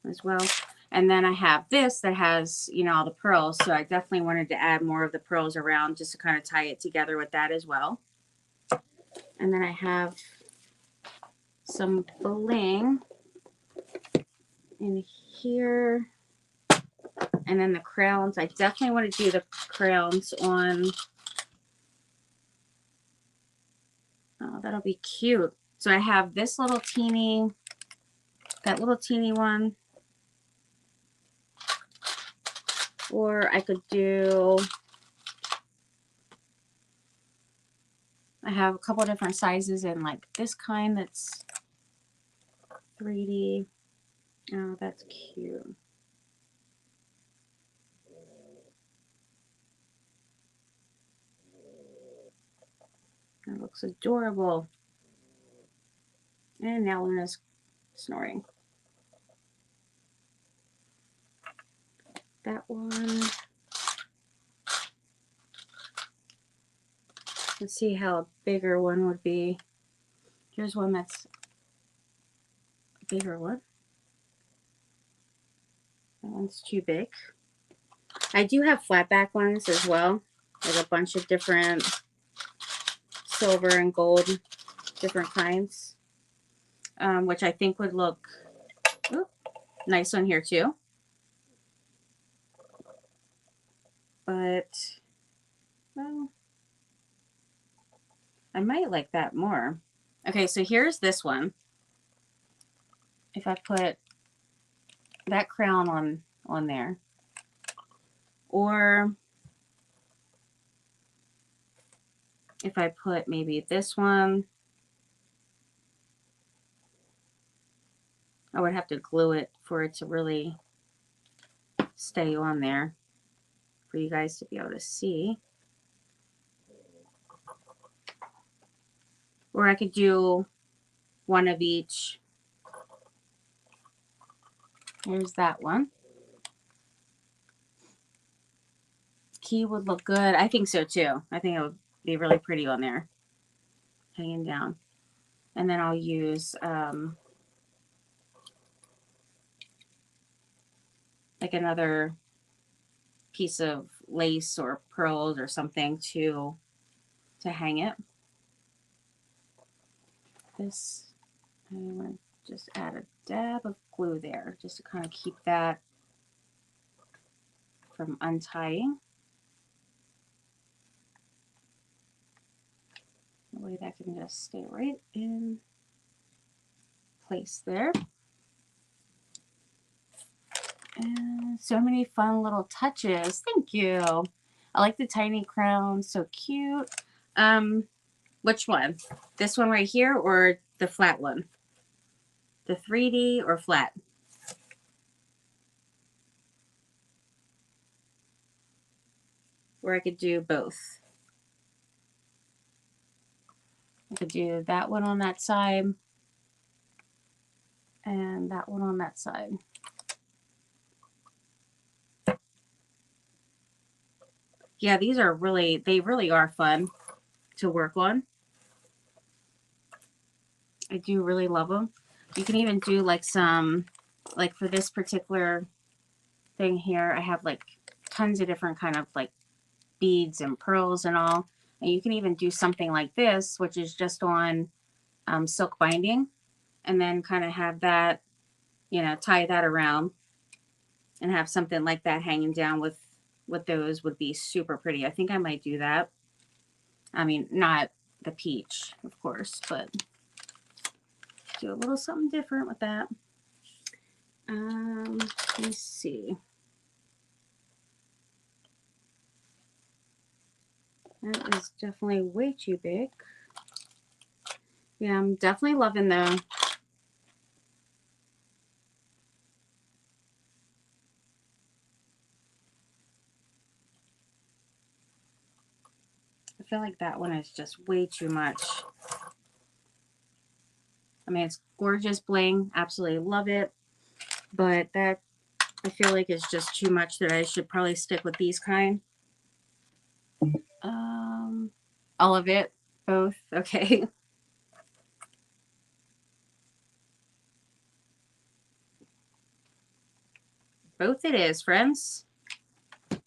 as well. And then I have this that has, you know, all the pearls. So I definitely wanted to add more of the pearls around just to kind of tie it together with that as well. And then I have some bling in here. And then the crowns. I definitely want to do the crowns on. Oh, that'll be cute. So I have this little teeny that little teeny one. Or I could do, I have a couple different sizes in like this kind that's 3D. Oh, that's cute. That looks adorable. And now Luna's snoring. That one. Let's see how a bigger one would be. Here's one that's a bigger one. That one's too big. I do have flatback ones as well. Like a bunch of different silver and gold, different kinds. Which I think would look nice on here too. But, well, I might like that more. Okay, so here's this one. If I put that crown on there. Or if I put maybe this one. I would have to glue it for it to really stay on there for you guys to be able to see. Or I could do one of each. Here's that one. Key would look good. I think so too. I think it would be really pretty on there, hanging down. And then I'll use like another piece of lace or pearls or something to hang it. This, I'm going to just add a dab of glue there just to kind of keep that from untying. That way that can just stay right in place there. And so many fun little touches. Thank you. I like the tiny crown. So cute. Which one? This one right here or the flat one? The 3D or flat? Or I could do both. I could do that one on that side and that one on that side. Yeah, these are really, they really are fun to work on. I do really love them. You can even do like some, like for this particular thing here, I have like tons of different kind of like beads and pearls and all. And you can even do something like this, which is just on silk binding, and then kind of have that, you know, tie that around and have something like that hanging down with those would be super pretty. I think I might do that. I mean, not the peach, of course, but do a little something different with that. Let me see. That is definitely way too big. Yeah, I'm definitely loving the I feel like that one is just way too much. I mean, it's gorgeous bling. Absolutely love it. But that, I feel like is just too much that I should probably stick with these kind. All of it? Both? Okay. Both it is, friends. All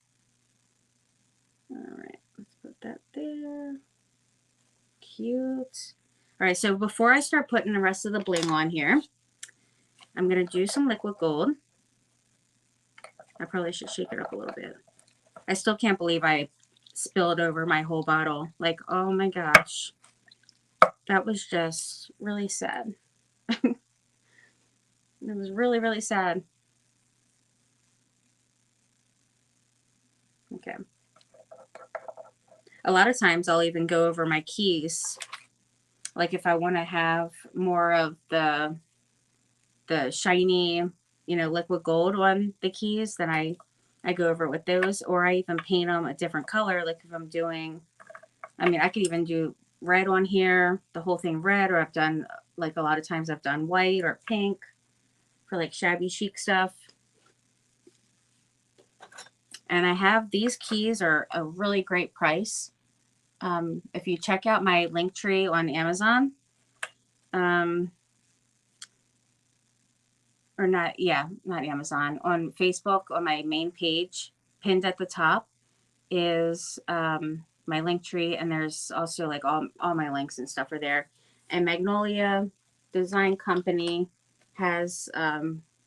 right, let's put that there. Cute. All right, so before I start putting the rest of the bling on here, I'm going to do some liquid gold. I probably should shake it up a little bit. I still can't believe I spilled over my whole bottle. Like, oh my gosh. That was just really sad. It was really, really sad. Okay. A lot of times I'll even go over my keys. Like if I want to have more of the shiny, liquid gold on the keys, then I go over it with those, or I even paint them a different color. Like if I'm doing, I could even do red on here, the whole thing red, or I've done, like a lot of times I've done white or pink for like shabby chic stuff. And I have, these keys are a really great price. If you check out my link tree on Amazon, or not, yeah, not Amazon, on Facebook, on my main page, pinned at the top is my link tree, and there's also like all my links and stuff are there. And Magnolia Design Company has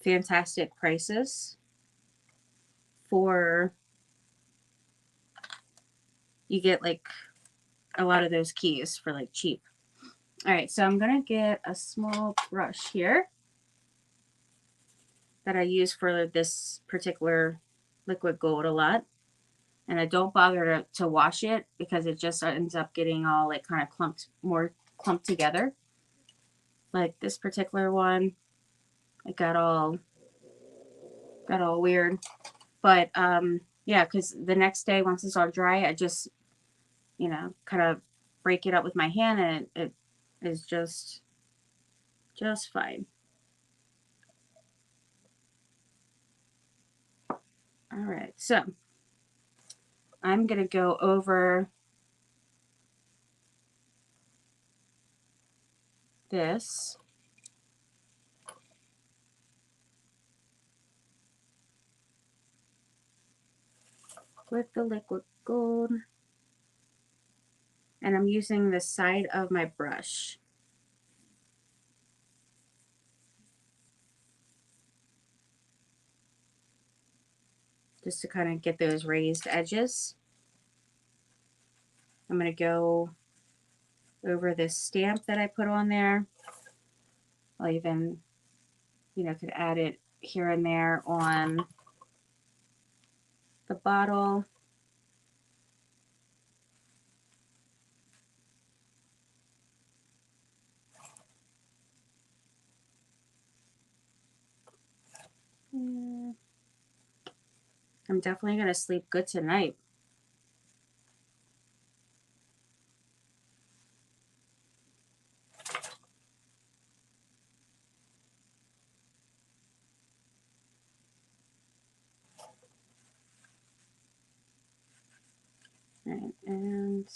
fantastic prices for, you get like a lot of those keys for like cheap. All right, so I'm gonna get a small brush here that I use for this particular liquid gold a lot. And I don't bother to wash it because it just ends up getting all like kind of clumped together. Like this particular one, it got all weird. But yeah, because the next day, once it's all dry, I just, kind of break it up with my hand, and it is just fine. All right, so I'm gonna go over this with the liquid gold, and I'm using the side of my brush. Just to kind of get those raised edges. I'm going to go over this stamp that I put on there. I'll even, could add it here and there on the bottle. I'm definitely going to sleep good tonight. All right, and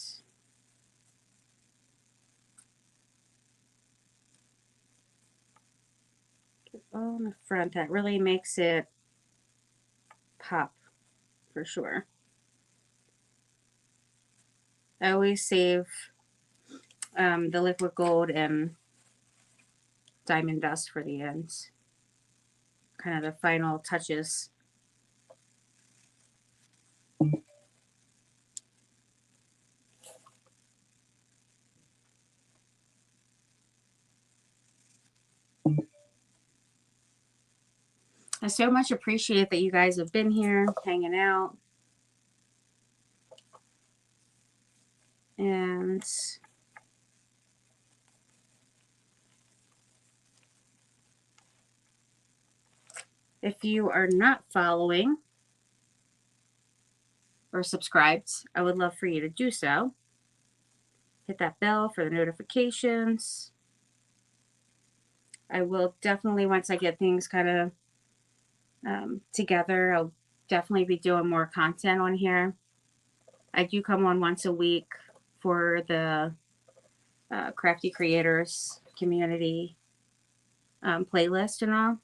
on the front, that really makes it pop for sure. I always save the liquid gold and diamond dust for the ends. Kind of the final touches. I so much appreciate that you guys have been here hanging out. And if you are not following or subscribed, I would love for you to do so. Hit that bell for the notifications. I will definitely, once I get things kind of together, I'll definitely be doing more content on here. I do come on once a week for the Crafty Creators community playlist and all.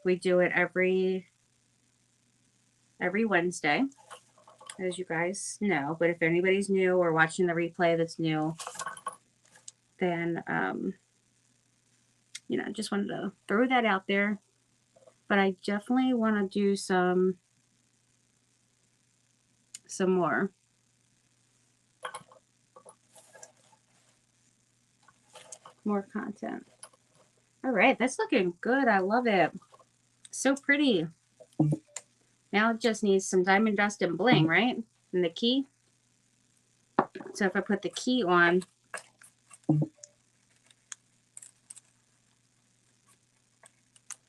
We do it every Wednesday, as you guys know. But if anybody's new or watching the replay that's new, then just wanted to throw that out there. But I definitely want to do some more content. All right, that's looking good. I love it. So pretty. Now it just needs some diamond dust and bling, right? And the key. So if I put the key on, I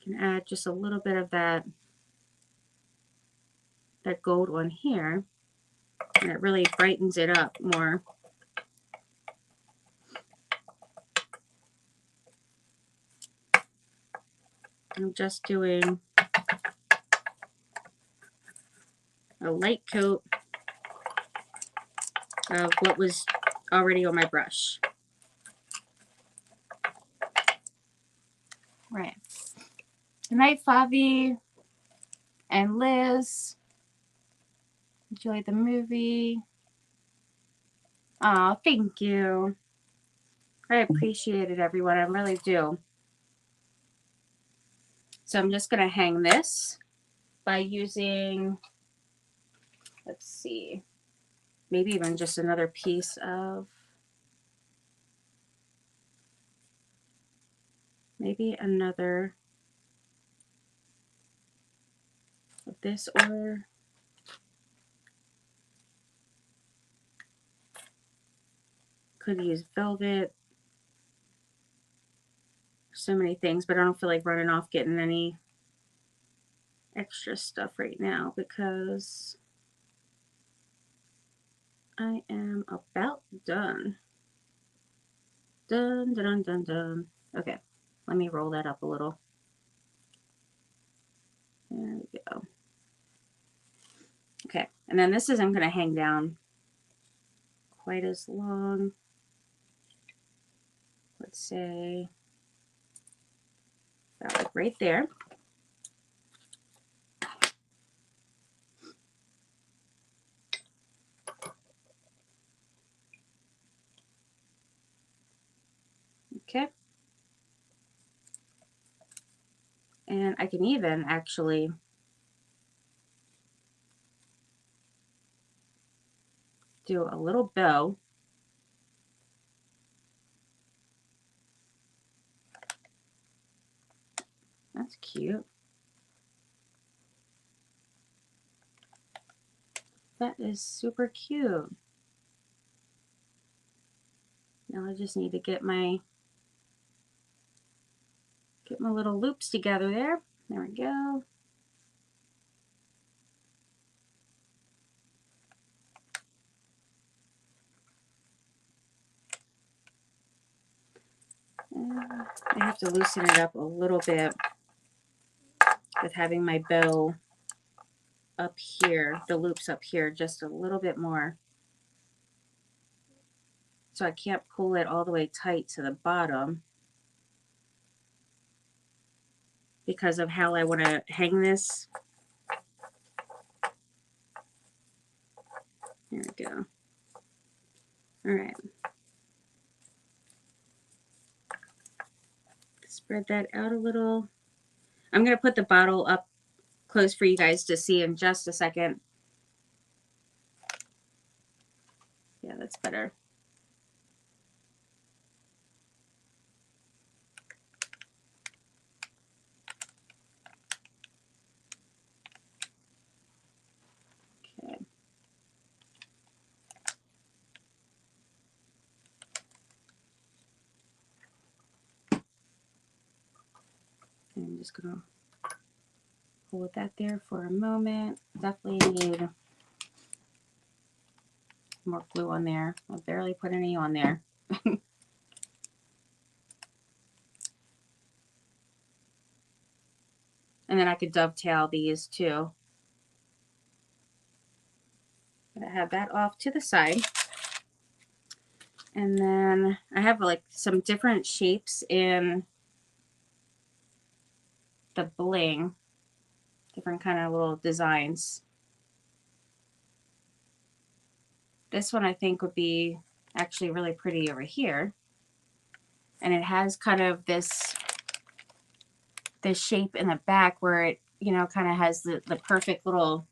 can add just a little bit of that gold on here, and it really brightens it up more. I'm just doing a light coat of what was already on my brush. Right. Good night, Favi and Liz. Enjoyed the movie. Oh, thank you. I appreciate it, everyone. I really do. So I'm just going to hang this by using, let's see, maybe even just another piece of, maybe another of this, or could use velvet. So many things, but I don't feel like running off getting any extra stuff right now because I am about done. Dun, dun, dun, dun. Okay, let me roll that up a little. There we go. Okay, and then this isn't going to hang down quite as long. Let's say about like right there. Okay. And I can even actually do a little bow. That's cute. That is super cute. Now I just need to get my little loops together there. There we go. I have to loosen it up a little bit with having my bow up here, the loops up here, just a little bit more. So I can't pull it all the way tight to the bottom because of how I want to hang this. There we go. All right. Spread that out a little. I'm going to put the bottle up close for you guys to see in just a second. Yeah, that's better. Okay. I'm just going to hold that there for a moment. Definitely need more glue on there. I barely put any on there. And then I could dovetail these too. But I have that off to the side. And then I have like some different shapes in the bling. Different kind of little designs. This one I think would be actually really pretty over here. And it has kind of this shape in the back where it, you know, kind of has the perfect little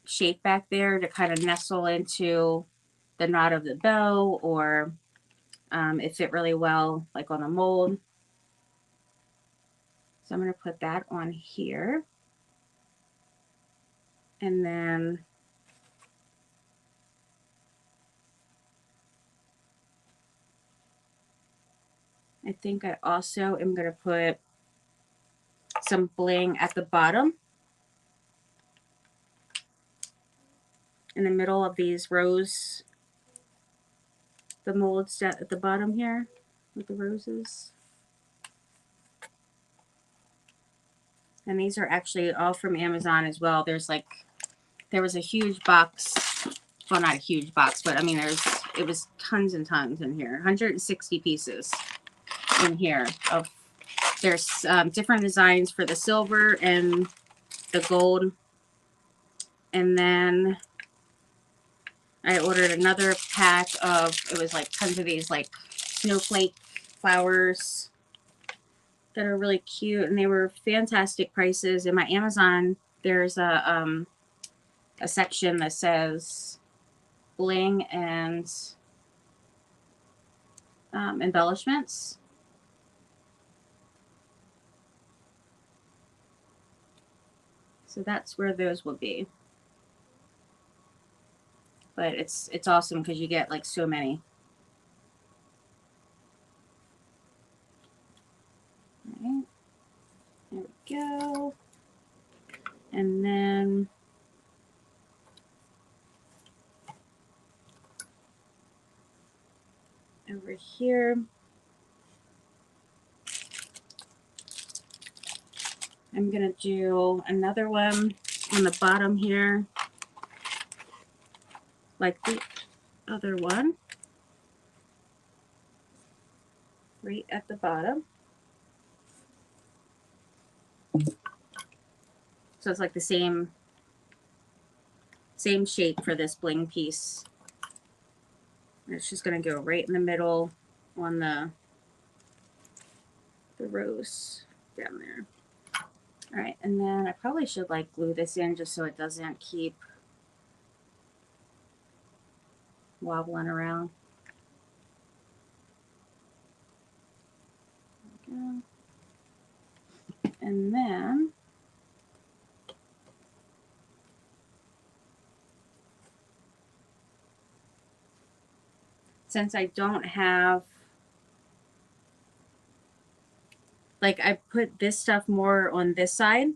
shape back there to kind of nestle into the knot of the bow, or it fit really well like on the mold. So I'm going to put that on here. And then I think I also am going to put some bling at the bottom, in the middle of these rose, the molds at the bottom here with the roses. And these are actually all from Amazon as well. There was a huge box, well, not a huge box, but I mean, it was tons and tons in here, 160 pieces in here. There's different designs for the silver and the gold. And then I ordered another pack of, it was like tons of these like snowflake flowers that are really cute, and they were fantastic prices. In my Amazon, there's a section that says bling and embellishments. So that's where those will be. But it's awesome because you get like so many. All right. There we go. And then over here, I'm going to do another one on the bottom here, like the other one, right at the bottom. So it's like the same shape for this bling piece. And it's just going to go right in the middle on the rose down there. All right, and then I probably should like glue this in just so it doesn't keep wobbling around. There we go. And then since I don't have, like, I put this stuff more on this side.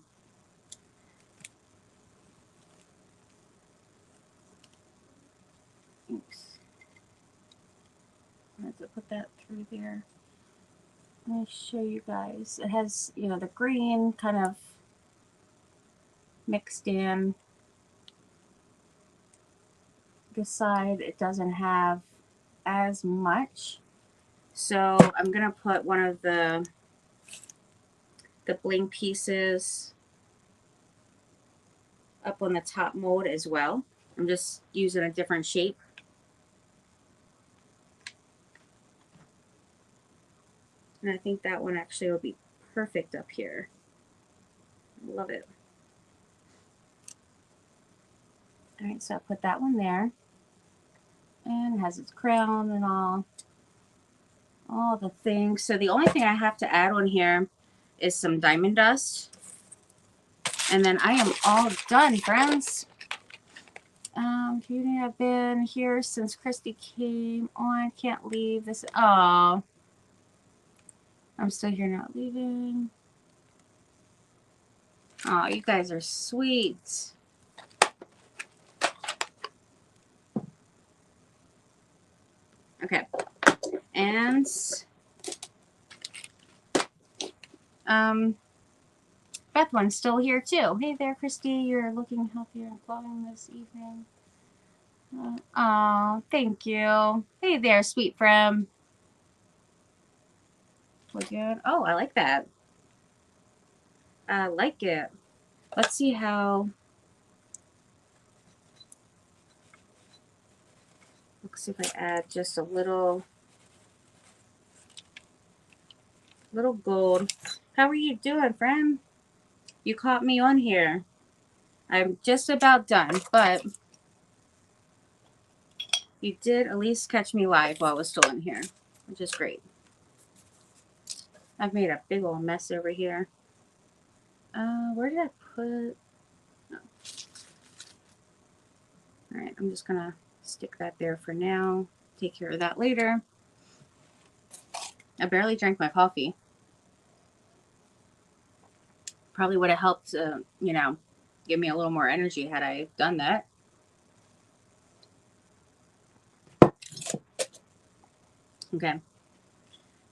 Oops. I have to put that through there. Let me show you guys. It has, you know, the green kind of mixed in. This side, it doesn't have as much. So I'm going to put one of the bling pieces up on the top mold as well. I'm just using a different shape. And I think that one actually will be perfect up here. Love it. All right, so I put that one there. And it has its crown and all the things. So the only thing I have to add on here is some diamond dust. And then I am all done, friends. Judy, I've been here since Christy came on. Can't leave this. Oh, I'm still here, not leaving. Oh, you guys are sweet. Okay. And Beth one's still here too. Hey there, Christy. You're looking healthier and glowing this evening. Oh, thank you. Hey there, sweet friend. We're good. Oh, I like that. I like it. Let's see how. Let's see if I add just a little gold. How are you doing, friend? You caught me on here. I'm just about done, but you did at least catch me live while I was still in here, which is great. I've made a big old mess over here. Where did I put? Oh. All right, I'm just gonna stick that there for now. Take care of that later. I barely drank my coffee. Probably would have helped, you know, give me a little more energy had I done that. Okay.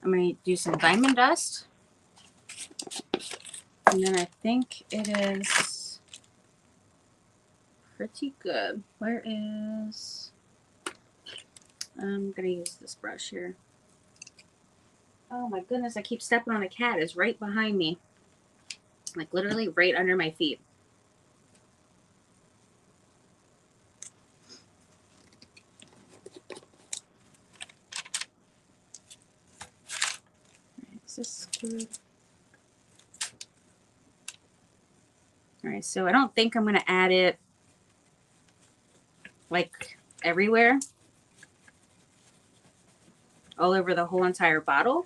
I'm going to do some diamond dust. And then I think it is pretty good. Where is... I'm going to use this brush here. Oh my goodness, I keep stepping on a cat. It's right behind me. Like literally right under my feet. Is this good? Alright, so I don't think I'm going to add it like everywhere. All over the whole entire bottle.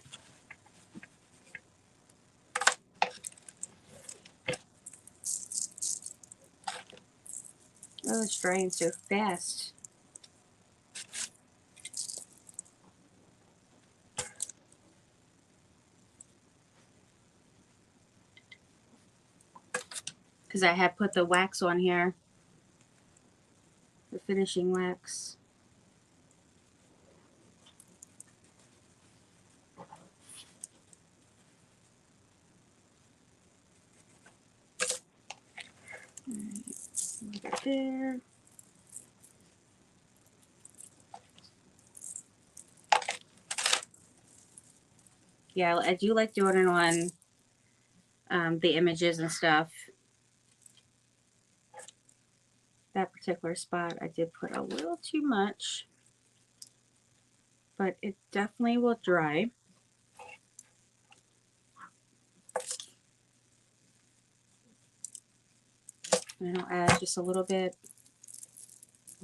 Oh, it's drying so fast. Because I had put the wax on here. The finishing wax. Right there. Yeah, I do like doing it on the images and stuff. That particular spot, I did put a little too much, but it definitely will dry. And I'll add just a little bit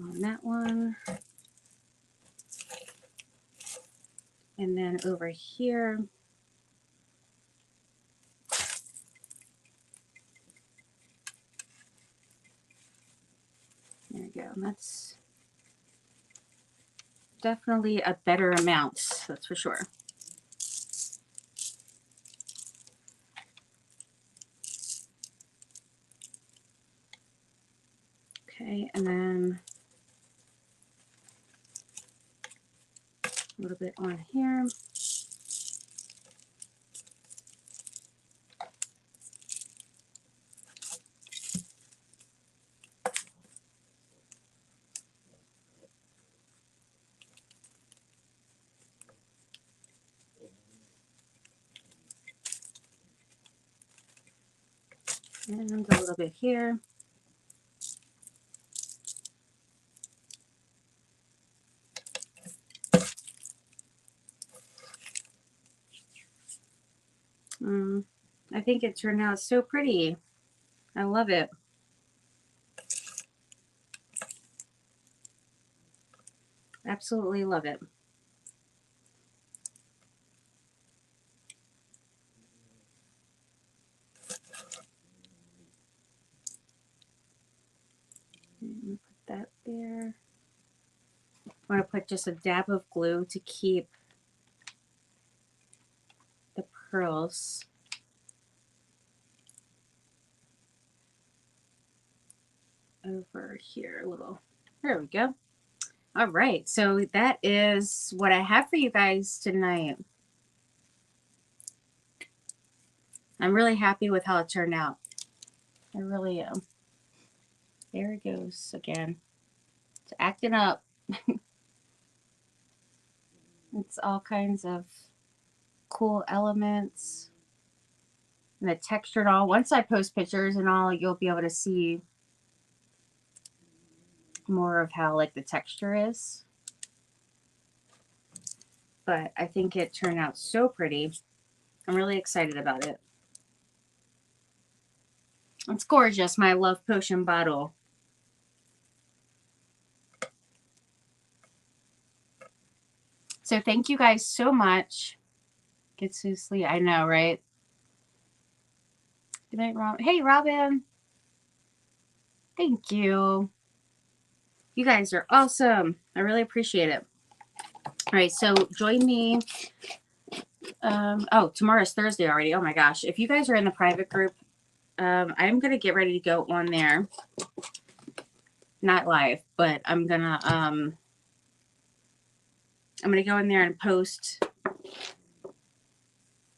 on that one. And then over here, there we go. And that's definitely a better amount, that's for sure. Okay, and then a little bit on here. And a little bit here. I think it turned out so pretty. I love it. Absolutely love it. Put that there. I want to put just a dab of glue to keep the pearls over here a little. There we go. All right, so that is what I have for you guys tonight. I'm really happy with how it turned out. I really am. There it goes again. It's acting up. It's all kinds of cool elements. And the texture and all. Once I post pictures and all, you'll be able to see more of how like the texture is. But I think it turned out so pretty. I'm really excited about it. It's gorgeous, my Love Potion bottle. So thank you guys so much. Get to sleep. I know, right? Good night, Rob. Hey, Robin. Thank you. You guys are awesome. I really appreciate it. All right, so join me. Oh, tomorrow's Thursday already. Oh my gosh. If you guys are in the private group, I'm going to get ready to go on there. Not live, but I'm going to go in there and post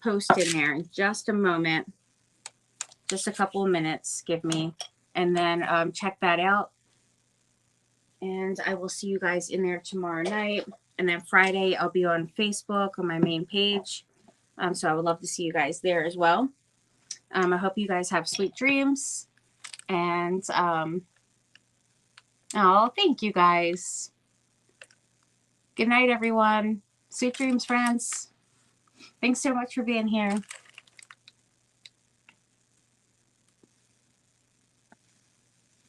in there in just a moment. Just a couple of minutes, give me, and then check that out. And I will see you guys in there tomorrow night. And then Friday, I'll be on Facebook on my main page. So I would love to see you guys there as well. I hope you guys have sweet dreams. And oh, thank you guys. Good night, everyone. Sweet dreams, friends. Thanks so much for being here.